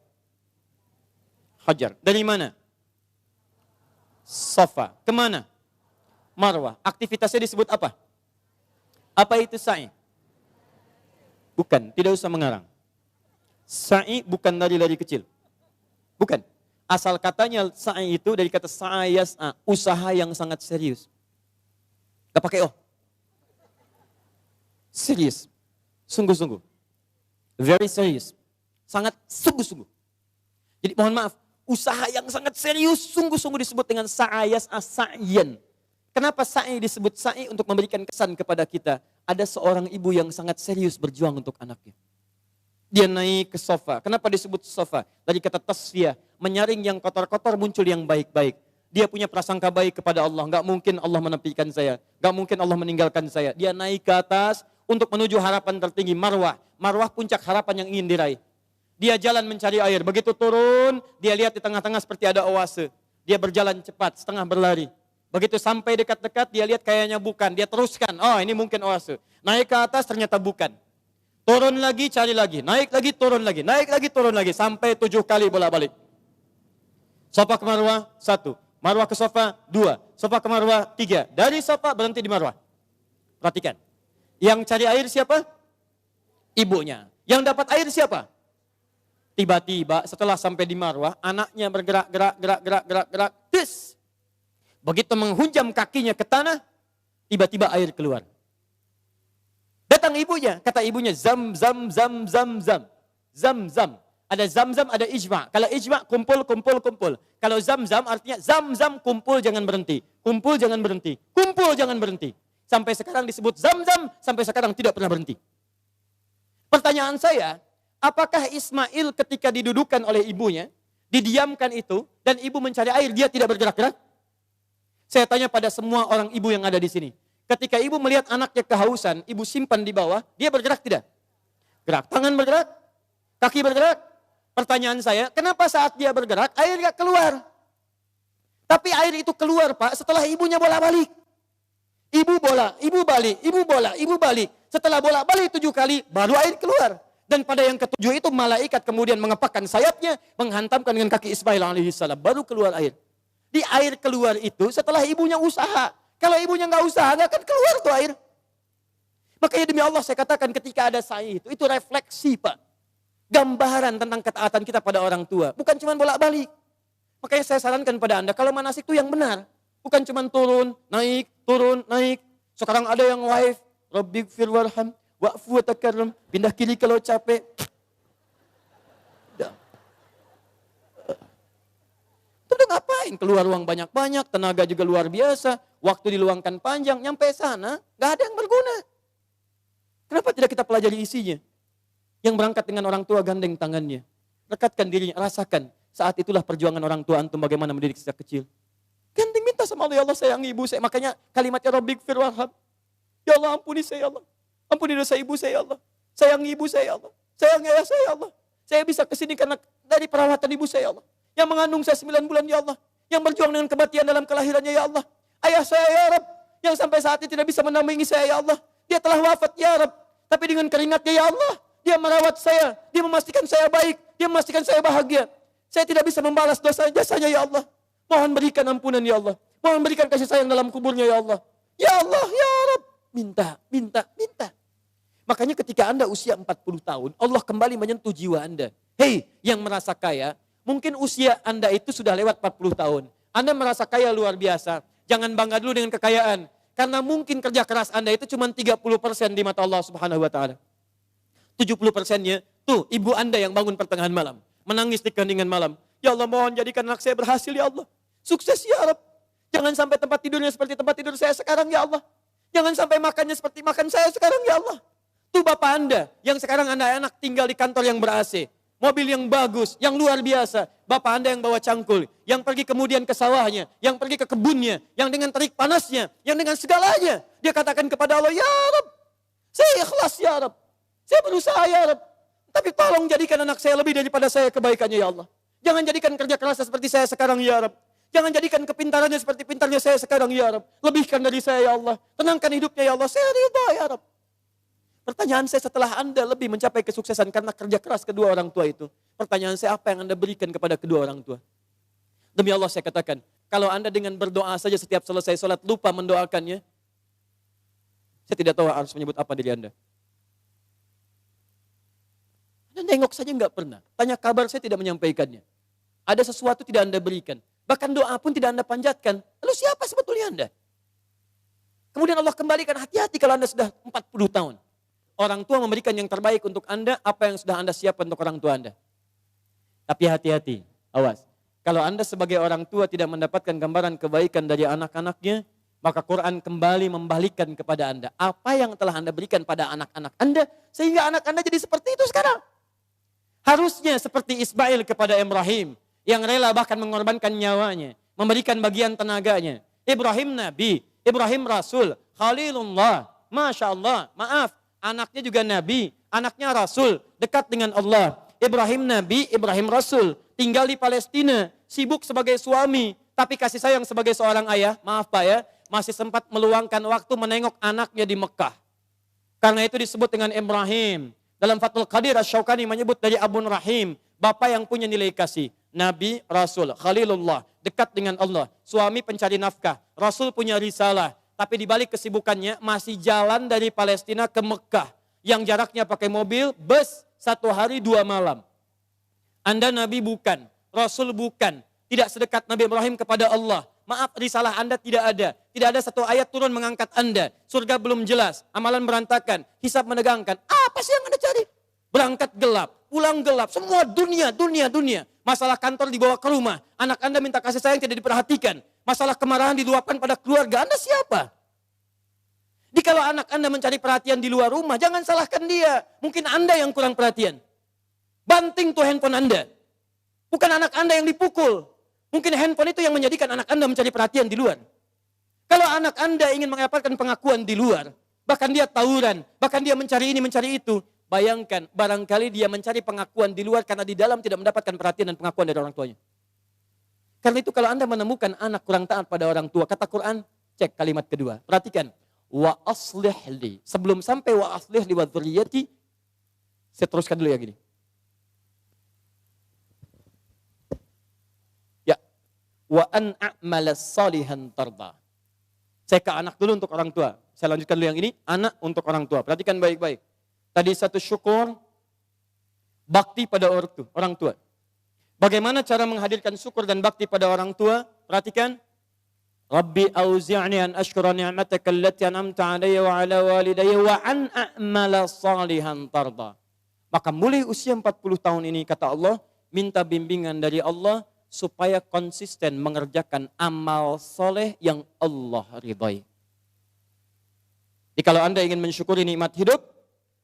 Hajar. Dari mana? Safa. Kemana? Marwah. Aktivitasnya disebut apa? Apa itu sa'i? Bukan, tidak usah mengarang. Sa'i bukan lari-lari kecil. Bukan. Asal katanya sa'i itu dari kata sa'ayas'a, usaha yang sangat serius. Gak pakai oh. Serius. Sungguh-sungguh. Very serious. Sangat sungguh-sungguh. Jadi mohon maaf, usaha yang sangat serius, sungguh-sungguh disebut dengan sa'ayas as-sa'yan. Kenapa sa'i disebut sa'i? Untuk memberikan kesan kepada kita. Ada seorang ibu yang sangat serius berjuang untuk anaknya. Dia naik ke sofa. Kenapa disebut sofa? Dari kata tasfiyah. Menyaring yang kotor-kotor, muncul yang baik-baik. Dia punya prasangka baik kepada Allah. Gak mungkin Allah menepikan saya. Gak mungkin Allah meninggalkan saya. Dia naik ke atas untuk menuju harapan tertinggi, marwah. Marwah puncak harapan yang ingin diraih. Dia jalan mencari air. Begitu turun, dia lihat di tengah-tengah seperti ada oase. Dia berjalan cepat, setengah berlari. Begitu sampai dekat-dekat, dia lihat kayaknya bukan. Dia teruskan, oh ini mungkin oase. Naik ke atas, ternyata bukan. Turun lagi, cari lagi. Naik lagi, turun lagi. Naik lagi, turun lagi. Sampai 7 kali bolak-balik. Sofa ke Marwah, 1. Marwah ke Sofa, 2. Sofa ke Marwah, 3. Dari Sofa, berhenti di Marwah. Perhatikan. Yang cari air siapa? Ibunya. Yang dapat air siapa? Tiba-tiba setelah sampai di Marwah, anaknya bergerak. Tis. Begitu menghunjam kakinya ke tanah, tiba-tiba air keluar. Datang ibunya, kata ibunya, zam. Ada zam, ada ijma. Kalau ijma, kumpul. Kalau zam artinya zam, kumpul jangan berhenti. Kumpul jangan berhenti. Sampai sekarang disebut zam, sampai sekarang tidak pernah berhenti. Pertanyaan saya, Apakah Ismail ketika didudukan oleh ibunya, didiamkan itu, dan ibu mencari air, dia tidak bergerak-gerak? Saya tanya pada semua orang ibu yang ada di sini. Ketika ibu melihat anaknya kehausan, ibu simpan di bawah, dia bergerak tidak? Gerak. Tangan bergerak, kaki bergerak. Pertanyaan saya, kenapa saat dia bergerak, air gak keluar? Tapi air itu keluar, Pak, setelah ibunya bola-balik. Ibu bola, ibu balik, ibu bola, ibu balik. Setelah bola balik 7 kali, baru air keluar. Dan pada yang ke-7 itu malaikat kemudian mengepakkan sayapnya, menghantamkan dengan kaki Ismail alaihissalam, baru keluar air. Di air keluar itu setelah ibunya usaha. Kalau ibunya nggak usaha, nggak akan keluar tuh air. Makanya demi Allah saya katakan ketika ada sa'i itu refleksi, Pak. Gambaran tentang ketaatan kita pada orang tua. Bukan cuma bolak-balik. Makanya saya sarankan pada Anda, kalau manasik itu yang benar. Bukan cuma turun, naik. Sekarang ada yang wa'if, Rabbighfir warham, wa'fu wa takarram, pindah kiri kalau capek. Itu ngapain? Keluar uang banyak-banyak, tenaga juga luar biasa, waktu diluangkan panjang, nyampe sana, gak ada yang berguna. Kenapa tidak kita pelajari isinya? Yang berangkat dengan orang tua gandeng tangannya. Rekatkan dirinya, rasakan. Saat itulah perjuangan orang tua antum bagaimana mendidik sejak kecil. Gandeng minta sama Allah, ya Allah sayang ibu saya. Makanya kalimatnya Rabbighfir warham. Ya Allah ampuni saya, ya Allah. Ampuni dosa ibu saya, ya Allah. Sayang ibu saya, ya Allah. Sayang ayah saya, ya Allah. Saya bisa kesini karena dari perawatan ibu saya, ya Allah. Yang mengandung saya 9 bulan, ya Allah. Yang berjuang dengan kematian dalam kelahirannya, ya Allah. Ayah saya, ya Rabb. Yang sampai saat ini tidak bisa menampingi saya, ya Allah. Dia telah wafat, ya Rabb. Tapi dengan keringatnya, ya Allah. Dia merawat saya. Dia memastikan saya baik. Dia memastikan saya bahagia. Saya tidak bisa membalas dosa jasanya, ya Allah. Mohon berikan ampunan, ya Allah. Mohon berikan kasih sayang dalam kuburnya, ya Allah. Ya Allah, ya Rabb. Minta. Makanya ketika Anda usia 40 tahun, Allah kembali menyentuh jiwa Anda. Hei, yang merasa kaya, mungkin usia Anda itu sudah lewat 40 tahun. Anda merasa kaya luar biasa. Jangan bangga dulu dengan kekayaan. Karena mungkin kerja keras Anda itu cuma 30% di mata Allah Subhanahu wa taala. 70%-nya, tuh ibu Anda yang bangun pertengahan malam. Menangis di keheningan malam. Ya Allah, mohon jadikan anak saya berhasil, ya Allah. Sukses, ya Rabb. Jangan sampai tempat tidurnya seperti tempat tidur saya sekarang, ya Allah. Jangan sampai makannya seperti makan saya sekarang, ya Allah. Tuh Bapak Anda, yang sekarang anak-anak tinggal di kantor yang ber-AC. Mobil yang bagus, yang luar biasa. Bapak Anda yang bawa cangkul, yang pergi kemudian ke sawahnya, yang pergi ke kebunnya, yang dengan terik panasnya, yang dengan segalanya. Dia katakan kepada Allah, ya Rabb, saya ikhlas, ya Rabb. Saya berusaha, ya Rabb. Tapi tolong jadikan anak saya lebih daripada saya kebaikannya, ya Allah. Jangan jadikan kerja kerasnya seperti saya sekarang, ya Rabb. Jangan jadikan kepintarannya seperti pintarnya saya sekarang, ya Rabb. Lebihkan dari saya, ya Allah. Tenangkan hidupnya, ya Allah. Saya ridha, ya Rabb. Pertanyaan saya setelah Anda lebih mencapai kesuksesan karena kerja keras kedua orang tua itu. Pertanyaan saya, apa yang Anda berikan kepada kedua orang tua? Demi Allah saya katakan, kalau Anda dengan berdoa saja setiap selesai sholat lupa mendoakannya, saya tidak tahu harus menyebut apa diri Anda. Anda nengok saja nggak pernah. Tanya kabar saya tidak menyampaikannya. Ada sesuatu tidak Anda berikan. Bahkan doa pun tidak Anda panjatkan. Lalu siapa sebetulnya Anda? Kemudian Allah kembalikan, hati-hati kalau Anda sudah 40 tahun. Orang tua memberikan yang terbaik untuk Anda, apa yang sudah Anda siapkan untuk orang tua Anda. Tapi hati-hati, awas. Kalau Anda sebagai orang tua tidak mendapatkan gambaran kebaikan dari anak-anaknya, maka Quran kembali membalikkan kepada Anda. Apa yang telah Anda berikan pada anak-anak Anda, sehingga anak Anda jadi seperti itu sekarang. Harusnya seperti Ismail kepada Ibrahim, yang rela bahkan mengorbankan nyawanya, memberikan bagian tenaganya. Ibrahim Nabi, Ibrahim Rasul, Khalilullah, Masya Allah, maaf, anaknya juga Nabi, anaknya Rasul, dekat dengan Allah. Ibrahim Nabi, Ibrahim Rasul, tinggal di Palestina, sibuk sebagai suami, tapi kasih sayang sebagai seorang ayah, maaf Pak ya, masih sempat meluangkan waktu menengok anaknya di Mekah. Karena itu disebut dengan Ibrahim. Dalam Fathul Qadir Asy-Syaukani menyebut dari Abun Rahim, bapak yang punya nilai kasih. Nabi, Rasul, Khalilullah, dekat dengan Allah. Suami pencari nafkah, Rasul punya risalah. Tapi di balik kesibukannya masih jalan dari Palestina ke Mekah. Yang jaraknya pakai mobil, bus, 1 hari 2 malam. Anda Nabi bukan, Rasul bukan. Tidak sedekat Nabi Ibrahim kepada Allah. Maaf, risalah Anda tidak ada. Tidak ada satu ayat turun mengangkat Anda. Surga belum jelas, amalan berantakan, hisab menegangkan. Apa sih yang Anda cari? Berangkat gelap, pulang gelap, semua dunia. Masalah kantor dibawa ke rumah, anak Anda minta kasih sayang tidak diperhatikan. Masalah kemarahan diluapkan pada keluarga, Anda siapa? Kalau anak Anda mencari perhatian di luar rumah, jangan salahkan dia. Mungkin Anda yang kurang perhatian. Banting tuh handphone Anda. Bukan anak Anda yang dipukul. Mungkin handphone itu yang menjadikan anak Anda mencari perhatian di luar. Kalau anak Anda ingin mendapatkan pengakuan di luar, bahkan dia tawuran, bahkan dia mencari ini, mencari itu. Bayangkan, barangkali dia mencari pengakuan di luar karena di dalam tidak mendapatkan perhatian dan pengakuan dari orang tuanya. Karena itu kalau Anda menemukan anak kurang taat pada orang tua, kata Quran, cek kalimat kedua. Perhatikan. Wa aslih li. Sebelum sampai wa aslih li wa dzurriyyati, saya teruskan dulu yang gini. Ya. Wa an a'mala salihan tarda. Saya ke anak dulu untuk orang tua. Saya lanjutkan dulu yang ini, anak untuk orang tua. Perhatikan baik-baik. Tadi satu syukur, bakti pada orang tua. Bagaimana cara menghadirkan syukur dan bakti pada orang tua? Perhatikan. Rabbi auzi'ni an ashkura ni'mataka allati an'amta 'alayya wa 'ala walidayya wa an a'mala salihan tarda. Maka mulai usia 40 tahun ini kata Allah, minta bimbingan dari Allah supaya konsisten mengerjakan amal soleh yang Allah ridhai. Jadi kalau Anda ingin mensyukuri nikmat hidup,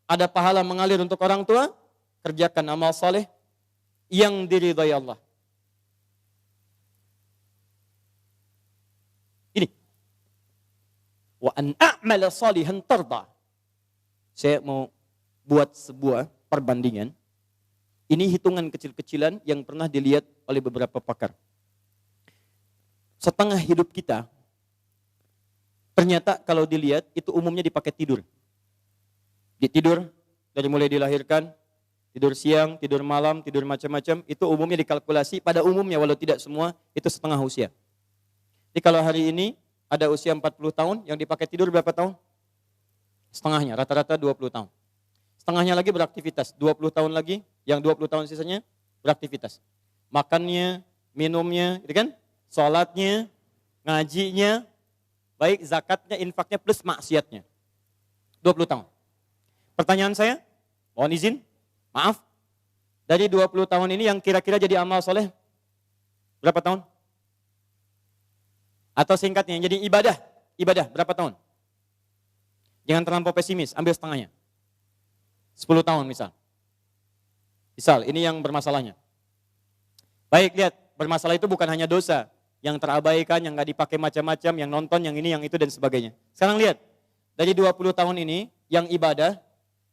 ada pahala mengalir untuk orang tua, kerjakan amal soleh yang diridhai Allah. Ini. Wa an a'mala salihan tarda. Saya mau buat sebuah perbandingan. Ini hitungan kecil-kecilan yang pernah dilihat oleh beberapa pakar. Setengah hidup kita, ternyata kalau dilihat itu umumnya dipakai tidur. Tidur dari mulai dilahirkan, tidur siang, tidur malam, tidur macam-macam, itu umumnya dikalkulasi, pada umumnya walau tidak semua, itu setengah usia. Jadi kalau hari ini ada usia 40 tahun, yang dipakai tidur berapa tahun? Setengahnya, rata-rata 20 tahun. Setengahnya lagi beraktivitas, 20 tahun lagi, yang 20 tahun sisanya beraktivitas. Makannya, minumnya, gitu kan? Sholatnya, ngajinya, baik zakatnya, infaknya, plus maksiatnya. 20 tahun. Pertanyaan saya, mohon izin, maaf, dari 20 tahun ini yang kira-kira jadi amal soleh, berapa tahun? Atau singkatnya, yang jadi ibadah, berapa tahun? Jangan terlampau pesimis, ambil setengahnya. 10 tahun misal. Misal, ini yang bermasalahnya. Baik, lihat, bermasalah itu bukan hanya dosa, yang terabaikan, yang gak dipakai macam-macam, yang nonton, yang ini, yang itu, dan sebagainya. Sekarang lihat, dari 20 tahun ini, yang ibadah,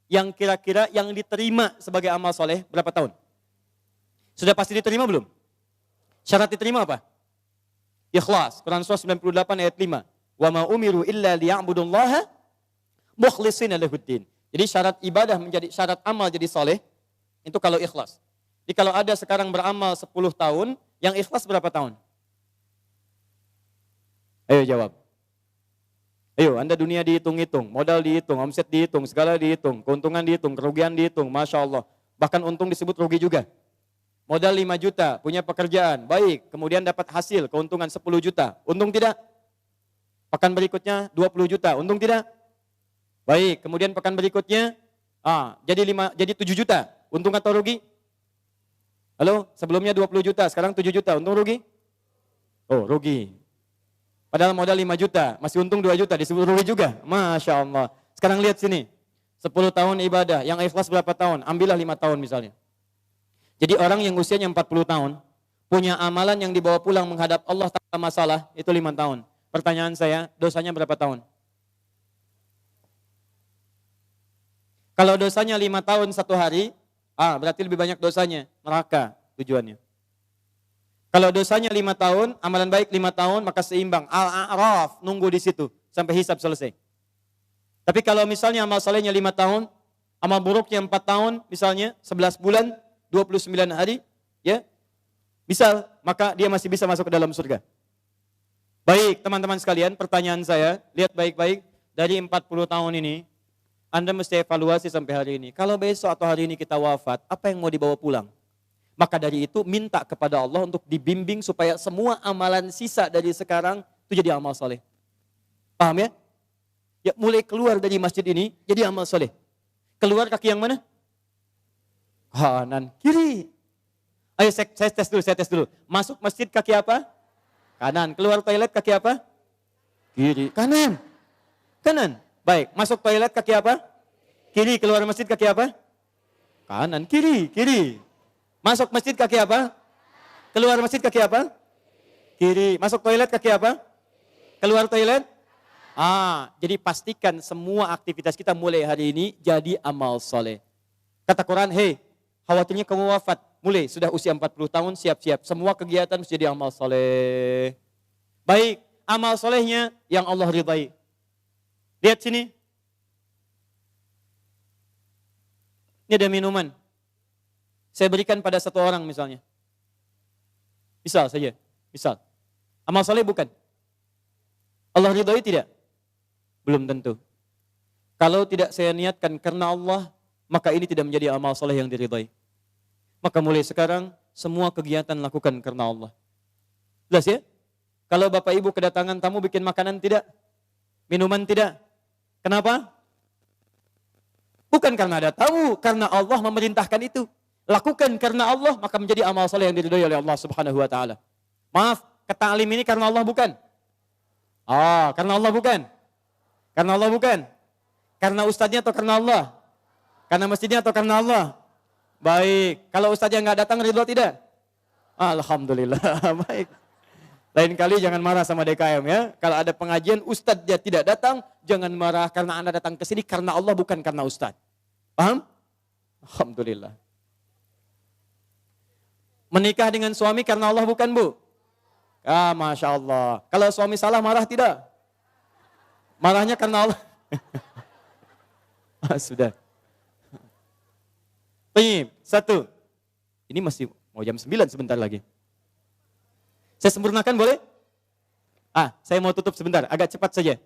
yang kira-kira yang diterima sebagai amal soleh, berapa tahun? Sudah pasti diterima belum? Syarat diterima apa? Ikhlas, Quran surah 98 ayat 5. Wa ma umiru illa liya'budullaha mukhlishina lahuddin. Jadi syarat ibadah menjadi syarat amal jadi soleh, itu kalau ikhlas. Jadi kalau ada sekarang beramal 10 tahun, yang ikhlas berapa tahun? Ayo jawab. Ayo, Anda dunia dihitung-hitung, modal dihitung, omset dihitung, segala dihitung, keuntungan dihitung, kerugian dihitung, Masya Allah. Bahkan untung disebut rugi juga. Modal 5 juta, punya pekerjaan, baik, kemudian dapat hasil, keuntungan 10 juta, untung tidak? Pekan berikutnya 20 juta, untung tidak? Baik, kemudian pekan berikutnya jadi 7 juta, untung atau rugi? Halo, sebelumnya 20 juta, sekarang 7 juta, untung rugi? Oh, rugi. Padahal modal 5 juta, masih untung 2 juta, disebut rugi juga. Masya Allah. Sekarang lihat sini, 10 tahun ibadah, yang ikhlas berapa tahun? Ambillah 5 tahun misalnya. Jadi orang yang usianya 40 tahun, punya amalan yang dibawa pulang menghadap Allah tanpa masalah, itu 5 tahun. Pertanyaan saya, dosanya berapa tahun? Kalau dosanya 5 tahun 1 hari, berarti lebih banyak dosanya, neraka tujuannya. Kalau dosanya 5 tahun, amalan baik 5 tahun, maka seimbang. Al-A'raf, nunggu di situ sampai hisab selesai. Tapi kalau misalnya amal solehnya 5 tahun, amal buruknya 4 tahun, misalnya 11 bulan, 29 hari, ya, misal, maka dia masih bisa masuk ke dalam surga. Baik, teman-teman sekalian, pertanyaan saya, lihat baik-baik, dari 40 tahun ini, Anda mesti evaluasi sampai hari ini. Kalau besok atau hari ini kita wafat, apa yang mau dibawa pulang? Maka dari itu minta kepada Allah untuk dibimbing supaya semua amalan sisa dari sekarang itu jadi amal soleh. Paham ya? Ya mulai keluar dari masjid ini jadi amal soleh. Keluar kaki yang mana? Kanan, kiri. Ayo saya tes dulu. Masuk masjid kaki apa? Kanan. Keluar toilet kaki apa? Kiri. Kanan. Kanan. Baik, masuk toilet kaki apa? Kiri. Keluar masjid kaki apa? Kanan, kiri, kiri. Masuk masjid kaki apa? Keluar masjid kaki apa? Kiri. Masuk toilet kaki apa? Keluar toilet? Jadi pastikan semua aktivitas kita mulai hari ini jadi amal soleh. Kata Quran, hei, khawatirnya kamu wafat. Mulai, sudah usia 40 tahun, siap-siap. Semua kegiatan mesti jadi amal soleh. Baik, amal solehnya yang Allah ridai. Lihat sini. Ini ada minuman. Saya berikan pada satu orang misalnya. Misal saja, misal. Amal soleh bukan? Allah ridai tidak? Belum tentu. Kalau tidak saya niatkan karena Allah, maka ini tidak menjadi amal soleh yang diridai. Maka mulai sekarang, semua kegiatan lakukan karena Allah. Jelas ya? Kalau Bapak Ibu kedatangan tamu bikin makanan tidak? Minuman tidak? Kenapa? Bukan karena ada tamu, karena Allah memerintahkan itu. Lakukan karena Allah, maka menjadi amal soleh yang diridhoi oleh Allah Subhanahu wa taala. Maaf, ta'lim ini karena Allah bukan? Karena Allah bukan? Karena Allah bukan? Karena ustadznya atau karena Allah? Karena masjidnya atau karena Allah? Baik, kalau ustadznya nggak datang ridho tidak? Alhamdulillah, baik. Lain kali jangan marah sama DKM ya. Kalau ada pengajian ustadznya tidak datang, jangan marah karena Anda datang ke sini karena Allah bukan karena ustadz. Paham? Alhamdulillah. Menikah dengan suami karena Allah bukan, Bu? Masya Allah. Kalau suami salah marah tidak? Marahnya karena Allah. Sudah. Baik, satu. Ini masih mau jam 9 sebentar lagi. Saya sempurnakan boleh? Saya mau tutup sebentar, agak cepat saja.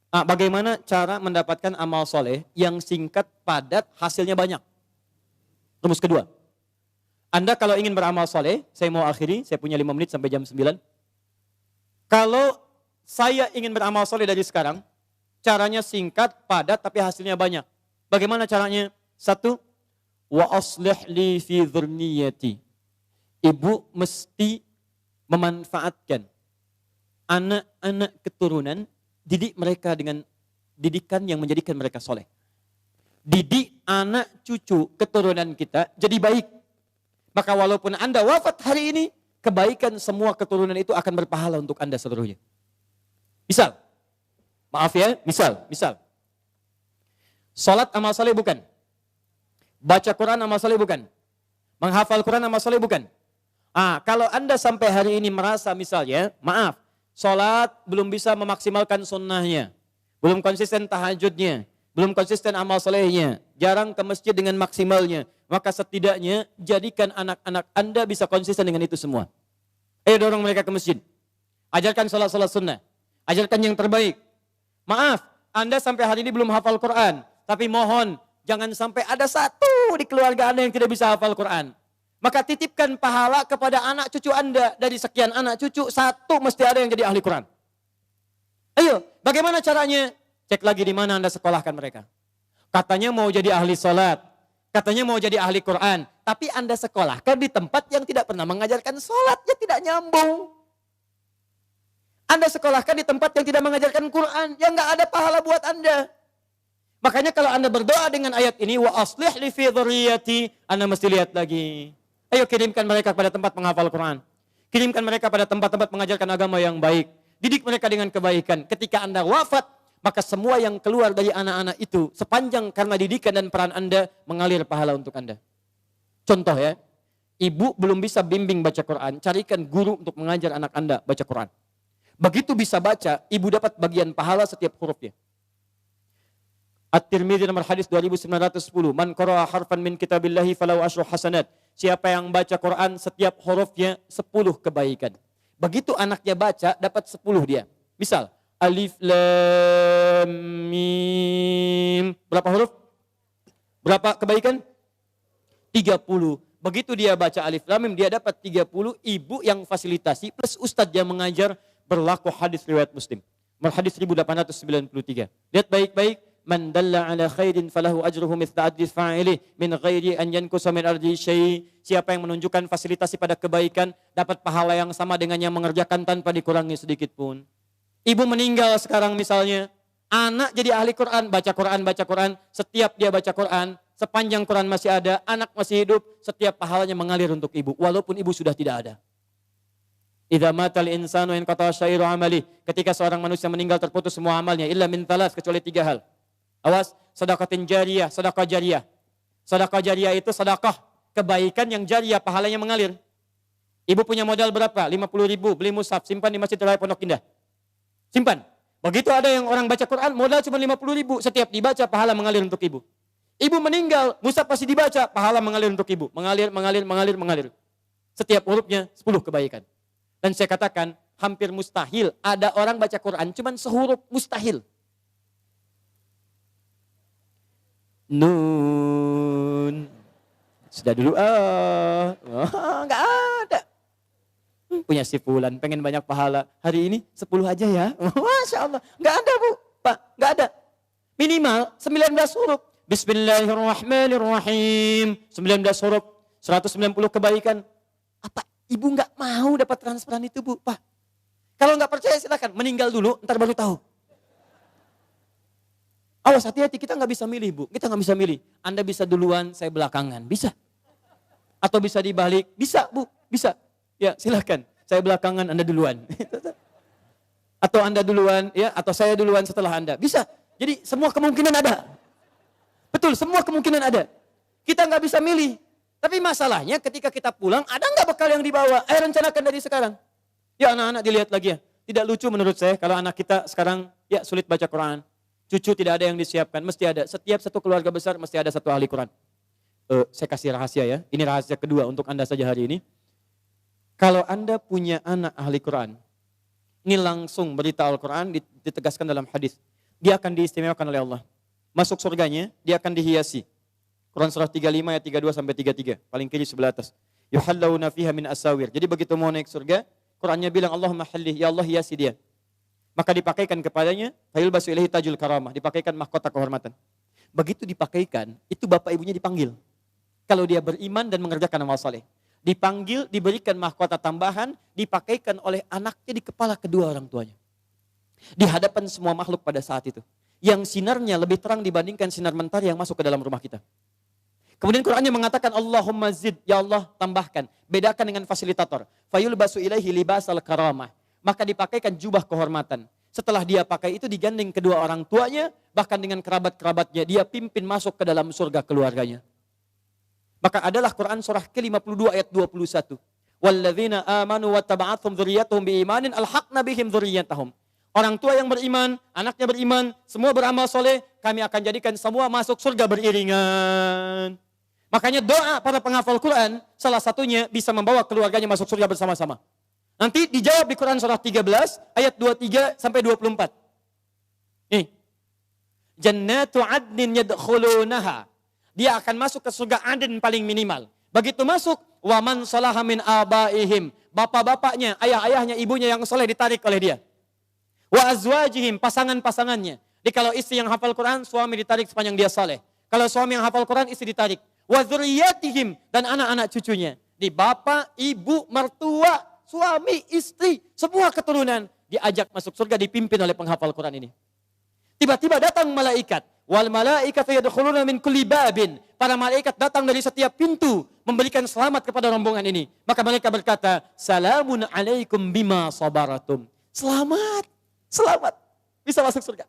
Bagaimana cara mendapatkan amal soleh yang singkat, padat, hasilnya banyak? Rumus kedua. Anda kalau ingin beramal soleh, saya mau akhiri, saya punya 5 menit sampai jam 9. Kalau saya ingin beramal soleh dari sekarang, caranya singkat, padat, tapi hasilnya banyak. Bagaimana caranya? Satu, wa aslih li fi dzurniyyati. Ibu mesti memanfaatkan anak-anak keturunan, didik mereka dengan didikan yang menjadikan mereka soleh. Didik anak cucu keturunan kita jadi baik. Maka walaupun Anda wafat hari ini, kebaikan semua keturunan itu akan berpahala untuk Anda seluruhnya. Misal, maaf ya, misal. Salat amal soleh bukan? Baca Quran amal soleh bukan? Menghafal Quran amal soleh bukan? Kalau Anda sampai hari ini merasa misalnya, maaf, salat belum bisa memaksimalkan sunnahnya, belum konsisten tahajudnya, belum konsisten amal solehnya, jarang ke masjid dengan maksimalnya, maka setidaknya jadikan anak-anak Anda bisa konsisten dengan itu semua. Ayo dorong mereka ke masjid. Ajarkan salat-salat sunnah. Ajarkan yang terbaik. Maaf, Anda sampai hari ini belum hafal Quran, tapi mohon jangan sampai ada satu di keluarga Anda yang tidak bisa hafal Quran. Maka titipkan pahala kepada anak cucu Anda. Dari sekian anak cucu, satu mesti ada yang jadi ahli Quran. Ayo, bagaimana caranya? Cek lagi di mana Anda sekolahkan mereka. Katanya mau jadi ahli salat, katanya mau jadi ahli Quran, tapi Anda sekolahkan di tempat yang tidak pernah mengajarkan salat, ya tidak nyambung. Anda sekolahkan di tempat yang tidak mengajarkan Quran, ya nggak ada pahala buat Anda. Makanya kalau Anda berdoa dengan ayat ini, wa aslih li fi dzurriyyati, Anda mesti lihat lagi. Ayo kirimkan mereka kepada tempat menghafal Quran. Kirimkan mereka pada tempat-tempat mengajarkan agama yang baik. Didik mereka dengan kebaikan. Ketika Anda wafat, maka semua yang keluar dari anak-anak itu, sepanjang karena didikan dan peran Anda, mengalir pahala untuk Anda. Contoh ya, ibu belum bisa bimbing baca Quran, carikan guru untuk mengajar anak Anda baca Quran. Begitu bisa baca, ibu dapat bagian pahala setiap hurufnya. At-Tirmidzi nomor hadis 2910, man qara'a harfan min kitabillahi falahu asyru hasanat. Siapa yang baca Quran setiap hurufnya 10 kebaikan. Begitu anaknya baca, dapat 10 dia. Misal, alif lam mim. Berapa huruf? Berapa kebaikan? 30. Begitu dia baca alif lam mim, dia dapat 30. Ibu yang fasilitasi plus ustadz yang mengajar, berlaku hadis riwayat Muslim. Hadis 1893. Lihat baik-baik. Man dalla ala khairin falahu ajruhu mithla ajri fa'ilih min ghairi an yankusa min ardi syai'. Siapa yang menunjukkan fasilitasi pada kebaikan dapat pahala yang sama dengan yang mengerjakan tanpa dikurangi sedikit pun. Ibu meninggal sekarang misalnya, anak jadi ahli Quran, baca Quran, setiap dia baca Quran, sepanjang Quran masih ada, anak masih hidup, setiap pahalanya mengalir untuk ibu, walaupun ibu sudah tidak ada. Idza matal insanu inqata syairu amali. Ketika seorang manusia meninggal terputus semua amalnya illa min thalas, kecuali 3 hal. Awas, sedekatin jariyah, sedekah jariyah. Sedekah jariyah itu sedekah kebaikan yang jariyah, pahalanya mengalir. Ibu punya modal berapa? 50.000, beli mushaf, simpan di Masjid Raya Pondok Indah. Simpan. Begitu ada yang orang baca Quran, modal cuma 50.000, setiap dibaca pahala mengalir untuk ibu. Ibu meninggal, mushaf pasti dibaca, pahala mengalir untuk ibu. Mengalir. Setiap hurufnya 10 kebaikan. Dan saya katakan, hampir mustahil ada orang baca Quran cuman sehuruf, mustahil. Nun. Sudah dulu, nggak ada. Punya si Fulan, pengen banyak pahala. Hari ini 10 aja ya. Masya Allah. Nggak ada Bu, Pak, nggak ada. Minimal 19 huruf. Bismillahirrahmanirrahim. 19 huruf, 190 kebaikan. Apa ibu nggak mau dapat transferan itu Bu, Pak? Kalau nggak percaya silakan, meninggal dulu, ntar baru tahu. Awas, hati-hati, kita nggak bisa milih Bu, kita nggak bisa milih. Anda bisa duluan, saya belakangan, bisa. Atau bisa dibalik, bisa Bu, bisa. Ya silakan, saya belakangan, Anda duluan. Atau Anda duluan, ya, atau saya duluan setelah Anda, bisa. Jadi semua kemungkinan ada. Betul, semua kemungkinan ada. Kita nggak bisa milih. Tapi masalahnya ketika kita pulang, ada nggak bekal yang dibawa? Ayo rencanakan dari sekarang. Ya anak-anak dilihat lagi ya. Tidak lucu menurut saya kalau anak kita sekarang ya sulit baca Quran. Cucu tidak ada yang disiapkan, mesti ada. Setiap satu keluarga besar mesti ada satu ahli Quran. Saya kasih rahasia ya. Ini rahasia kedua untuk Anda saja hari ini. Kalau Anda punya anak ahli Quran, ini langsung berita Al-Quran ditegaskan dalam hadis. Dia akan diistimewakan oleh Allah. Masuk surganya, dia akan dihiasi. Quran surah 35 ayat 32 sampai 33, paling kiri sebelah atas. Yuhallawna fiha min asawir. Jadi begitu mau naik surga, Qurannya bilang Allahumma hallih, ya Allah hiasi dia. Maka dipakaikan kepadanya, fayulbasu ilaihi tajul karamah, dipakaikan mahkota kehormatan. Begitu dipakaikan, itu bapak ibunya dipanggil. Kalau dia beriman dan mengerjakan amal saleh. Dipanggil, diberikan mahkota tambahan, dipakaikan oleh anaknya di kepala kedua orang tuanya. Di hadapan semua makhluk pada saat itu. Yang sinarnya lebih terang dibandingkan sinar mentari yang masuk ke dalam rumah kita. Kemudian Qurannya mengatakan Allahumma zid, ya Allah tambahkan. Bedakan dengan fasilitator. Fayulbasu ilaihi libasal karamah. Maka dipakaikan jubah kehormatan. Setelah dia pakai itu digandeng kedua orang tuanya, bahkan dengan kerabat-kerabatnya, dia pimpin masuk ke dalam surga keluarganya. Maka adalah Quran surah ke-52 ayat 21. Walladzina amanu wattaba'athum dzurriyyatuhum biimanin alhaqna bihim dzurriyyatahum. Orang tua yang beriman, anaknya beriman, semua beramal soleh, kami akan jadikan semua masuk surga beriringan. Makanya doa para penghafal Quran, salah satunya bisa membawa keluarganya masuk surga bersama-sama. Nanti dijawab di Quran surah 13 ayat 23 sampai 24. Nih. Jannatu adnin yadkhulunaha. Dia akan masuk ke surga Aden paling minimal. Begitu masuk, wa man salaha min abaihim. Bapak-bapaknya, ayah-ayahnya, ibunya yang soleh ditarik oleh dia. Wa azwajihim, pasangan-pasangannya. Jadi kalau istri yang hafal Quran, suami ditarik sepanjang dia soleh. Kalau suami yang hafal Quran, istri ditarik. Wa dzurriyyatihim, dan anak-anak cucunya. Di bapak, ibu, mertua, suami, istri, semua keturunan diajak masuk surga dipimpin oleh penghafal Quran ini. Tiba-tiba datang malaikat. Wal malaikatu yadkhuluna min kulli babin. Para malaikat datang dari setiap pintu memberikan selamat kepada rombongan ini. Maka mereka berkata, "Salamun alaikum bima sabaratum." Selamat, selamat. Bisa masuk surga.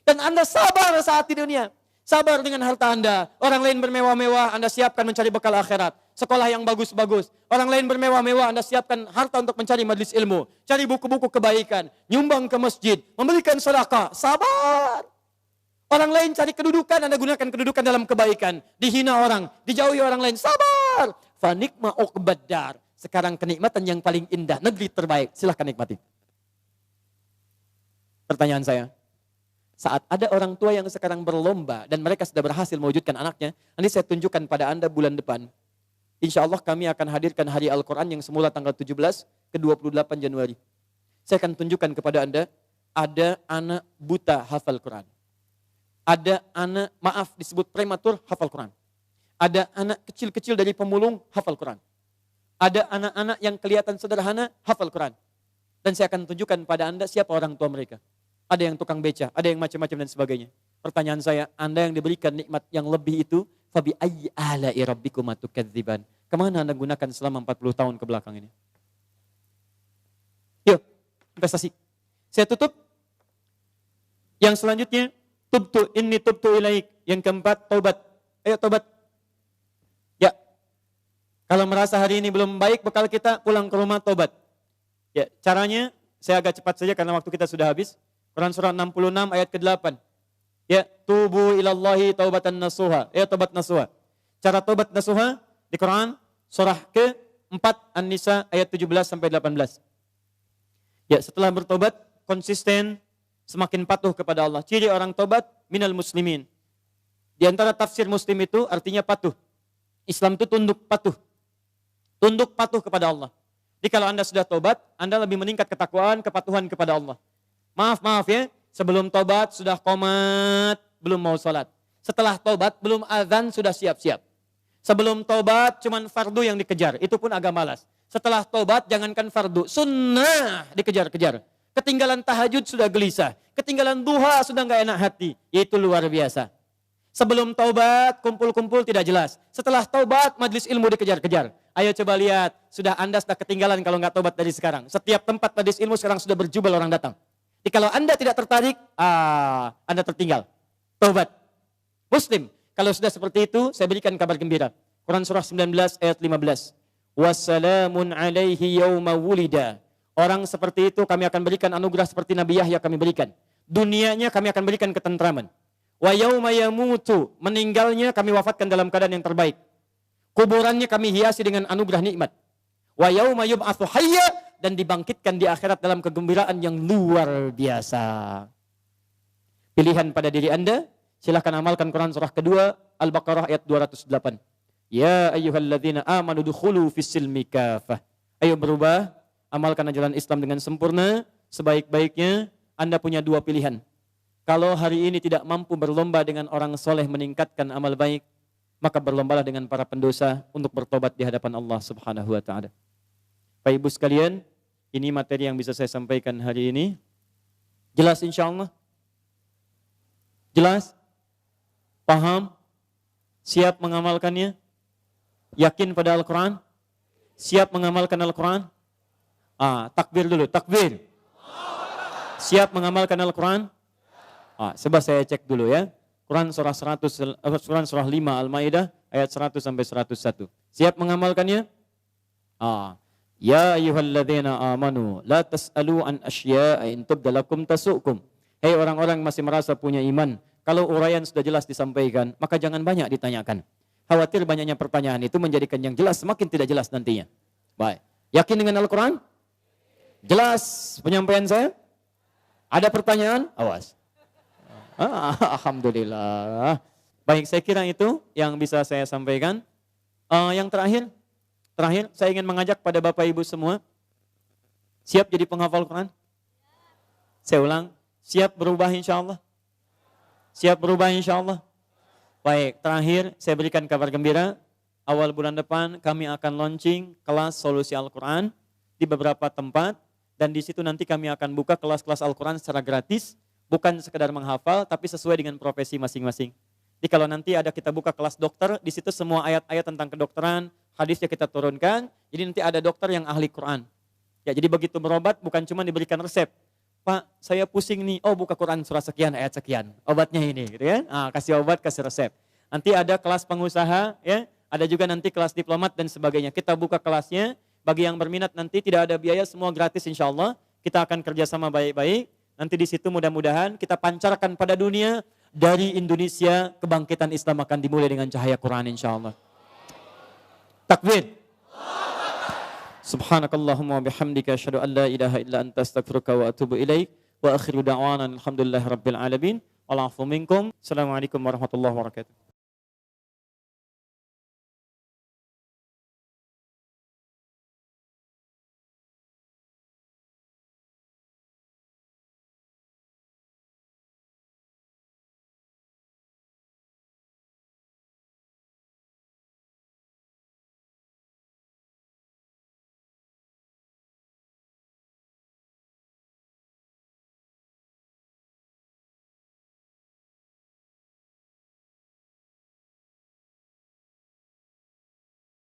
Dan Anda sabar saat di dunia. Sabar dengan harta Anda. Orang lain bermewah-mewah, Anda siapkan mencari bekal akhirat. Sekolah yang bagus-bagus. Orang lain bermewah-mewah, Anda siapkan harta untuk mencari majlis ilmu. Cari buku-buku kebaikan. Nyumbang ke masjid. Memberikan sedekah. Sabar. Orang lain cari kedudukan, Anda gunakan kedudukan dalam kebaikan. Dihina orang, dijauhi orang lain. Sabar. Fanikma uqbaddar. Sekarang kenikmatan yang paling indah. Negeri terbaik. Silahkan nikmati. Pertanyaan saya. Saat ada orang tua yang sekarang berlomba dan mereka sudah berhasil mewujudkan anaknya, nanti saya tunjukkan pada Anda bulan depan. Insya Allah kami akan hadirkan Hari Al-Quran yang semula tanggal 17 ke 28 Januari. Saya akan tunjukkan kepada Anda, ada anak buta hafal Quran. Ada anak, maaf disebut prematur hafal Quran. Ada anak kecil-kecil dari pemulung hafal Quran. Ada anak-anak yang kelihatan sederhana hafal Quran. Dan saya akan tunjukkan pada Anda siapa orang tua mereka. Ada yang tukang beca, ada yang macam-macam dan sebagainya. Pertanyaan saya, Anda yang diberikan nikmat yang lebih itu, Fabi ayyi ala'i rabbikuma tukadziban. Kemana Anda gunakan selama 40 tahun ke belakang ini? Yuk, investasi. Saya tutup. Yang selanjutnya, tubtu ilaik. Yang keempat, taubat. Ayo taubat. Ya. Kalau merasa hari ini belum baik bekal kita, pulang ke rumah taubat. Ya, caranya saya agak cepat saja karena waktu kita sudah habis. Quran surah 66 ayat ke-8. Ya, tubu ilallahi taubatan nasuha. Ya, taubat nasuha. Cara taubat nasuha di Quran surah ke-4 An-Nisa ayat 17 sampai 18. Ya, setelah bertobat konsisten, semakin patuh kepada Allah. Ciri orang tobat minal muslimin. Di antara tafsir muslim itu artinya patuh. Islam itu tunduk patuh. Tunduk patuh kepada Allah. Jadi kalau Anda sudah tobat, Anda lebih meningkat ketakwaan, kepatuhan kepada Allah. Maaf ya, sebelum tobat sudah qomat, belum mau sholat. Setelah tobat belum azan sudah siap-siap. Sebelum tobat cuman fardu yang dikejar, itu pun agak malas. Setelah tobat jangankan fardu, sunnah dikejar-kejar. Ketinggalan tahajud sudah gelisah, ketinggalan duha sudah nggak enak hati, itu luar biasa. Sebelum taubat kumpul-kumpul tidak jelas. Setelah taubat majelis ilmu dikejar-kejar. Ayo coba lihat, Anda sudah ketinggalan kalau nggak taubat dari sekarang. Setiap tempat majelis ilmu sekarang sudah berjubel orang datang. Jadi kalau Anda tidak tertarik, Anda tertinggal. Taubat. Muslim, kalau sudah seperti itu, saya berikan kabar gembira. Quran surah 19 ayat 15. Wassalamun alaihi yawma wulida. Orang seperti itu kami akan berikan anugerah seperti Nabi Yahya kami berikan. Dunianya kami akan berikan ketentraman. Wa yauma yamutu, meninggalnya kami wafatkan dalam keadaan yang terbaik. Kuburannya kami hiasi dengan anugerah nikmat. Wa yauma yub'atsu hayya, dan dibangkitkan di akhirat dalam kegembiraan yang luar biasa. Pilihan pada diri Anda, silahkan amalkan Quran surah kedua Al-Baqarah ayat 208. Ya ayyuhalladzina amanu dukhulu fis-silmi kafah. Ayo berubah, amalkan ajaran Islam dengan sempurna, sebaik-baiknya. Anda punya dua pilihan. Kalau hari ini tidak mampu berlomba dengan orang soleh meningkatkan amal baik, maka berlombalah dengan para pendosa untuk bertobat di hadapan Allah Subhanahu wa taala. Bapak Ibu sekalian, ini materi yang bisa saya sampaikan hari ini. Jelas insyaallah? Jelas? Paham? Siap mengamalkannya? Yakin pada Al-Quran? Siap mengamalkan Al-Quran? Takbir dulu, takbir. Siap mengamalkan Al-Quran? Coba saya cek dulu ya. Quran surah 5 Al-Maidah ayat 100 sampai 101. Siap mengamalkannya? Ya ayyuhalladzina amanu la tas'alu an asya'a in tubda lakum tasu'kum. Hei orang-orang yang masih merasa punya iman, kalau uraian sudah jelas disampaikan, maka jangan banyak ditanyakan. Khawatir banyaknya pertanyaan itu menjadikan yang jelas semakin tidak jelas nantinya. Baik. Yakin dengan Al-Quran? Jelas penyampaian saya? Ada pertanyaan? Awas. Alhamdulillah. Baik, saya kira itu yang bisa saya sampaikan. Yang terakhir saya ingin mengajak pada Bapak Ibu semua, siap jadi penghafal Quran? Saya ulang, siap berubah insya Allah? Siap berubah insya Allah? Baik, terakhir saya berikan kabar gembira. Awal bulan depan kami akan launching kelas solusi Al-Quran di beberapa tempat. Dan di situ nanti kami akan buka kelas-kelas Al-Quran secara gratis. Bukan sekedar menghafal, tapi sesuai dengan profesi masing-masing. Jadi kalau nanti ada kita buka kelas dokter, di situ semua ayat-ayat tentang kedokteran, hadisnya kita turunkan. Jadi nanti ada dokter yang ahli Quran. Ya, jadi begitu berobat bukan cuma diberikan resep. Pak, saya pusing nih. Oh, buka Quran surah sekian, ayat sekian. Obatnya ini, gitu ya. Kasih obat, kasih resep. Nanti ada kelas pengusaha, ya. Ada juga nanti kelas diplomat dan sebagainya. Kita buka kelasnya. Bagi yang berminat nanti tidak ada biaya, semua gratis insya Allah. Kita akan kerjasama baik-baik. Nanti di situ mudah-mudahan kita pancarkan pada dunia, dari Indonesia kebangkitan Islam akan dimulai dengan cahaya Quran insya Allah. Takbir. Subhanakallahumma wa bihamdika asyhadu an la ilaha illa anta astaghfiruka wa atubu ilaik. Wa akhiru da'wana alhamdulillahi rabbil alamin. Wal 'afwu minkum. Assalamualaikum warahmatullahi wabarakatuh.